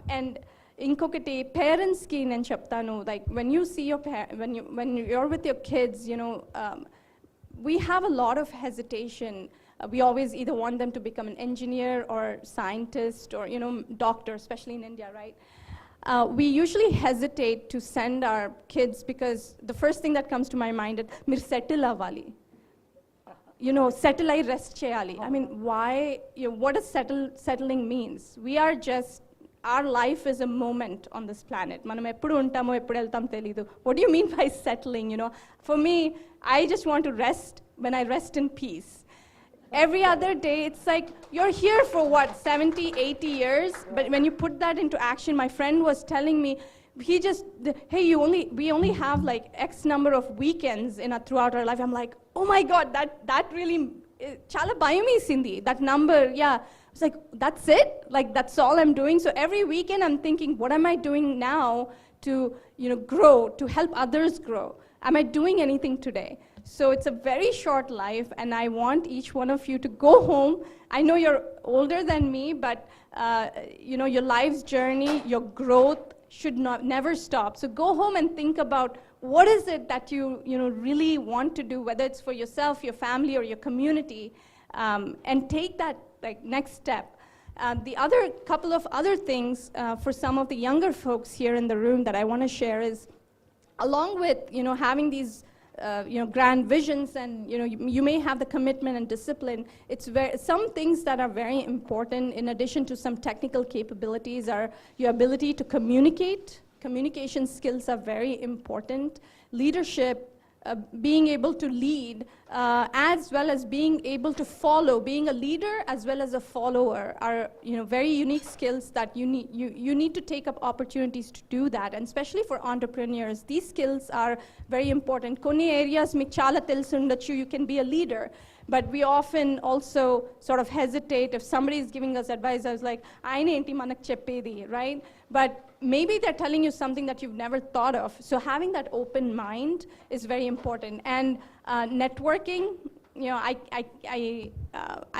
And inkokati parents ki nen cheptanu, like when you see when you're with your kids, we have a lot of hesitation. We always either want them to become an engineer or scientist or doctor, especially in India, right? We usually hesitate to send our kids because the first thing that comes to my mind is mir settle avali. Settle I rest cheyali. I mean, why? What does settling means? Our life is a moment on this planet. Manam eppudu untamo eppudu eltam telidu. What do you mean by settling? For me, I just want to rest when I rest in peace. Every other day, it's like you're here for what, 70, 80 years? But when you put that into action, my friend was telling me, he just, hey, we only have like X number of weekends throughout our life. I'm like, oh my God, that really, chala bayami sindi, that number, yeah. It's like, that's it? Like, that's all I'm doing? So every weekend I'm thinking, what am I doing now to, grow, to help others grow? Am I doing anything today? So it's a very short life, and I want each one of you to go home. I know you're older than me, but your life's journey, your growth should never stop. So go home and think about what is it that you really want to do, whether it's for yourself, your family, or your community, and take that next step. The other couple of other things for some of the younger folks here in the room that I want to share is, along with having these grand visions, and you may have the commitment and discipline, some things that are very important in addition to some technical capabilities are your ability to communicate. Communication skills are very important. Leadership, being able to lead, as well as being able to follow. Being a leader as well as a follower are very unique skills that you need to take up opportunities to do that. And especially for entrepreneurs, these skills are very important. Konni areas meeku chala telusundachu, you can be a leader. But we often also sort of hesitate. If somebody is giving us advice, I was like, "Aina enti manak cheppedi," right? But maybe they're telling you something that you've never thought of. So having that open mind is very important. And networking,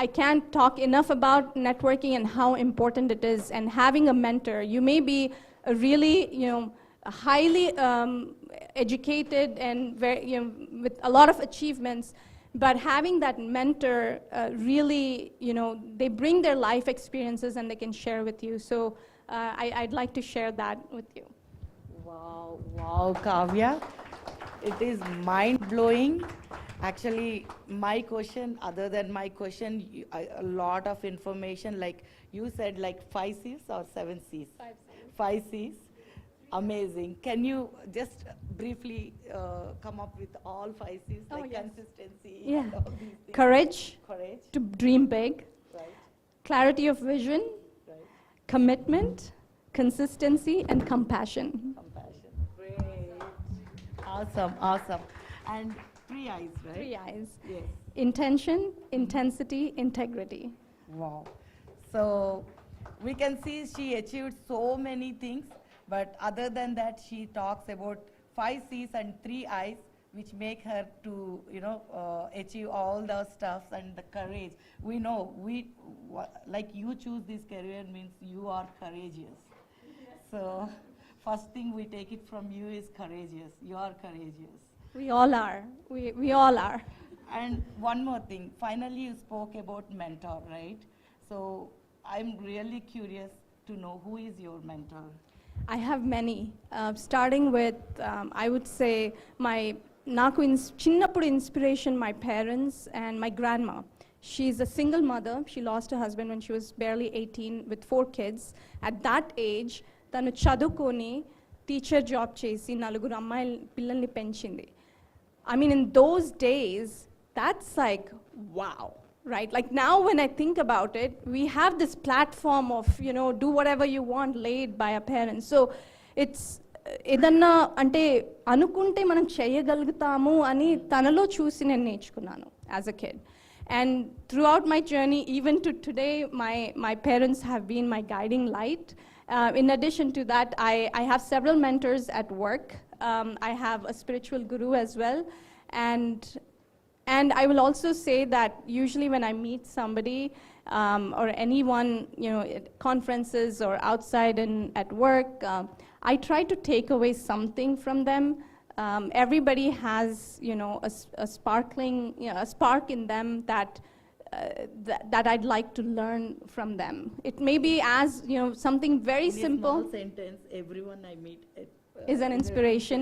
I can't talk enough about networking and how important it is. And having a mentor, you may be a really, highly educated and very, with a lot of achievements. But having that mentor really, they bring their life experiences and they can share with you. So I'd like to share that with you. Wow, Kavya. It is mind-blowing. Actually, my question, other than my question, a lot of information, like you said, like 5 C's or 7 C's? 5 C's. 5 C's. Amazing. Can you just briefly come up with all 5 C's, like consistency, and all these things? Courage. Courage. To dream big. Right. Clarity of vision. Right. Commitment, consistency, and compassion. Compassion. Great. Awesome. And 3 I's, right? 3 I's. Yes. Intention, intensity, integrity. Wow. So we can see she achieved so many things, but other than that, she talks about 5 C's and 3 I's, which make her to, achieve all those stuffs, and the courage. We know, like you choose this career means you are courageous. So first thing we take it from you is courageous. You are courageous. We all are. We all are. And one more thing. Finally, you spoke about mentor, right? So I'm really curious to know, who is your mentor? I have many. Starting with, I would say, నాకు చిన్నప్పుడు inspiration, my parents and my grandma. She's a single mother. She lost her husband when she was barely 18 with 4 kids. At that age, తను చదువుకొని teacher job చేసి 4 అమ్మాయిల పిల్లల్ని పెంచింది. I mean, in those days, that's like, wow, right? Like now when I think about it, we have this platform of, do whatever you want laid by our parents. So it's, ఏదన్నా అంటే అనుకుంటే మనం చేయగలుగుతాము అని తనలో చూసి నేను నేర్చుకున్నాను as a kid. And throughout my journey, even to today, my parents have been my guiding light. In addition to that, I have several mentors at work. I have a spiritual guru as well. And I will also say that usually when I meet somebody or anyone, at conferences or outside and at work, I try to take away something from them. Everybody has, a spark in them that I'd like to learn from them. It may be as, something very simple. A small sentence, everyone I meet is an inspiration,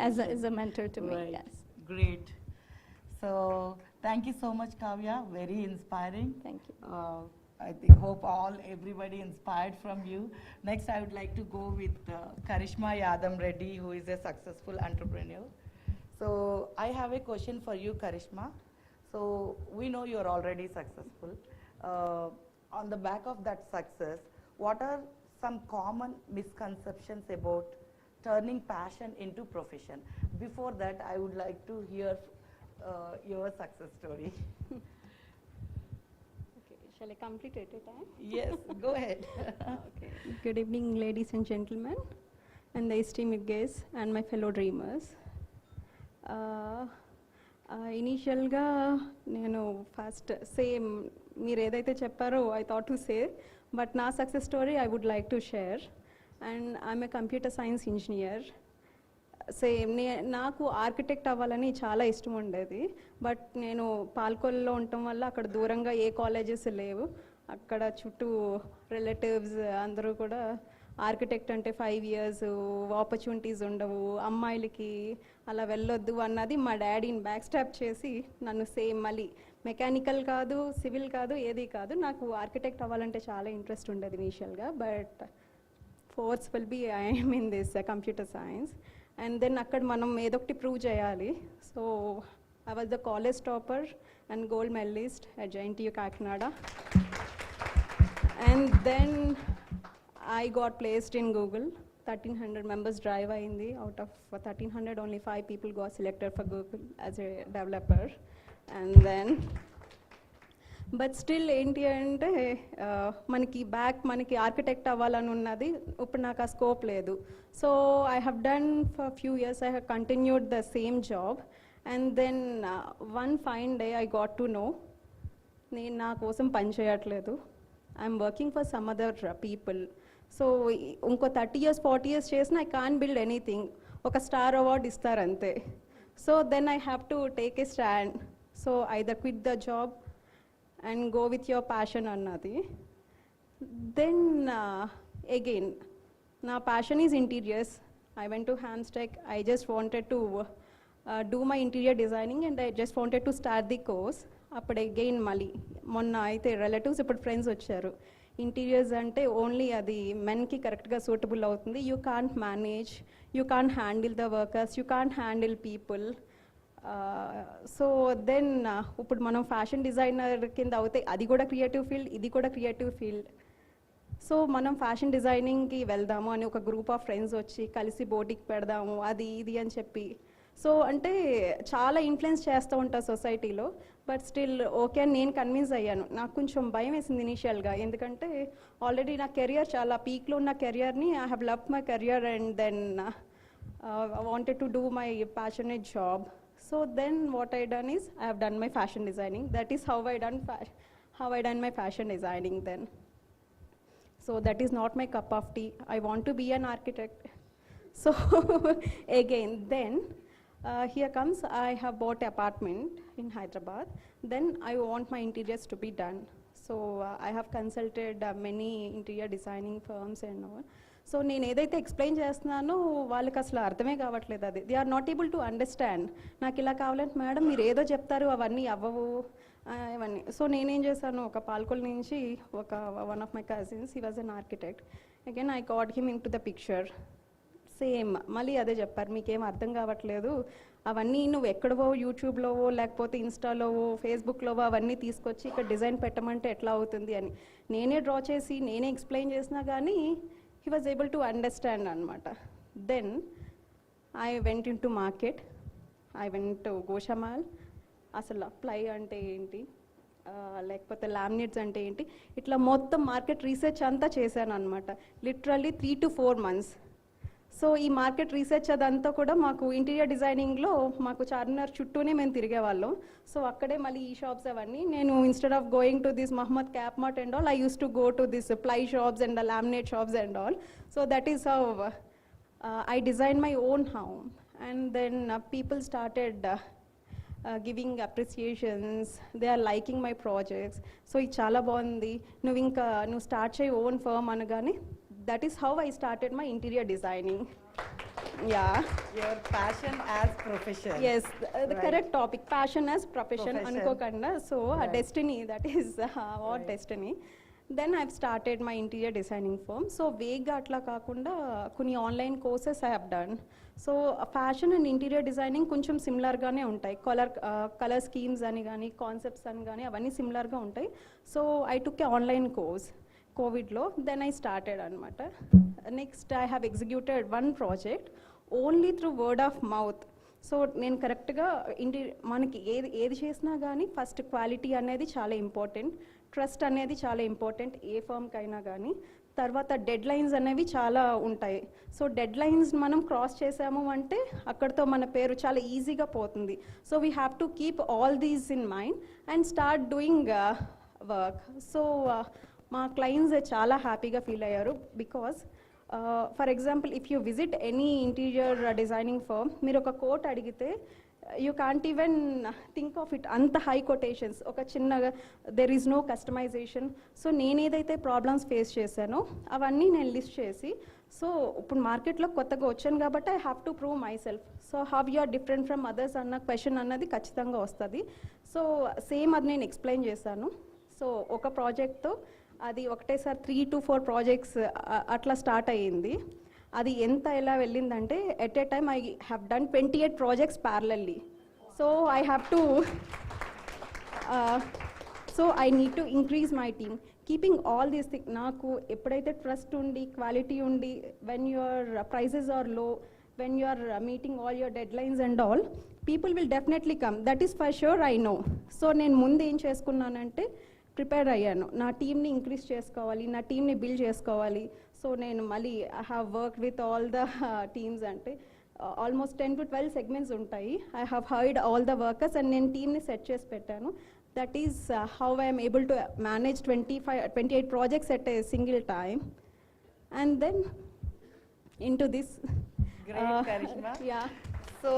as a mentor to me, right. yes. Great. So thank you so much, Kavya. Very inspiring. Thank you. Hope everybody inspired from you. Next, I would like to go with Karishma Yadam Reddy, who is a successful entrepreneur. So I have a question for you, Karishma. So we know you're already successful. On the back of that success, what are some common misconceptions about turning passion into profession. Before that, I would like to hear your success story. Okay, shall I complete it? Yes, go ahead. Okay. Good evening, ladies and gentlemen, and the esteemed guests, and my fellow dreamers. Initialga, first same, meer edaithe chepparo, I thought to say, but na success story I would like to share. And I'm a computer science engineer. Same నాకు architect అవ్వాలని చాలా ఇష్టం ఉండేది, but నేను పాల్కొల్లో ఉండటం వల్ల అక్కడ దూరంగా ఏ కాలేజెస్ లేవు, అక్కడ చుట్టూ రిలేటివ్స్ అందరూ కూడా ఆర్కిటెక్ట్ అంటే 5 years ఆపర్చునిటీస్ ఉండవు, అమ్మాయిలకి అలా వెళ్ళొద్దు అన్నది మా డాడీని బ్యాక్ స్టాప్ చేసి నన్ను సేమ్ మళ్ళీ మెకానికల్ కాదు, సివిల్ కాదు, ఏది కాదు, నాకు ఆర్కిటెక్ట్ అవ్వాలంటే చాలా ఇంట్రెస్ట్ ఉండేది ఇనీషియల్గా, but force will be I'm in this computer science. And then అక్కడ మనం ఏదొకటి ప్రూవ్ చేయాలి. So I was the college topper and gold medallist at JNTU Kakinada. And then I got placed in Google. 1300 members drive అయింది. Out of 1300 only 5 people got selected for Google as a developer. And then but still ఏంటి అంటే మనకి architect అవ్వాలని ఉన్నది, ఇప్పుడు నాకు ఆ scope లేదు. So I have done for few years, I have continued the same job. And then one fine day I got to know నేను నా కోసం పని చేయట్లేదు, I'm working for some other people. So ఇంకో 30 years 40 years చేసిన I can build anything, ఒక star award ఇస్తారంతే. So then I have to take a stand. So either quit the job and go with your passion annadi. Then again, na passion is interiors. I went to Hamsteck. I just wanted to do my interior designing and I just wanted to start the course. Appudu again mali monna aithe relatives ippudu friends vacharu. Interiors ante only adi men ki correct ga suitable avutundi, you can't manage, you can't handle the workers, you can't handle people. So then ఇప్పుడు మనం fashion designer కింద అవుతే అది కూడా creative field, ఇది కూడా creative field. So మనం fashion డిజైనింగ్కి వెళ్దాము అని ఒక గ్రూప్ ఆఫ్ ఫ్రెండ్స్ వచ్చి కలిసి బోటిక్ పెడదాము అది ఇది అని చెప్పి, సో అంటే చాలా ఇన్ఫ్లుయెన్స్ చేస్తూ ఉంటారు సొసైటీలో. బట్ స్టిల్ ఓకే అని నేను కన్విన్స్ అయ్యాను. నాకు కొంచెం భయం వేసింది ఇనీషియల్గా, ఎందుకంటే ఆల్రెడీ నా కెరియర్ చాలా పీక్లో ఉన్న కెరియర్ని I have loved my career and then I wanted to do my passionate job. So then what I done is I have done my fashion designing. That is how I done my fashion designing then. So that is not my cup of tea. I want to be an architect. So again then here comes, I have bought an apartment in Hyderabad. Then I want my interiors to be done. So I have consulted many interior designing firms and all. సో నేను ఏదైతే explain చేస్తున్నానో వాళ్ళకి అసలు అర్థమే కావట్లేదు, అది they are not able to understand. నాకు ఇలా కావాలంటే మేడం మీరు ఏదో చెప్తారు అవన్నీ అవ్వవు ఇవన్నీ. సో నేనేం చేశాను, ఒక పాల్కొల్ నుంచి ఒక one of my cousins, he was an architect, again I got him in to the picture. Same మళ్ళీ అదే చెప్పారు, మీకేం అర్థం కావట్లేదు, అవన్నీ నువ్వు ఎక్కడవో యూట్యూబ్లోవో లేకపోతే ఇన్స్టాలోవో ఫేస్బుక్లోవో అవన్నీ తీసుకొచ్చి ఇక్కడ డిజైన్ పెట్టమంటే ఎట్లా అవుతుంది అని నేనే డ్రా చేసి నేనే ఎక్స్ప్లెయిన్ చేసినా కానీ he was able to understand anamata. Then I went into market, I went to Goshamal, asalu ply ante enti lekapothe laminates ante enti itla mottham market research anta chesanu anamata, literally 3 to 4 months. So ఈ market research అదంతా కూడా మాకు interior డిజైనింగ్లో మాకు చార్మినార్ చుట్టూనే మేము తిరిగేవాళ్ళం. So అక్కడే మళ్ళీ ఈ షాప్స్ అవన్నీ నేను instead of going to this Mohammed cap mart and all, I use to go to this ply shops and the laminate shops and all. So that is how I design my own home. And then people started giving appreciations, they are liking my projects. So ఇది చాలా బాగుంది, నువ్వు start చేయి own firm అనగానే that is how I started my interior designing. Yeah. Your passion as profession. Yes, the correct topic, passion as profession. Anukokanda. So destiny, that is our destiny. Then I've started my interior designing firm. So vega atla kakunda kuni online courses I have done. So fashion and interior designing కొంచెం similar గానే ఉంటాయి, colour schemes అని కానీ concepts అని కానీ అవన్నీ సిమిలర్గా ఉంటాయి. So I took A online course. కోవిడ్లో దెన్ ఐ స్టార్టెడ్ అనమాట. Next I have executed one project only through word of mouth. So నేను కరెక్ట్గా మనకి ఏది చేసినా కానీ ఫస్ట్ క్వాలిటీ అనేది చాలా ఇంపార్టెంట్, ట్రస్ట్ అనేది చాలా ఇంపార్టెంట్ ఏ ఫర్మ్కైనా కానీ. తర్వాత డెడ్ లైన్స్ అనేవి చాలా ఉంటాయి. సో డెడ్ లైన్స్ మనం క్రాస్ చేసాము అంటే అక్కడితో మన పేరు చాలా ఈజీగా పోతుంది. So we have to keep all these in mind and start doing work. So మా క్లయింట్స్ చాలా హ్యాపీగా ఫీల్ అయ్యారు because for example if you visit any interior designing firm, మీరు ఒక కోట్ అడిగితే you can't even think of it, అంత high quotations, ఒక చిన్నగా there is no customisation. So నేను ఏదైతే ప్రాబ్లమ్స్ ఫేస్ చేశానో అవన్నీ నేను లిస్ట్ చేసి, సో ఇప్పుడు మార్కెట్లో కొత్తగా వచ్చాను కాబట్టి I have to prove myself. So how you are different from others అన్న క్వశ్చన్ అన్నది ఖచ్చితంగా వస్తుంది. సో సేమ్ అది నేను ఎక్స్ప్లెయిన్ చేశాను. సో ఒక ప్రాజెక్ట్తో అది ఒకటేసారి 3 to 4 ప్రాజెక్ట్స్ అట్లా స్టార్ట్ అయ్యింది. అది ఎంత ఎలా వెళ్ళిందంటే at a time I have done 28 projects parallelly. So I have to so I need to increase my team keeping all these thing. నాకు ఎప్పుడైతే ట్రస్ట్ ఉండి క్వాలిటీ ఉండి when your prices are low, when you are meeting all your deadlines and all, people will definitely come. That is for sure I know. So నేను ముందు ఏం చేసుకున్నానంటే prepare అయ్యాను, నా టీమ్ని ఇంక్రీజ్ చేసుకోవాలి, నా టీమ్ని బిల్డ్ చేసుకోవాలి. సో నేను మళ్ళీ I have work with all the teams, అంటే ఆల్మోస్ట్ 10 to 12 సెగ్మెంట్స్ ఉంటాయి. I have hired all the workers and నేను టీమ్ని సెట్ చేసి పెట్టాను. That is how I'm able to manage 28 projects at a single time. And then in to this. Great, Karishma. Yeah. So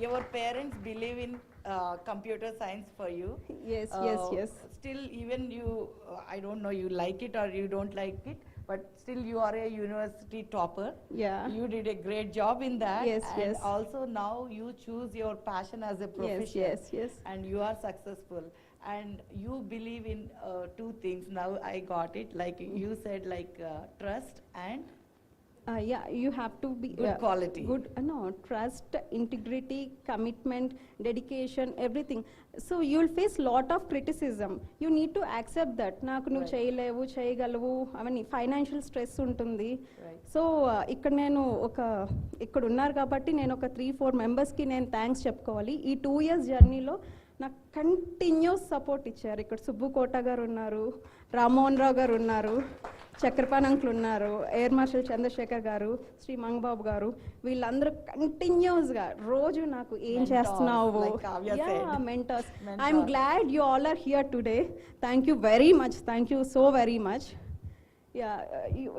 your parents believe in computer science for you. Yes, yes. Still, even you, I don't know, you like it or you don't like it, but still you are a university topper. Yeah. You did a great job in that. Yes, and yes. also now you choose your passion as a profession. Yes, yes. And you are successful. And you believe in 2 things. Now I got it. Like you said, like trust and yeah, you have to be good quality. Good, no, trust, integrity, commitment, dedication, everything. So you will face lot of criticism. You need to accept that. నాకు నువ్వు చేయలేవు, చేయగలవు, అవన్నీ financial stress ఉంటుంది. So ఇక్కడ నేను ఇక్కడ ఉన్నారు కాబట్టి నేను ఒక 3-4 మెంబర్స్కి నేను థ్యాంక్స్ చెప్పుకోవాలి. ఈ 2 years జర్నీలో నాకు కంటిన్యూస్ సపోర్ట్ ఇచ్చారు. ఇక్కడ సుబ్బు కోట గారు ఉన్నారు, రామ్మోహన్ రావు గారు ఉన్నారు, చక్రపాణి అంకుల్ ఉన్నారు, ఎయిర్ మార్షల్ చంద్రశేఖర్ గారు, శ్రీ మంగబాబు గారు, వీళ్ళందరూ కంటిన్యూస్గా రోజు నాకు ఏం చేస్తున్నావు, mentors. I'm glad you all are here today. Thank you very much, thank you so very much. Yeah,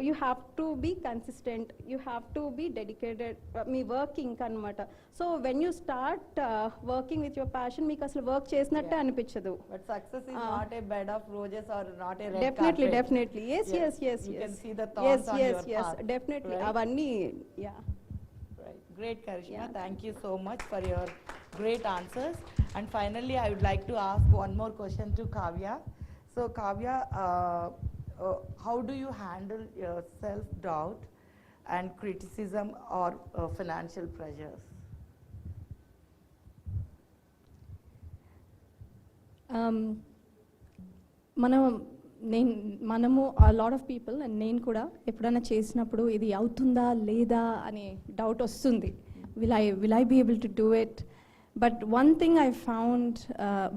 you have to be consistent, you have to be dedicated, me working anamata. So when you start working with your passion, meeku asalu work chesinatte anipichadu. But success is not a bed of roses or not a red definitely carpet. Definitely yes. You can see the thorns on your path. Definitely right? avanni yeah. Right, great Karishma. Thank you so much for your great answers. And finally I would like to ask one more question to Kavya. So Kavya, how do you handle your self-doubt and criticism or financial pressures? మనము a lot of people and నేను కూడా ఎప్పుడైనా చేసినప్పుడు ఇది అవుతుందా లేదా అనే doubt వస్తుంది. Will I be able to do it? But one thing I found,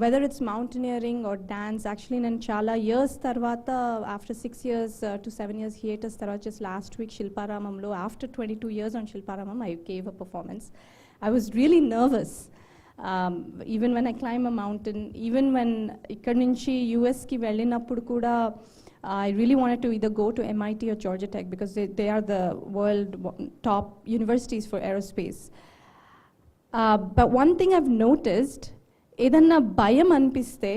whether it's mountaineering or dance, actually in chala years tarvata, after 6 years to 7 years hiatus tarvata, just last week Shilparamamlo, after 22 years on Shilparamam, I gave a performance. I was really nervous. Even when I climb a mountain, even when ikkad nunchi US ki vellinappudu kuda, I really wanted to either go to MIT or Georgia Tech because they are the world top universities for aerospace. But one thing I've noticed, edanna bayam anpiste,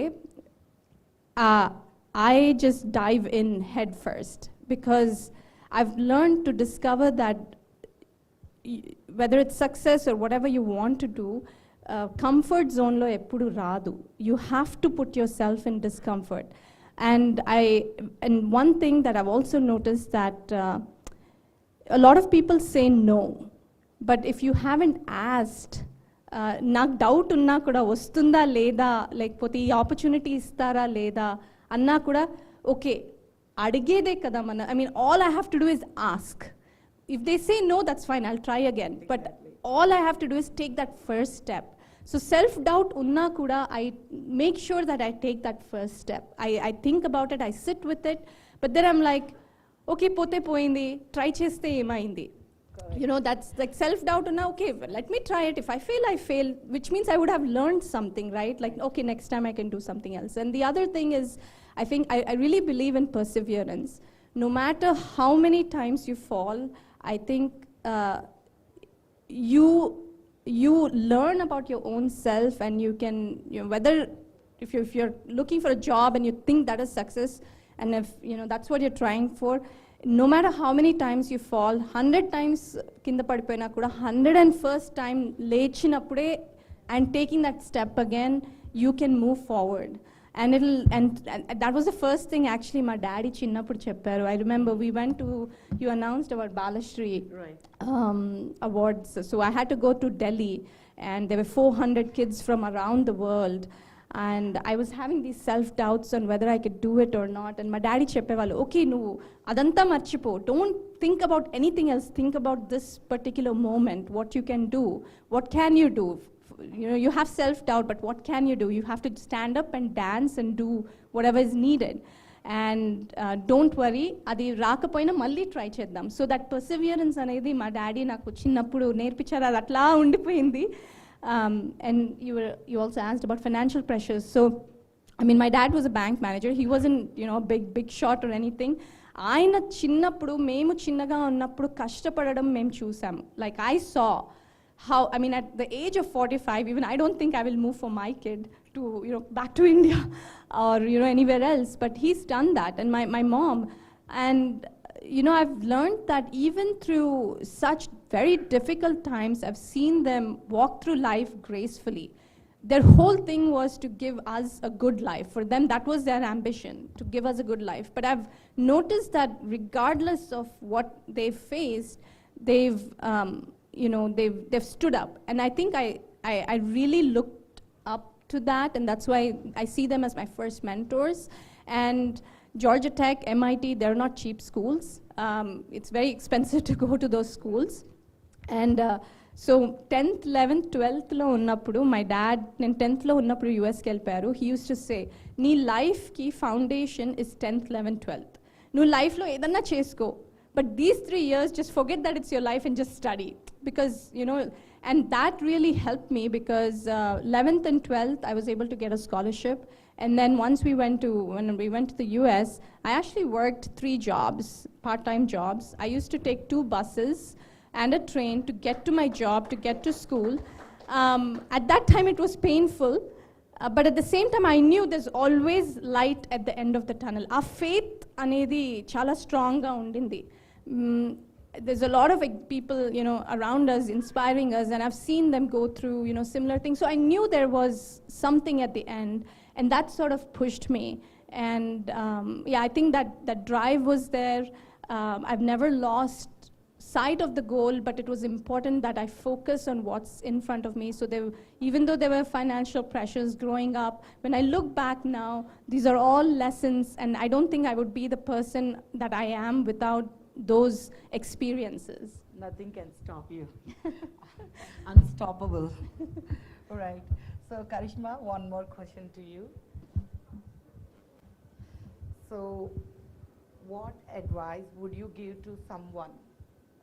I just dive in head first because I've learned to discover that whether it's success or whatever you want to do, comfort zone lo eppudu raadu. You have to put yourself in discomfort. And one thing that I've also noticed that a lot of people say no. But if you haven't asked, నాకు doubt ఉన్నా కూడా వస్తుందా లేదా, లేకపోతే ఈ opportunity ఇస్తారా లేదా అన్నా కూడా ఓకే అడిగేదే కదా మన, I mean, all I have to do is ask. If they say no, that's fine, I'll try again. But all I have to do is take that first step. So self-doubt unna kuda, I make sure that I take that first step. I think about it, I sit with it, but then I'm like, okay, pote poindi, try cheste emaindi. You know, that's like self-doubt unna, okay, well, let me try it. If I fail, I fail, which means I would have learned something, right? Like, okay, next time I can do something else. And the other thing is, I think I really believe in perseverance. No matter how many times you fall, I think you learn about your own self, and you can, you know, whether if you're looking for a job and you think that is success, and if you know that's what you're trying for, no matter how many times you fall, 100 times kinda padipoyina kuda 101st time lechinappude and taking that step again, you can move forward. And that was the first thing actually my daddy chinnappudu chepparu. I remember we went to, you announced about Balashri awards, so I had to go to Delhi, and there were 400 kids from around the world, and I was having these self-doubts on whether I could do it or not. And my daddy cheppevallu, okay, nu adanta marchipo, don't think about anything else, think about this particular moment, what you can do, what can you do. You know, you have self-doubt, but what can you do? You have to stand up and dance and do whatever is needed. And don't worry, adi raakapoyina malli try cheddam. So that perseverance anedi ma daddy naku chinnappudu nerpicharu, adi atla undipoyindi. And you also asked about financial pressures. So I mean, my dad was a bank manager. He wasn't, you know, big shot or anything. Aina chinnappudu memu chinnaga unnappudu kashtapadadam mem chusam. Like I saw how, I mean, at the age of 45, even I don't think I will move for my kid to, you know, back to India or, you know, anywhere else. But he's done that, and my mom. And, you know, I've learned that even through such very difficult times, I've seen them walk through life gracefully. Their whole thing was to give us a good life. For them, that was their ambition, to give us a good life. But I've noticed that regardless of what they faced, they've, you know, they've stood up. And I think I really looked up to that, and that's why I see them as my first mentors. And Georgia Tech, MIT, they're not cheap schools. It's very expensive to go to those schools. And so 10th, 11th, 12th lo unnappudu, my dad, nen 10th lo unnappudu US ki velparu, he used to say, nee life ki foundation is 10th, 11th, 12th. Nu life lo edanna chesko, but these 3 years, just forget that it's your life and just study. Because, you know, and that really helped me, because 11th and 12th, I was able to get a scholarship. And then once when we went to the US, I actually worked 3 jobs, part-time jobs. I used to take 2 buses and a train to get to my job, to get to school. At that time, it was painful. But at the same time, I knew there's always light at the end of the tunnel. Our faith anedi chala strong ga undindi. There's a lot of people, you know, around us inspiring us, and I've seen them go through, you know, similar things. So I knew there was something at the end, and that sort of pushed me. And yeah, I think that drive was there. I've never lost sight of the goal, but it was important that I focus on what's in front of me. So even though there were financial pressures growing up, when I look back now, these are all lessons, and I don't think I would be the person that I am without those experiences. Nothing can stop you. Unstoppable. All right. So Karishma, one more question to you. So what advice would you give to someone,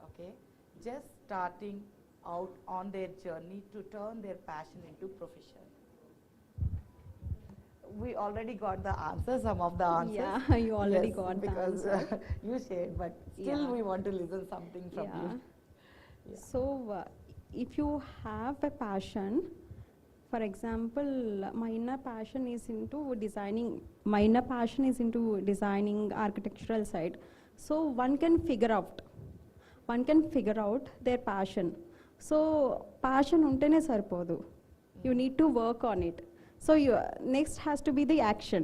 okay, just starting out on their journey to turn their passion into profession? We already got the answer, some of the answers. Yeah, you already got the because answer. you shared, but still Yeah. we want to listen something from you. Yeah. So if you have a passion, for example, my inner passion is into designing. My inner passion is into designing architectural side. So one can figure out their passion. So passion untene sarpodu. You need to work on it. So next has to be the action.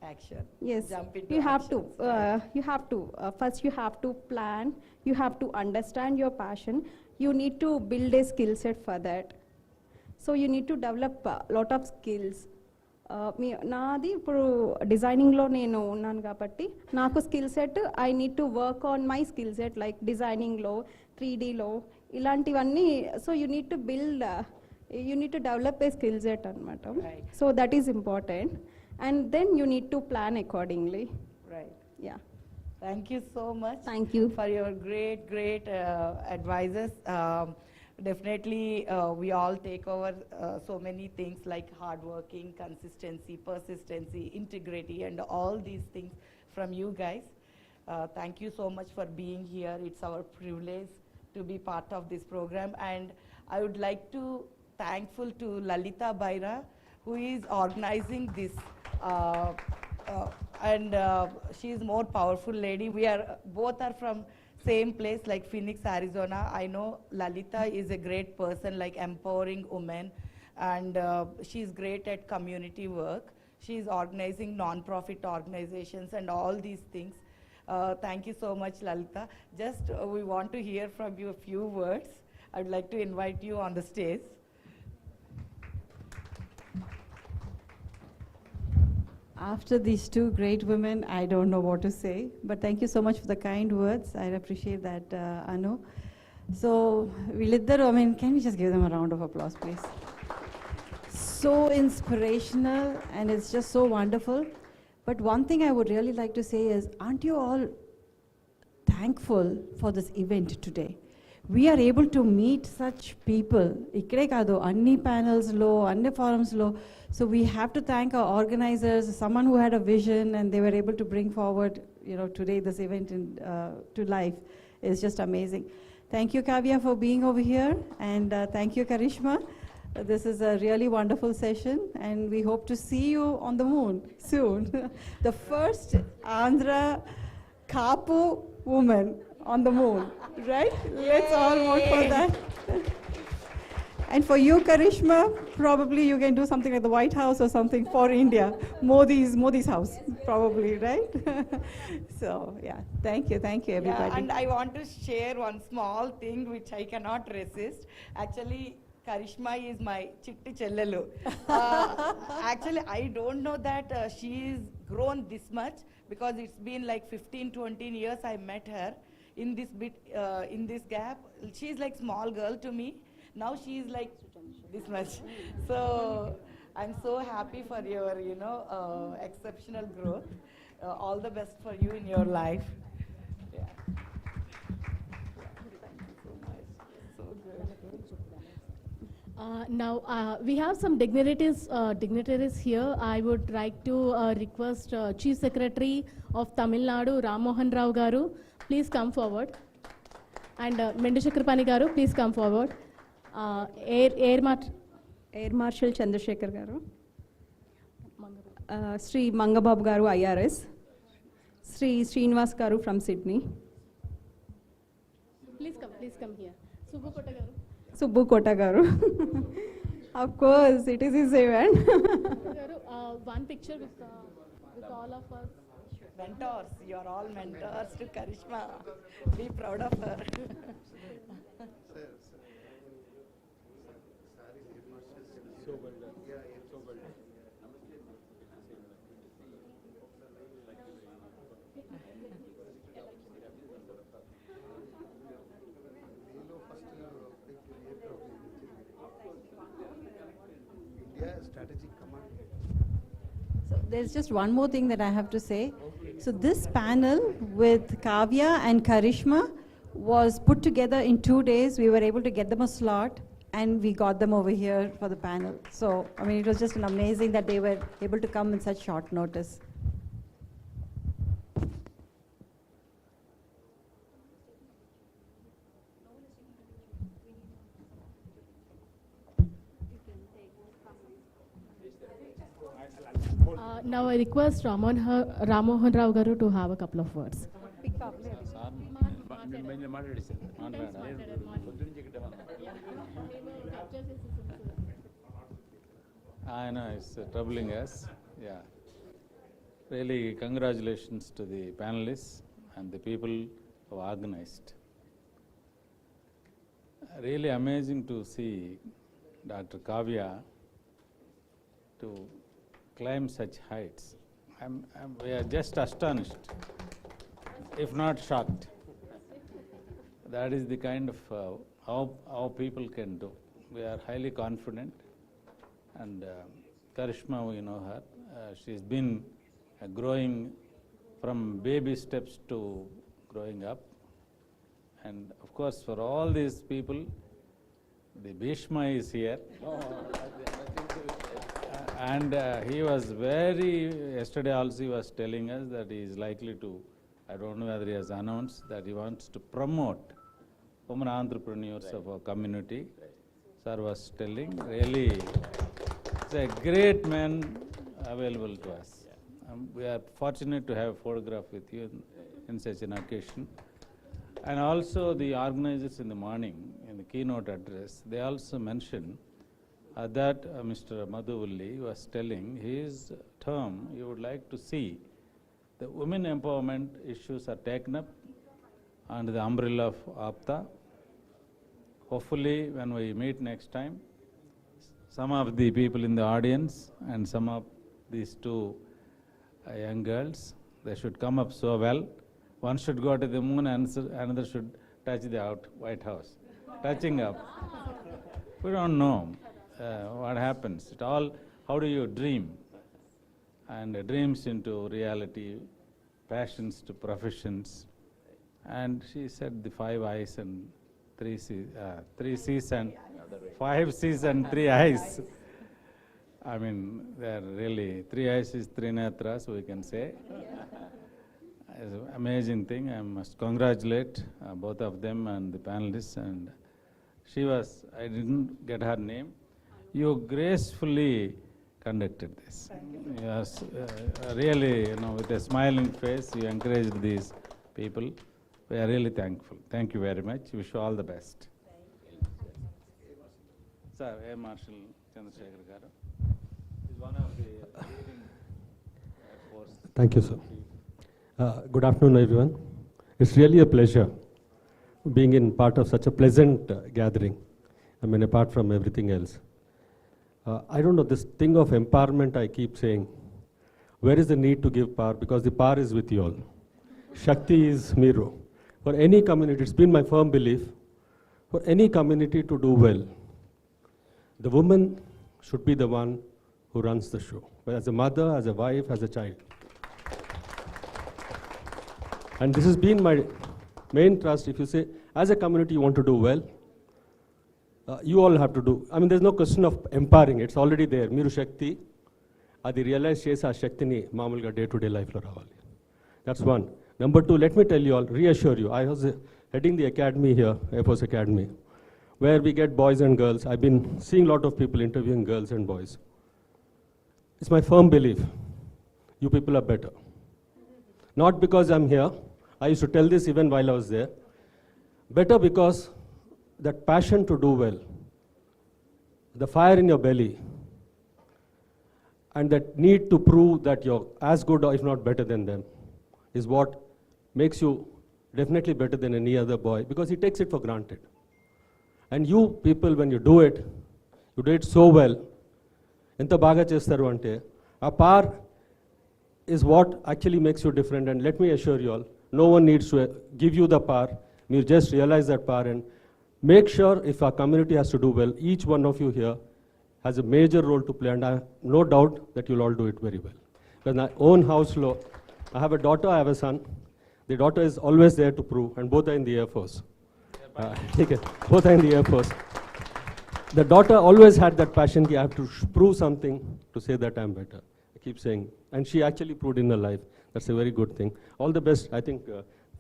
Action. Yes. Jump into you have to. actions, You have to. First, you have to plan. You have to understand your passion. You need to build a skill set for that. So you need to develop a lot of skills. నాది ఇప్పుడు డిజైనింగ్లో నేను ఉన్నాను కాబట్టి నాకు skill set I need to work on my skill set like డిజైనింగ్లో 3Dలో ఇలాంటివన్నీ so you need to build you need to develop a skill set anamata. Right. So that is important, and then you need to plan accordingly. Right. Yeah. Thank you so much. Thank you for your great advices. Definitely, we all take over so many things like hard working, consistency, persistency, integrity, and all these things from you guys. Thank you so much for being here. It's our privilege to be part of this program, and I would like to thankful to Lalita Baira, who is organizing this, and she is more powerful lady. We are both are from same place like Phoenix, Arizona. I know Lalita is a great person, like empowering women, and she is great at community work. She is organizing non-profit organizations and all these things. Thank you so much, Lalita. Just we want to hear from you a few words. I would like to invite you on the stage. After these two great women, I don't know what to say, but thank you so much for the kind words. I appreciate that, Anu. So, Viliddaru, I mean, can we just give them a round of applause, please? So inspirational, and it's just so wonderful. But one thing I would really like to say is, aren't you all thankful for this event today? We are able to meet such people. Ikkade kaadu, anni panels lo, anni forums lo. So we have to thank our organizers, someone who had a vision and they were able to bring forward, today this event to life. Is just amazing. Thank you, Kavya, for being over here, and thank you, Karishma. This is a really wonderful session, and we hope to see you on the moon soon. The first Andhra Kapu woman on the moon, right? Let's all vote for that. And for you, Karishma, probably you can do something like the White House or something for India. Modi's house, probably, right? So, yeah, thank you, everybody. Yeah, and I want to share one small thing which I cannot resist. Actually, Karishma is my chitti chellalu. Actually, I don't know that she's grown this much, because it's been like 15-20 years I met her. In this gap, she's like small girl to me. Now she's like this much. So I'm so happy for your, exceptional growth. All the best for you in your life. Yeah. Thank you so much. So good. Now, we have some dignitaries here. I would like to request Chief Secretary of Tamil Nadu, Ram Mohan Rao Garu, please come forward. And Mendu Chakrapani Garu, please come forward. Air Marshal Chandrasekhar Garu, Sri Mangababu Garu, IRS, Sri Srinivas Garu from Sydney. Please come here. Subbu Kota Garu. Of course, it is his event. One picture with all of us. Mentors, you are all mentors to Karishma. Be proud of her. So well done. Yeah, so well done. India Strategic Command. So there's just one more thing that I have to say. So this panel with Kavya and Karishma was put together in 2 days. We were able to get them a slot, and we got them over here for the panel. So, I mean, it was just amazing that they were able to come in such short notice. Now I request Ram Mohan Rao Garu to have a couple of words. I know it's troubling us. Yeah. Really, congratulations to the panelists and the people who organized. Really amazing to see Dr. Kavya to climb such heights. We are just astonished, if not shocked. That is the kind of how people can do. We are highly confident, and Karishma, we know her. She's been growing from baby steps to growing up. And of course, for all these people, the Bhishma is here. And he was yesterday also he was telling us that he is likely to, I don't know whether he has announced, that he wants to promote women entrepreneurs of our community. Sir was telling, really, it's a great man available to us. We are fortunate to have a photograph with you in such an occasion. And also the organizers in the morning, in the keynote address, they also mentioned that Mr. Madhuvulli was telling his term, he would like to see the women empowerment issues are taken up under the umbrella of APTA. Hopefully, when we meet next time, some of the people in the audience and some of these two young girls, they should come up so well. One should go to the moon and another should touch the White House. Touching up. We don't know what happens. How do you dream? And dreams into reality, passions to professions. And she said the 5 eyes and 3 C's and 5 C's and 3 eyes. I mean, they're really, 3 eyes is 3 netras, we can say. It's an amazing thing. I must congratulate both of them and the panelists. And I didn't get her name. You gracefully conducted this. Yes, really, with a smiling face, you encouraged these people. We are really thankful. Thank you very much. Wish you all the best. Sir, A. Marshal Chandrasekhar Garu is one of the leading force. Thank you, sir. Good afternoon, everyone. It's really a pleasure being in part of such a pleasant gathering. I mean, apart from everything else. I don't know, this thing of empowerment I keep saying, where is the need to give power? Because the power is with you all. Shakti is Miru. For any community, it's been my firm belief, for any community to do well, the woman should be the one who runs the show, as a mother, as a wife, as a child. And this has been my main trust. If you say, as a community you want to do well, you all have to do. I mean, there's no question of empowering. It's already there. Miru Shakti, adi realize chesa Shaktini mamulga day-to-day life lo ravali. That's one. Number two, let me tell you all, reassure you, I was heading the academy here, Air Force Academy, where we get boys and girls. I've been seeing a lot of people interviewing girls and boys. It's my firm belief, you people are better. Not because I'm here. I used to tell this even while I was there. Better because that passion to do well, the fire in your belly, and that need to prove that you're as good or if not better than them is what makes you definitely better than any other boy, because he takes it for granted. And you people, when you do it so well. Enta baga chestaru ante, a power is what actually makes you different. And let me assure you all, no one needs to give you the power. You just realize that power and make sure if our community has to do well, each one of you here has a major role to play, and I have no doubt that you'll all do it very well. Because my own house law, I have a daughter, I have a son. The daughter is always there to prove, and both are in the Air Force. Both are in the Air Force. The daughter always had that passion, I have to prove something to say that I'm better. I keep saying, and she actually proved in her life. That's a very good thing. All the best. I think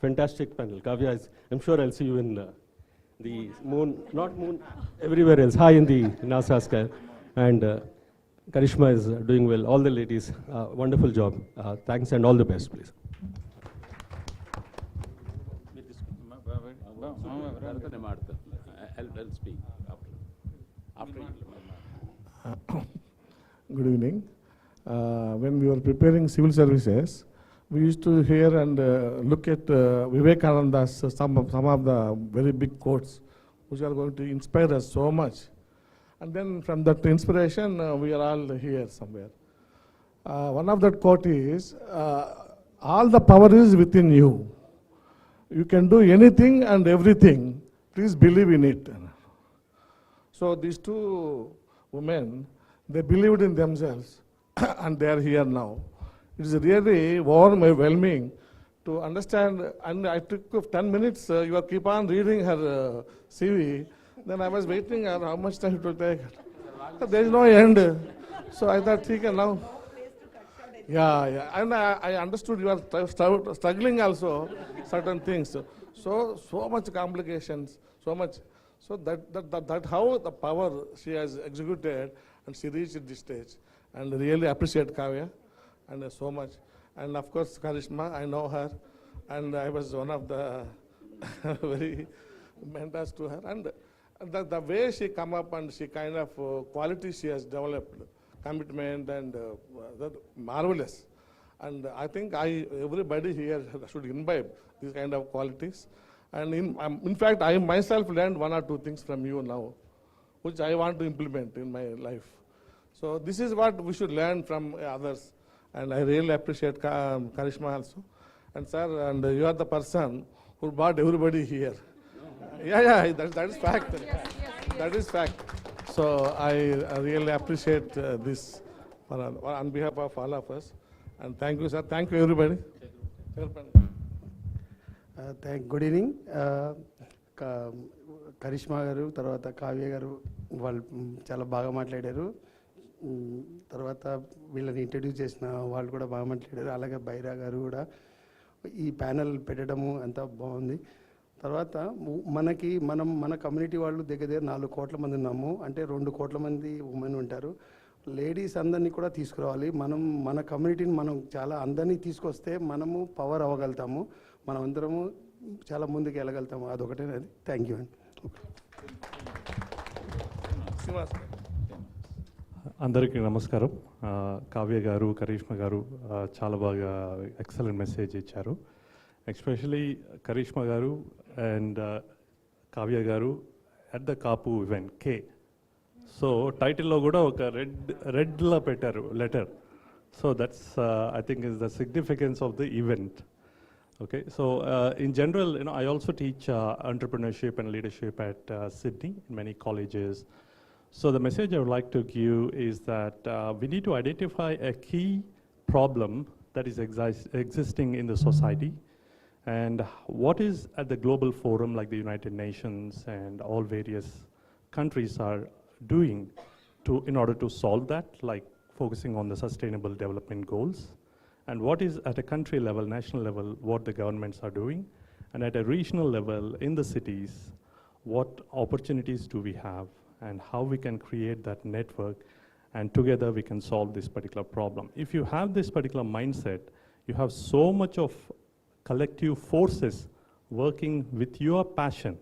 fantastic panel. Kavya, I'm sure I'll see you in the moon, not moon, everywhere else, high in the NASA sky. And Karishma is doing well. All the ladies, wonderful job. Thanks and all the best, please. I'll speak after you. Good evening. When we were preparing civil services, we used to hear and look at Vivekananda's some of the very big quotes which are going to inspire us so much. And then from that inspiration, we are all here somewhere. One of that quote is, all the power is within you. You can do anything and everything. Please believe in it. So these two women, they believed in themselves and they are here now. It is really overwhelming to understand, and I took 10 minutes, you keep on reading her CV, then I was waiting how much time it will take. There is no end. So I thought, okay, now. Yeah, and I understood you are struggling also, certain things. So much complications, so much. So that how the power she has executed and she reached this stage. And really appreciate Kavya and so much. And of course, Karishma, I know her. And I was one of the very mentors to her. And the way she come up and she kind of quality she has developed, commitment and that marvelous. And I think everybody here should imbibe these kind of qualities. And in fact, I myself learned one or two things from you now, which I want to implement in my life. So this is what we should learn from others. And I really appreciate Karishma also. And sir, and you are the person who brought everybody here. Yeah, that is fact. That is fact. So I really appreciate this on behalf of all of us. And thank you, sir. Thank you, everybody. Good evening. Karishma garu తర్వాత కావ్య గారు వాళ్ళు చాలా బాగా మాట్లాడారు. తర్వాత వీళ్ళని introduce చేసిన వాళ్ళు కూడా బాగా మాట్లాడారు. అలాగే బైరా గారు కూడా ఈ ప్యానెల్ పెట్టడము అంతా బాగుంది. తర్వాత మన కమ్యూనిటీ వాళ్ళు దగ్గర 4 కోట్ల మంది ఉన్నాము. అంటే 2 కోట్ల మంది ఉమెన్ ఉంటారు. లేడీస్ అందరినీ కూడా తీసుకురావాలి. మన కమ్యూనిటీని మనం చాలా అందరినీ తీసుకొస్తే మనము పవర్ అవ్వగలుగుతాము. మనం అందరము చాలా ముందుకు వెళ్ళగలుగుతాము. అదొకటేనది. థ్యాంక్ యూ అండి. అందరికీ నమస్కారం. కావ్య గారు, కరిష్మా గారు చాలా బాగా ఎక్సలెంట్ మెసేజ్ ఇచ్చారు. ఎస్పెషలీ కరిష్మా గారు అండ్ కావ్య గారు at the Kapu event K. So టైటిల్లో కూడా ఒక రెడ్లా పెట్టారు letter. So that's I think is the significance of the event. Okay, so in general, I also teach entrepreneurship and leadership at Sydney in many colleges. So the message I would like to give is that we need to identify a key problem that is existing in the society, and what is at the global forum like the United Nations and all various countries are doing in order to solve that, like focusing on the sustainable development goals. And what is at a country level, national level, what the governments are doing, and at a regional level in the cities, what opportunities do we have, and how we can create that network, and together we can solve this particular problem. If you have this particular mindset, you have so much of collective forces working with your passion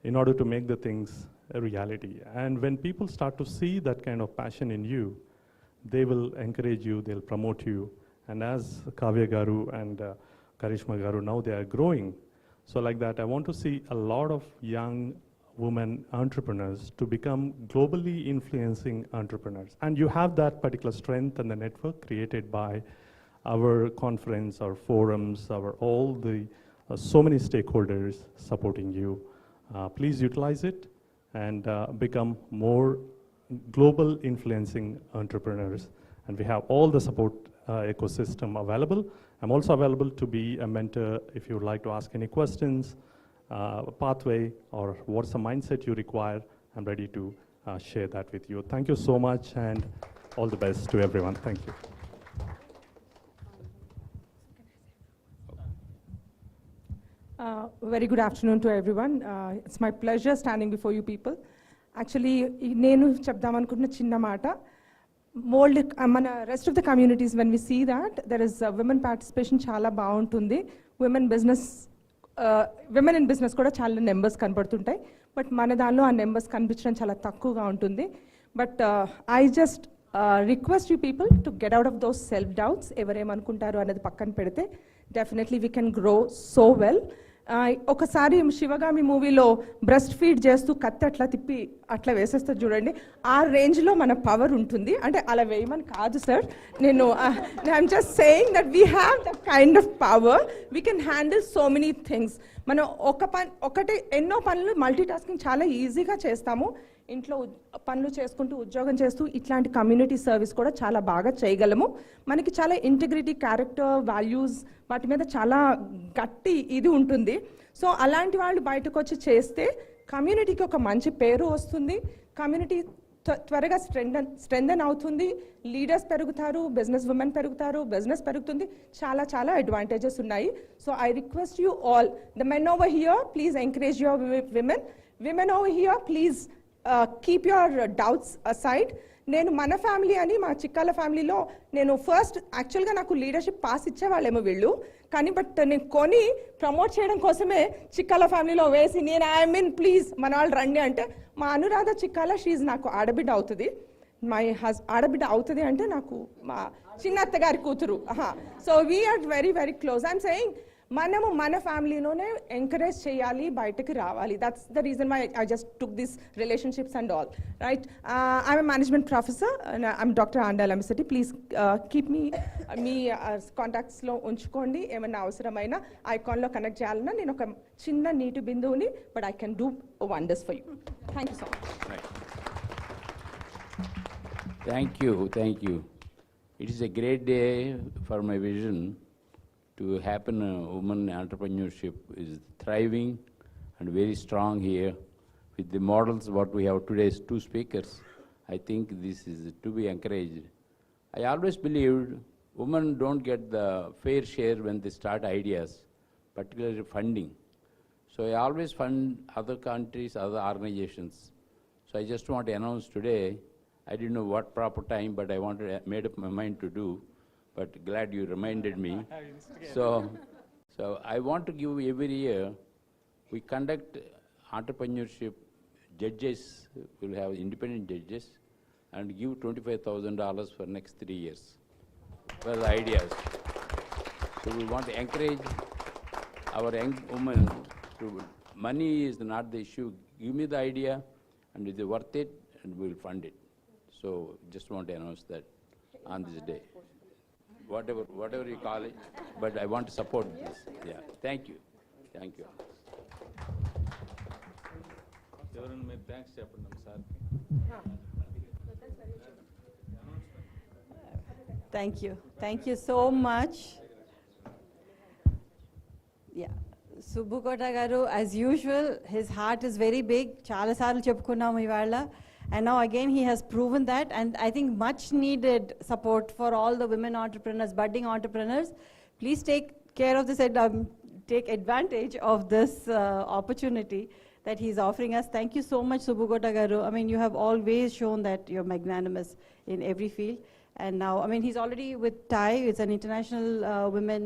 in order to make the things a reality. And when people start to see that kind of passion in you, they will encourage you, they'll promote you. And as Kavya Garu and Karishma Garu, now they are growing. So like that, I want to see a lot of young women entrepreneurs to become globally influencing entrepreneurs. And you have that particular strength and the network created by our conference, our forums, all the so many stakeholders supporting you. Please utilize it and become more global influencing entrepreneurs. And we have all the support ecosystem available. I'm also available to be a mentor if you would like to ask any questions, pathway, or what's the mindset you require. I'm ready to share that with you. Thank you so much and all the best to everyone. Thank you. Very good afternoon to everyone. It's my pleasure standing before you people. Actually, నేను చెప్దామనుకుంటున్న చిన్న మాట, మన rest of the communities when we see that there is women participation చాలా బాగుంటుంది. Women in business కూడా చాలా numbers కనపడుతుంటాయి, but మన దానిలో ఆ నెంబర్స్ కనిపించడం చాలా తక్కువగా ఉంటుంది. But I just request you people to get out of those self doubts. ఎవరేమనుకుంటారు అనేది పక్కన పెడితే definitely we can grow so well. ఒకసారి శివగామి మూవీలో బ్రెస్ట్ ఫీడ్ చేస్తూ కత్తి అట్లా తిప్పి అట్లా వేసేస్తారు చూడండి, ఆ రేంజ్లో మన పవర్ ఉంటుంది. అంటే అలా వేయమని కాదు సార్, నేను I'm just saying that we have that kind of power, we can handle so many things. మనం ఒకటి ఎన్నో పనులు మల్టీ టాస్కింగ్ చాలా ఈజీగా చేస్తాము. ఇంట్లో పనులు చేసుకుంటూ ఉద్యోగం చేస్తూ ఇట్లాంటి కమ్యూనిటీ సర్వీస్ కూడా చాలా బాగా చేయగలము. మనకి చాలా ఇంటిగ్రిటీ, క్యారెక్టర్, వాల్యూస్ వాటి మీద చాలా గట్టి ఇది ఉంటుంది. సో అలాంటి వాళ్ళు బయటకు వచ్చి చేస్తే కమ్యూనిటీకి ఒక మంచి పేరు వస్తుంది, కమ్యూనిటీ త్వరగా స్ట్రెంథన్ అవుతుంది, లీడర్స్ పెరుగుతారు, బిజినెస్ ఉమెన్ పెరుగుతారు, బిజినెస్ పెరుగుతుంది, చాలా చాలా అడ్వాంటేజెస్ ఉన్నాయి. So I request you all, the men over here please encourage your women over here please keep your doubts aside. నేను మన ఫ్యామిలీ అని, మా చిక్కాల ఫ్యామిలీలో నేను ఫస్ట్ యాక్చువల్గా నాకు లీడర్షిప్ పాస్ ఇచ్చేవాళ్ళేమో వీళ్ళు, కానీ బట్ నేను కొని ప్రమోట్ చేయడం కోసమే చిక్కాల ఫ్యామిలీలో వేసి నేను ఐ మీన్ ప్లీజ్ మన వాళ్ళు రండి అంటే, మా అనురాధ చిక్కాల షీజ్ నాకు ఆడబిడ్డ అవుతుంది. ఆడబిడ్డ అవుతుంది అంటే నాకు మా చిన్నత్త గారి కూతురు. So we're very very close. I'm saying మనము మన ఫ్యామిలీలోనే ఎంకరేజ్ చేయాలి, బయటకి రావాలి. That's the reason why I just took this relationships and all right. I'm a management professor, I'm doctor Andal MSCT. Please keep me కాంటాక్ట్స్లో ఉంచుకోండి. ఏమైనా అవసరమైన ఐకాన్లో కనెక్ట్ చేయాలన్నా నేను ఒక చిన్న నీటి బిందువుని, but I can do wonders for you. Thank you so much. Thank you. It is a great day for my vision to happen. Women entrepreneurship is thriving and very strong here. With the models what we have today's two speakers, I think this is to be encouraged. I always believed women don't get the fair share when they start ideas, particularly funding. So I always fund other countries, other organizations. So I just want to announce today, I didn't know what proper time, but I made up my mind to do. But glad you reminded me. So I want to give every year, we conduct entrepreneurship, judges will have independent judges, and give $25,000 for next 3 years for the ideas. So we want to encourage our young women to, money is not the issue, give me the idea and is it worth it, and we'll fund it. So just want to announce that on this day. Whatever you call it, but I want to support this. Yeah, thank you. ఎవరైనా మీరు thanks చెప్పండి sir. Thank you so much. Yeah, Subbukota garu, as usual, his heart is very big. Chaala saarlu cheppukunnam ivaala. And now again he has proven that, and I think much needed support for all the women entrepreneurs, budding entrepreneurs. Please take care of this, take advantage of this opportunity that he's offering us. Thank you so much, Subbukota garu. I mean, you have always shown that you're magnanimous in every field. And now, I mean, he's already with TAI, it's an international women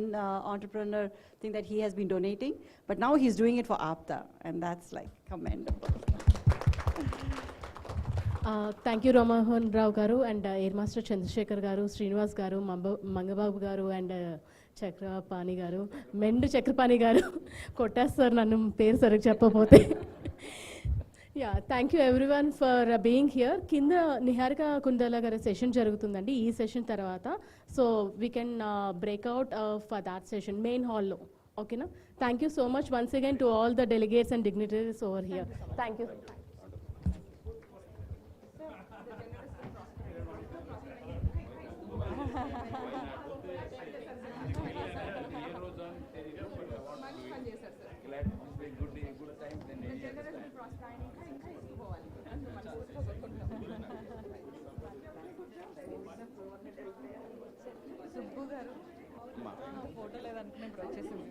entrepreneur thing that he has been donating, but now he's doing it for APTA, and that's like commendable. Thank you, Ramahan Rao garu, and Air Master Chandrasekhar garu, Srinivas garu, Mangababu garu, and Chakrapani garu, Mendu Chakrapani garu, Kotasar nannu peru sariga cheppapote. Yeah, thank you everyone for being here. Kinda Niharika Kundala garu session jarugutundandi ee session tarvata, so we can break out for that session main hall lo. Okay na? Thank you so much once again to all the delegates and dignitaries over here. Thank you. Subbu గారు photo లేదనుకున్నా ఇప్పుడు వచ్చేసింది.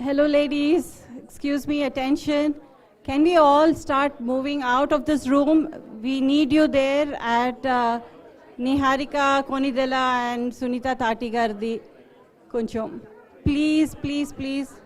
Hello, ladies. Excuse me, attention. Can we all start moving out of this room? We need you there at Niharika Konidela and Sunita Tatigardi Kunchum. Please, please, please.